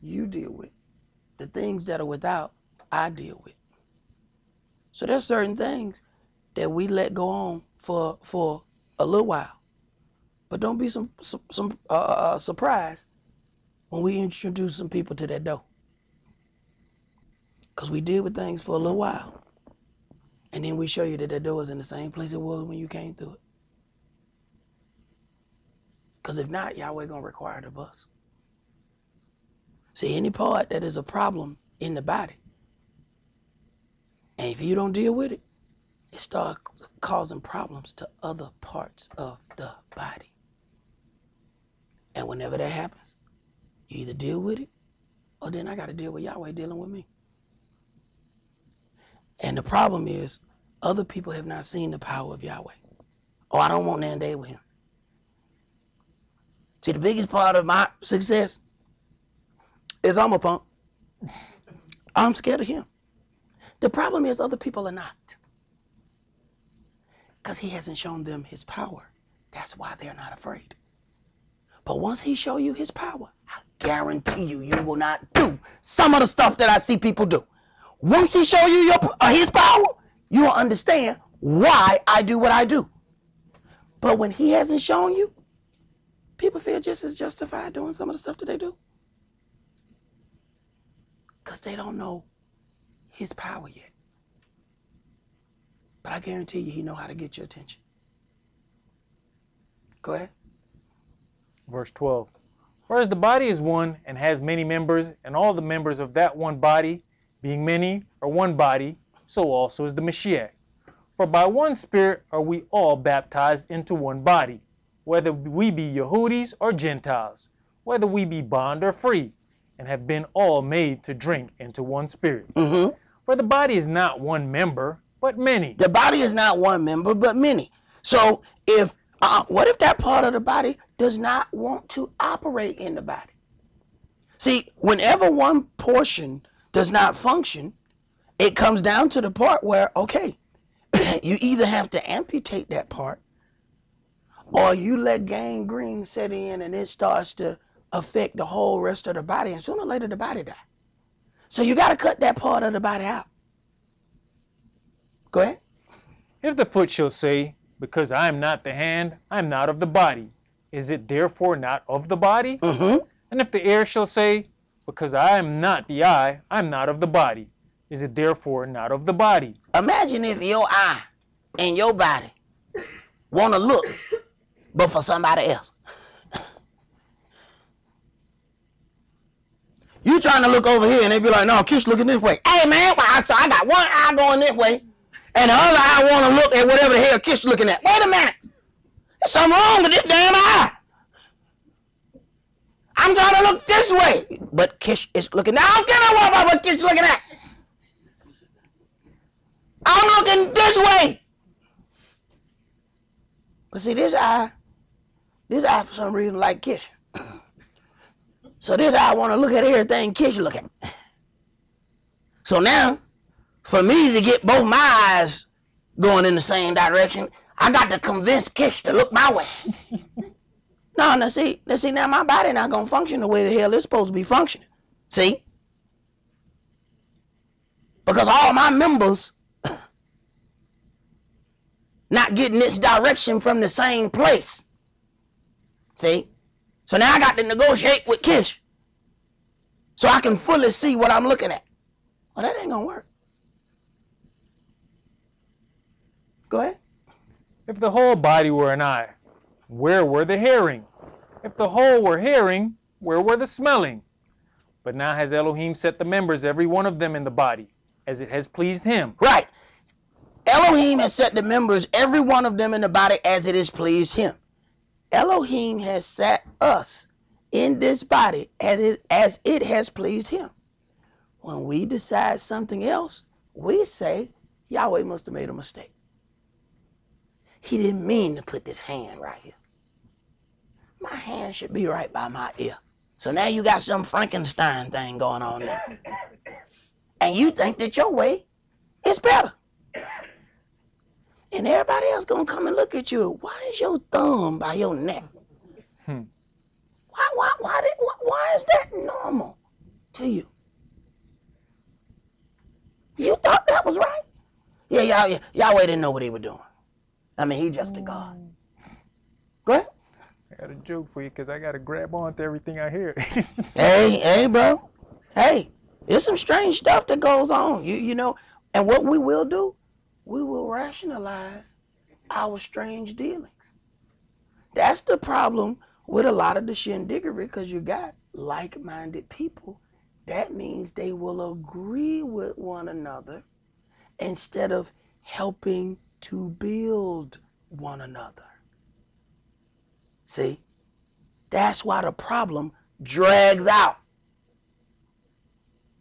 you deal with. The things that are without, I deal with. So there's certain things that we let go on for a little while. But don't be surprised when we introduce some people to that door. Because we deal with things for a little while. And then we show you that door is in the same place it was when you came through it. Because if not, Yahweh going to require it of us. See, any part that is a problem in the body, and if you don't deal with it, it starts causing problems to other parts of the body. And whenever that happens, you either deal with it, or then I got to deal with Yahweh dealing with me. And the problem is, other people have not seen the power of Yahweh. Oh, I don't want nothing to do with him. See, the biggest part of my success is I'm a punk. I'm scared of him. The problem is other people are not. Because he hasn't shown them his power. That's why they're not afraid. But once he shows you his power, I guarantee you, you will not do some of the stuff that I see people do. Once he shows you his power, you will understand why I do what I do. But when he hasn't shown you, people feel just as justified doing some of the stuff that they do. Because they don't know his power yet. But I guarantee you, he know how to get your attention. Go ahead. Verse 12. For as the body is one and has many members, and all the members of that one body, being many, are one body, so also is the Mashiach. For by one Spirit are we all baptized into one body, whether we be Yehudis or Gentiles, whether we be bond or free, and have been all made to drink into one Spirit. For the body is not one member, but many. The body is not one member, but many. So if what if that part of the body does not want to operate in the body? See, whenever one portion does not function, it comes down to the part where, okay, you either have to amputate that part or you let gangrene set in and it starts to affect the whole rest of the body, and sooner or later the body dies. So you got to cut that part of the body out. Go ahead. If the foot shall say, because I am not the hand, I am not of the body, is it therefore not of the body? And if the ear shall say, because I am not the eye, I am not of the body, is it therefore not of the body? Imagine if your eye and your body want to look, but for somebody else. You trying to look over here and they be like, no, Kish looking this way. Hey man, so I got one eye going this way and the other eye want to look at whatever the hell Kish looking at. Wait a minute. There's something wrong with this damn eye. I'm trying to look this way, but Kish is looking. Now I don't care about what Kish looking at. I'm looking this way. But see, this eye for some reason like Kish. So this eye want to look at everything Kish look at. So now, for me to get both my eyes going in the same direction, I got to convince Kish to look my way. Now see, now my body not going to function the way the hell it's supposed to be functioning. See? Because all my members not getting this direction from the same place. See? So now I got to negotiate with Kish so I can fully see what I'm looking at. Well, that ain't going to work. Go ahead. If the whole body were an eye, where were the hearing? If the whole were hearing, where were the smelling? But now has Elohim set the members, every one of them in the body, as it has pleased him. Right. Elohim has set the members, every one of them in the body, as it has pleased him. Elohim has set us in this body as it has pleased him. When we decide something else, we say, Yahweh must have made a mistake. He didn't mean to put this hand right here. My hand should be right by my ear. So now you got some Frankenstein thing going on there. And you think that your way is better. And everybody else gonna come and look at you. Why is your thumb by your neck? Why is that normal to you? You thought that was right? Yeah, Yahweh didn't know what he was doing. I mean, he just a God. Go ahead. I got a joke for you because I got to grab on to everything I hear. Hey, bro. Hey, there's some strange stuff that goes on. You know, and what we will do, we will rationalize our strange dealings. That's the problem with a lot of the shindiggery, because you got like-minded people. That means they will agree with one another instead of helping to build one another. See? That's why the problem drags out.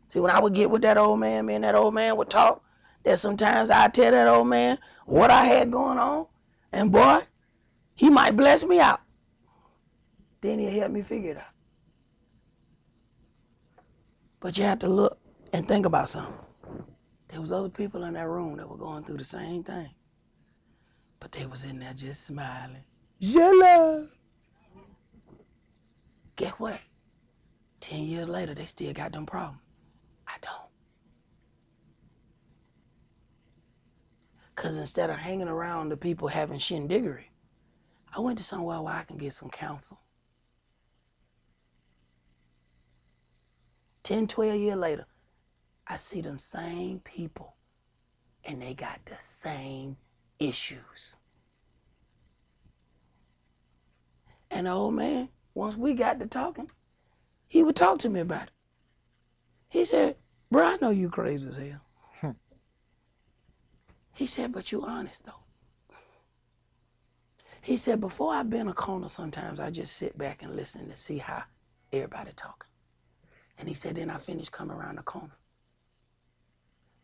See, when I would get with that old man, me and that old man would talk, that sometimes I'd tell that old man what I had going on, and boy, he might bless me out. Then he'll help me figure it out. But you have to look and think about something. There was other people in that room that were going through the same thing. But they was in there just smiling. Jella. Guess what? 10 years later, they still got them problems. I don't. Because instead of hanging around the people having shindiggery, I went to somewhere where I can get some counsel. 10, 12 years later, I see them same people and they got the same issues. And the old man, once we got to talking, he would talk to me about it. He said, bro, I know you crazy as hell. He said, but you honest though. He said, before I bend a corner, sometimes I just sit back and listen to see how everybody talking. And he said, then I finish coming around the corner.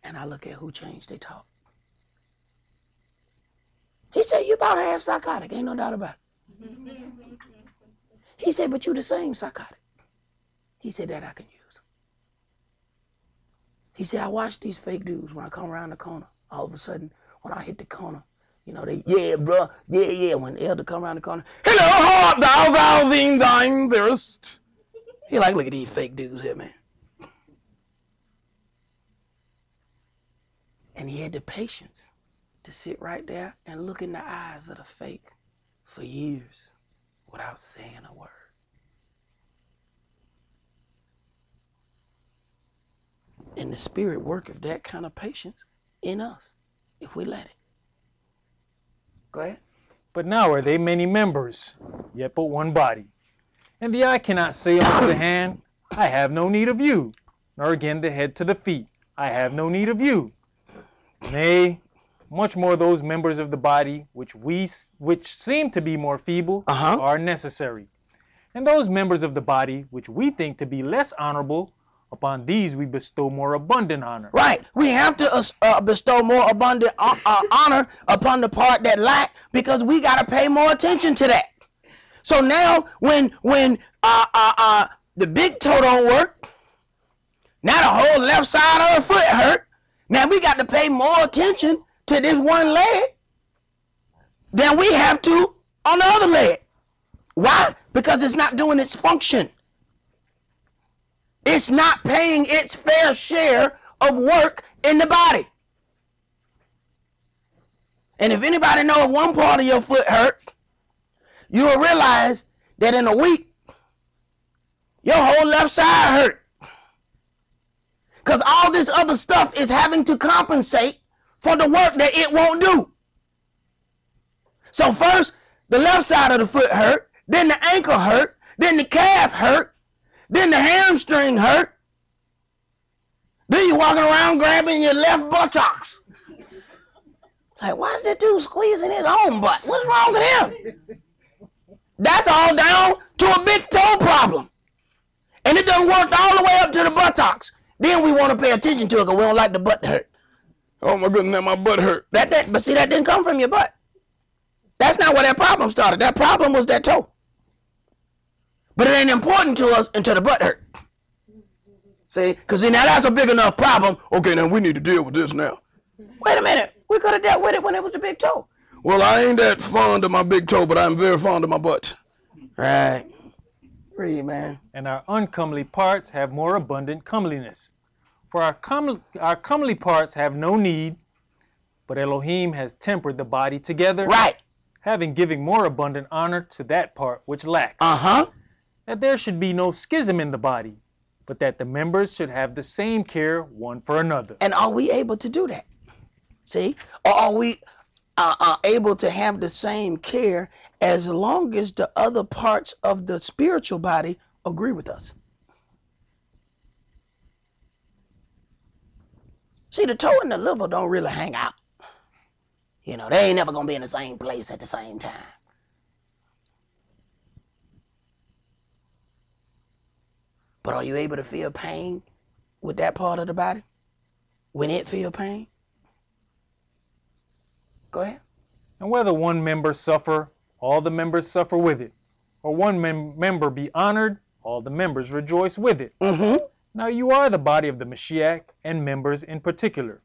And I look at who changed their talk. He said, you about half psychotic, ain't no doubt about it. He said, but you the same psychotic. He said, that I can use. He said, I watch these fake dudes when I come around the corner. All of a sudden, when I hit the corner, you know, they, yeah, bro, yeah, yeah. When the elder come around the corner, hello, heart, thou thine, thine, there'st. He like, look at these fake dudes here, man. And he had the patience to sit right there and look in the eyes of the fake for years without saying a word. And the Spirit worketh that kind of patience in us if we let it. Go ahead. But now are they many members, yet but one body. And the eye cannot say unto the hand, I have no need of you, nor again the head to the feet, I have no need of you. Nay, much more those members of the body which seem to be more feeble are necessary. And those members of the body which we think to be less honorable, upon these we bestow more abundant honor. Right. We have to bestow more abundant honor upon the part that lack, because we got to pay more attention to that. So now when the big toe don't work, now the whole left side of the foot hurt. Now we got to pay more attention to this one leg than we have to on the other leg. Why? Because it's not doing its function. It's not paying its fair share of work in the body. And if anybody knows one part of your foot hurt, you will realize that in a week, your whole left side hurt. Because all this other stuff is having to compensate for the work that it won't do. So first, the left side of the foot hurt, then the ankle hurt, then the calf hurt, then the hamstring hurt. Then you're walking around grabbing your left buttocks. Like, why is that dude squeezing his own butt? What's wrong with him? That's all down to a big toe problem. And it done worked all the way up to the buttocks. Then we want to pay attention to it because we don't like the butt to hurt. Oh my goodness, my butt hurt. But see, that didn't come from your butt. That's not where that problem started. That problem was that toe. But it ain't important to us until the butt hurt. See, because now that's a big enough problem. Okay, now we need to deal with this now. Wait a minute. We could have dealt with it when it was the big toe. Well, I ain't that fond of my big toe, but I'm very fond of my butt. Right. Read, man. And our uncomely parts have more abundant comeliness. For our comely parts have no need, but Elohim has tempered the body together. Right. Having given more abundant honor to that part which lacks. That there should be no schism in the body, but that the members should have the same care one for another. And are we able to do that? See? Or are we able to have the same care as long as the other parts of the spiritual body agree with us? See, the toe and the liver don't really hang out. You know, they ain't never going to be in the same place at the same time. But are you able to feel pain with that part of the body? When it feel pain? Go ahead. And whether one member suffer, all the members suffer with it. Or one member be honored, all the members rejoice with it. Now you are the body of the Mashiach, and members in particular.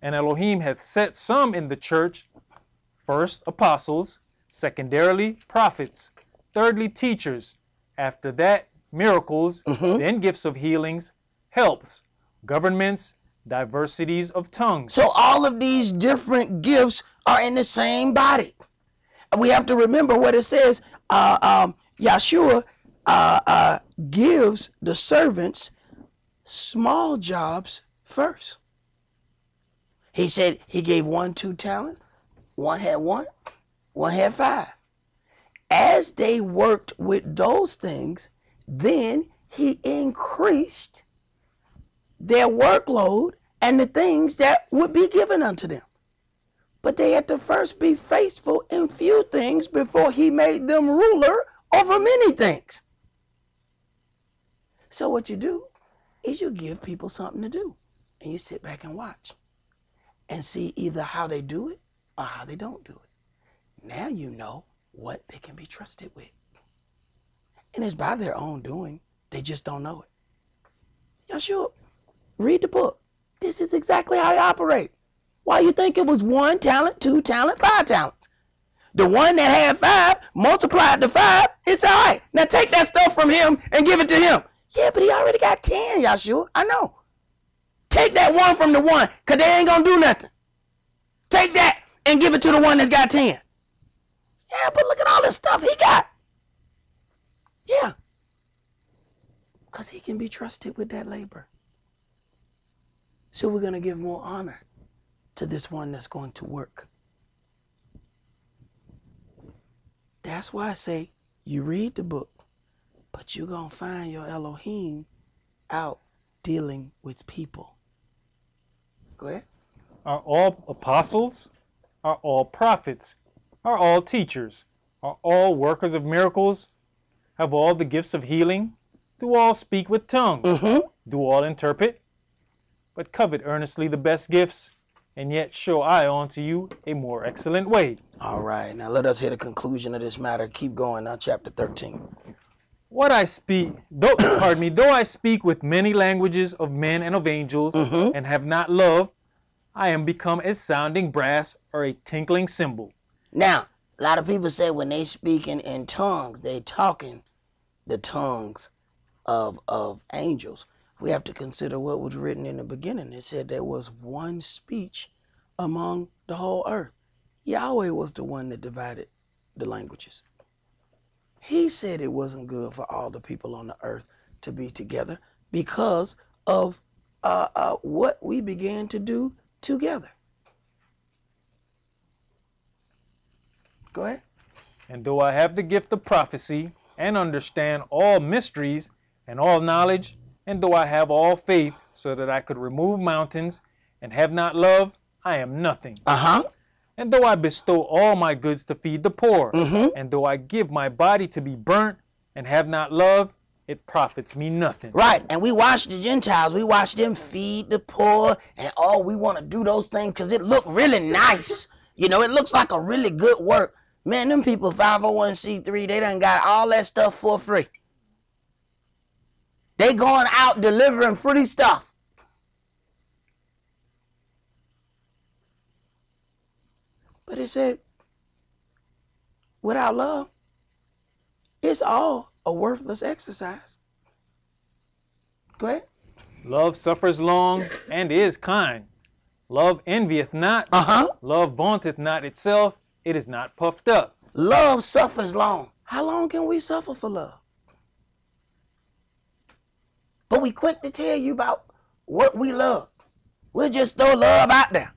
And Elohim hath set some in the church, first apostles, secondarily prophets, thirdly teachers, after that miracles, then gifts of healings, helps, governments, diversities of tongues. So all of these different gifts are in the same body. We have to remember what it says. Yahshua gives the servants small jobs first. He said he gave 1 2 talents, one had 1, one had 5. As they worked with those things, then he increased their workload and the things that would be given unto them. But they had to first be faithful in few things before he made them ruler over many things. So what you do is you give people something to do, and you sit back and watch and see either how they do it or how they don't do it. Now you know what they can be trusted with. And it's by their own doing. They just don't know it. Yeshua, read the book. This is exactly how you operate. Why you think it was 1 talent, 2 talent, 5 talents? The one that had 5 multiplied the 5. It's all right. Now take that stuff from him and give it to him. Yeah, but he already got 10, Yeshua. I know. Take that 1 from the 1, because they ain't going to do nothing. Take that and give it to the one that's got 10. Yeah, but look at all this stuff he got. Yeah. Because he can be trusted with that labor. So we're going to give more honor to this one that's going to work. That's why I say you read the book, but you're going to find your Elohim out dealing with people. Go ahead. Are all apostles? Are all prophets? Are all teachers? Are all workers of miracles? Have all the gifts of healing? Do all speak with tongues? Do all interpret? But covet earnestly the best gifts, and yet show I unto you a more excellent way. All right, now let us hear the conclusion of this matter. Keep going now, chapter 13. What I speak, though I speak with many languages of men and of angels, and have not love, I am become as sounding brass or a tinkling cymbal. Now, a lot of people say when they speaking in tongues, they talking the tongues of angels. We have to consider what was written in the beginning. It said there was one speech among the whole earth. Yahweh was the one that divided the languages. He said it wasn't good for all the people on the earth to be together because of what we began to do together. Go ahead. And though I have the gift of prophecy and understand all mysteries and all knowledge, and though I have all faith so that I could remove mountains and have not love, I am nothing. And though I bestow all my goods to feed the poor, and though I give my body to be burnt and have not love, it profits me nothing. Right, and we watch the Gentiles, we watch them feed the poor, and we want to do those things because it look really nice. You know, it looks like a really good work. Man, them people 501c3, they done got all that stuff for free. They going out delivering free stuff. But it said, without love, it's all a worthless exercise. Go ahead. Love suffers long and is kind. Love envieth not. Love vaunteth not itself. It is not puffed up. Love suffers long. How long can we suffer for love? But we quick to tell you about what we love. We'll just throw love out there.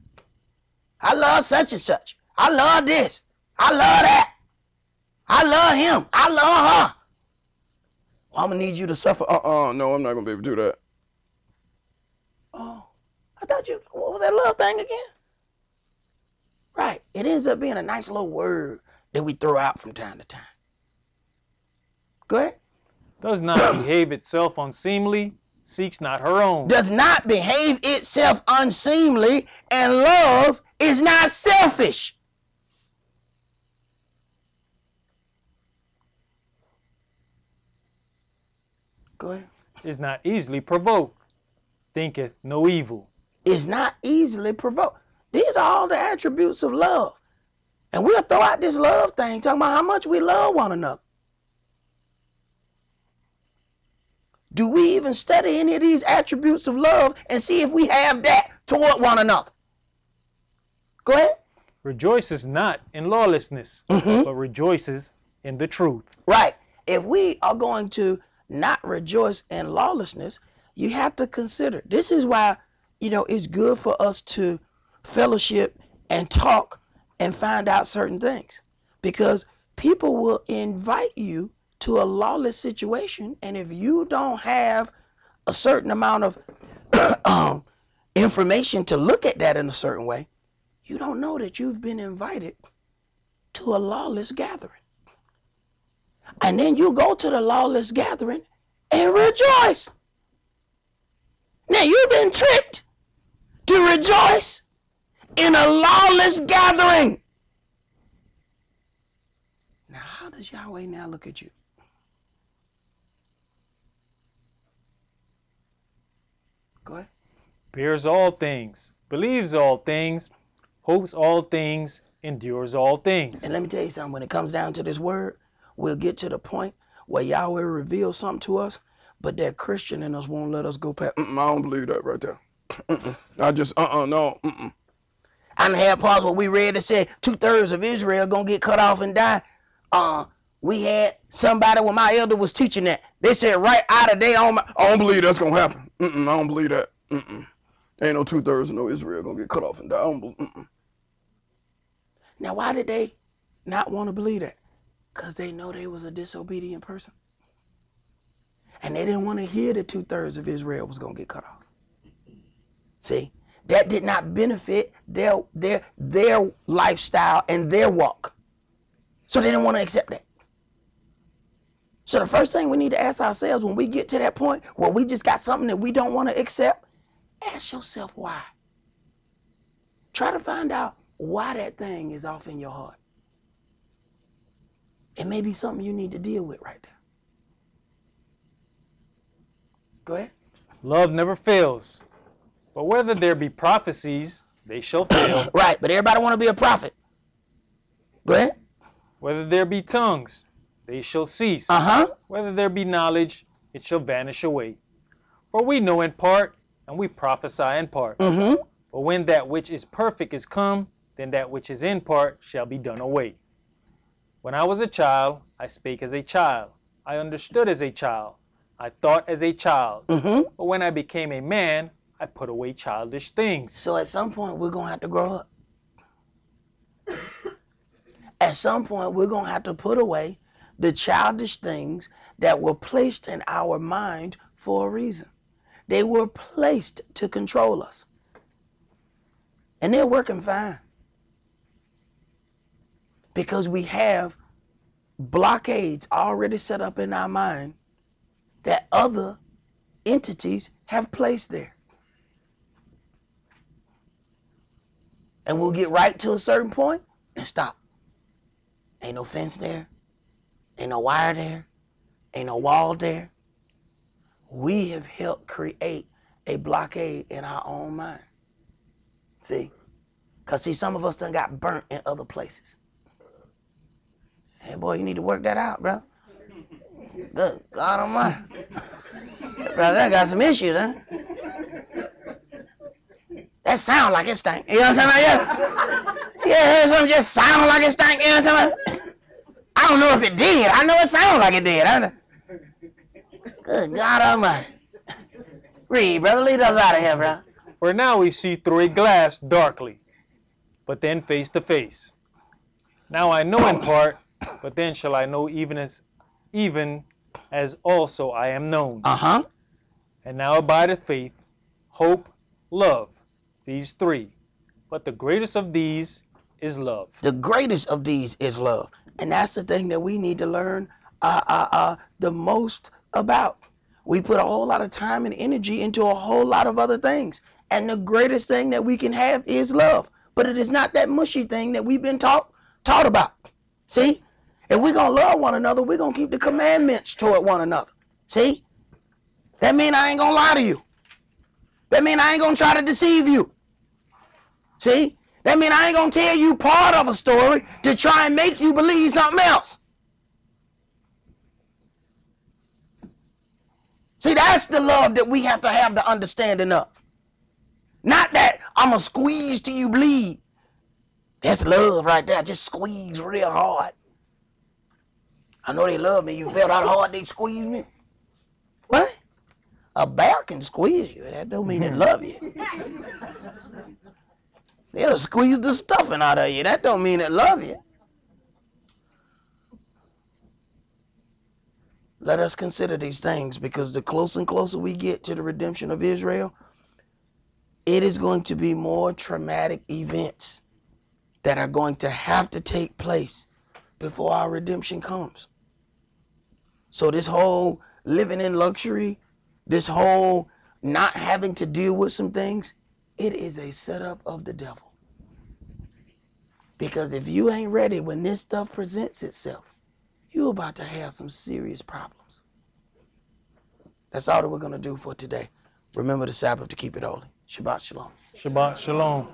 I love such and such. I love this. I love that. I love him. I love her. Well, I'm going to need you to suffer. No, I'm not going to be able to do that. Oh, I thought what was that love thing again? Right. It ends up being a nice little word that we throw out from time to time. Go ahead. Does not behave itself unseemly, seeks not her own. Does not behave itself unseemly, and love is not selfish. Go ahead. Is not easily provoked, thinketh no evil. Is not easily provoked. These are all the attributes of love. And we'll throw out this love thing, talking about how much we love one another. Do we even study any of these attributes of love and see if we have that toward one another? Go ahead. Rejoices not in lawlessness, but rejoices in the truth. Right. If we are going to not rejoice in lawlessness, you have to consider. This is why, it's good for us to fellowship and talk and find out certain things. Because people will invite you to a lawless situation, and if you don't have a certain amount of information to look at that in a certain way, you don't know that you've been invited to a lawless gathering. And then you go to the lawless gathering and rejoice. Now you've been tricked to rejoice in a lawless gathering. Now how does Yahweh now look at you? Go ahead. Bears all things, believes all things, hopes all things, endures all things. And let me tell you something, when it comes down to this word, we'll get to the point where Yahweh reveals something to us, but that Christian in us won't let us go past. I don't believe that right there. I just, no. I done had parts where we read that said 2/3 of Israel gonna get cut off and die. We had somebody when my elder was teaching that. They said right out of their own. I don't believe that's gonna happen. I don't believe that. Ain't no 2/3 of no Israel gonna get cut off and die. I don't believe. Now, why did they not want to believe that? Because they know they was a disobedient person. And they didn't want to hear that 2/3 of Israel was going to get cut off. See, that did not benefit their lifestyle and their walk. So they didn't want to accept that. So the first thing we need to ask ourselves when we get to that point where we just got something that we don't want to accept, ask yourself why. Try to find out why that thing is off in your heart. It may be something you need to deal with right there. Go ahead. Love never fails, but whether there be prophecies, they shall fail. Right, but everybody want to be a prophet. Go ahead. Whether there be tongues, they shall cease. Whether there be knowledge, it shall vanish away. For we know in part, and we prophesy in part. But when that which is perfect is come, then that which is in part shall be done away. When I was a child, I spake as a child. I understood as a child. I thought as a child. But when I became a man, I put away childish things. So at some point, we're going to have to grow up. At some point, we're going to have to put away the childish things that were placed in our mind for a reason. They were placed to control us. And they're working fine. Because we have blockades already set up in our mind that other entities have placed there. And we'll get right to a certain point and stop. Ain't no fence there. Ain't no wire there. Ain't no wall there. We have helped create a blockade in our own mind. See? Because see, some of us done got burnt in other places. Hey, boy, you need to work that out, bro. Good God Almighty. Brother, that got some issues, huh? That sound like it stank. You know what I'm talking about? Yeah, heard something just sound like it stank. You know what I'm talking about? I don't know if it did. I know it sounded like it did. Good God Almighty. Read, brother. Lead us out of here, bro. For now we see through a glass darkly, but then face to face. Now I know in part, but then shall I know even as also I am known. And now abideth faith, hope, love, these three. But the greatest of these is love. The greatest of these is love. And that's the thing that we need to learn the most about. We put a whole lot of time and energy into a whole lot of other things. And the greatest thing that we can have is love. But it is not that mushy thing that we've been taught about. See? If we're going to love one another, we're going to keep the commandments toward one another. See? That means I ain't going to lie to you. That means I ain't going to try to deceive you. See? That means I ain't going to tell you part of a story to try and make you believe something else. See, that's the love that we have to have the understanding of. Not that I'm going to squeeze till you bleed. That's love right there. Just squeeze real hard. I know they love me. You felt how hard they squeeze me? What? A bear can squeeze you. That don't mean they love you. It'll squeeze the stuffing out of you. That don't mean it love you. Let us consider these things, because the closer and closer we get to the redemption of Israel, it is going to be more traumatic events that are going to have to take place before our redemption comes. So this whole living in luxury, this whole not having to deal with some things, it is a setup of the devil. Because if you ain't ready when this stuff presents itself, you're about to have some serious problems. That's all that we're going to do for today. Remember the Sabbath to keep it holy. Shabbat shalom. Shabbat shalom.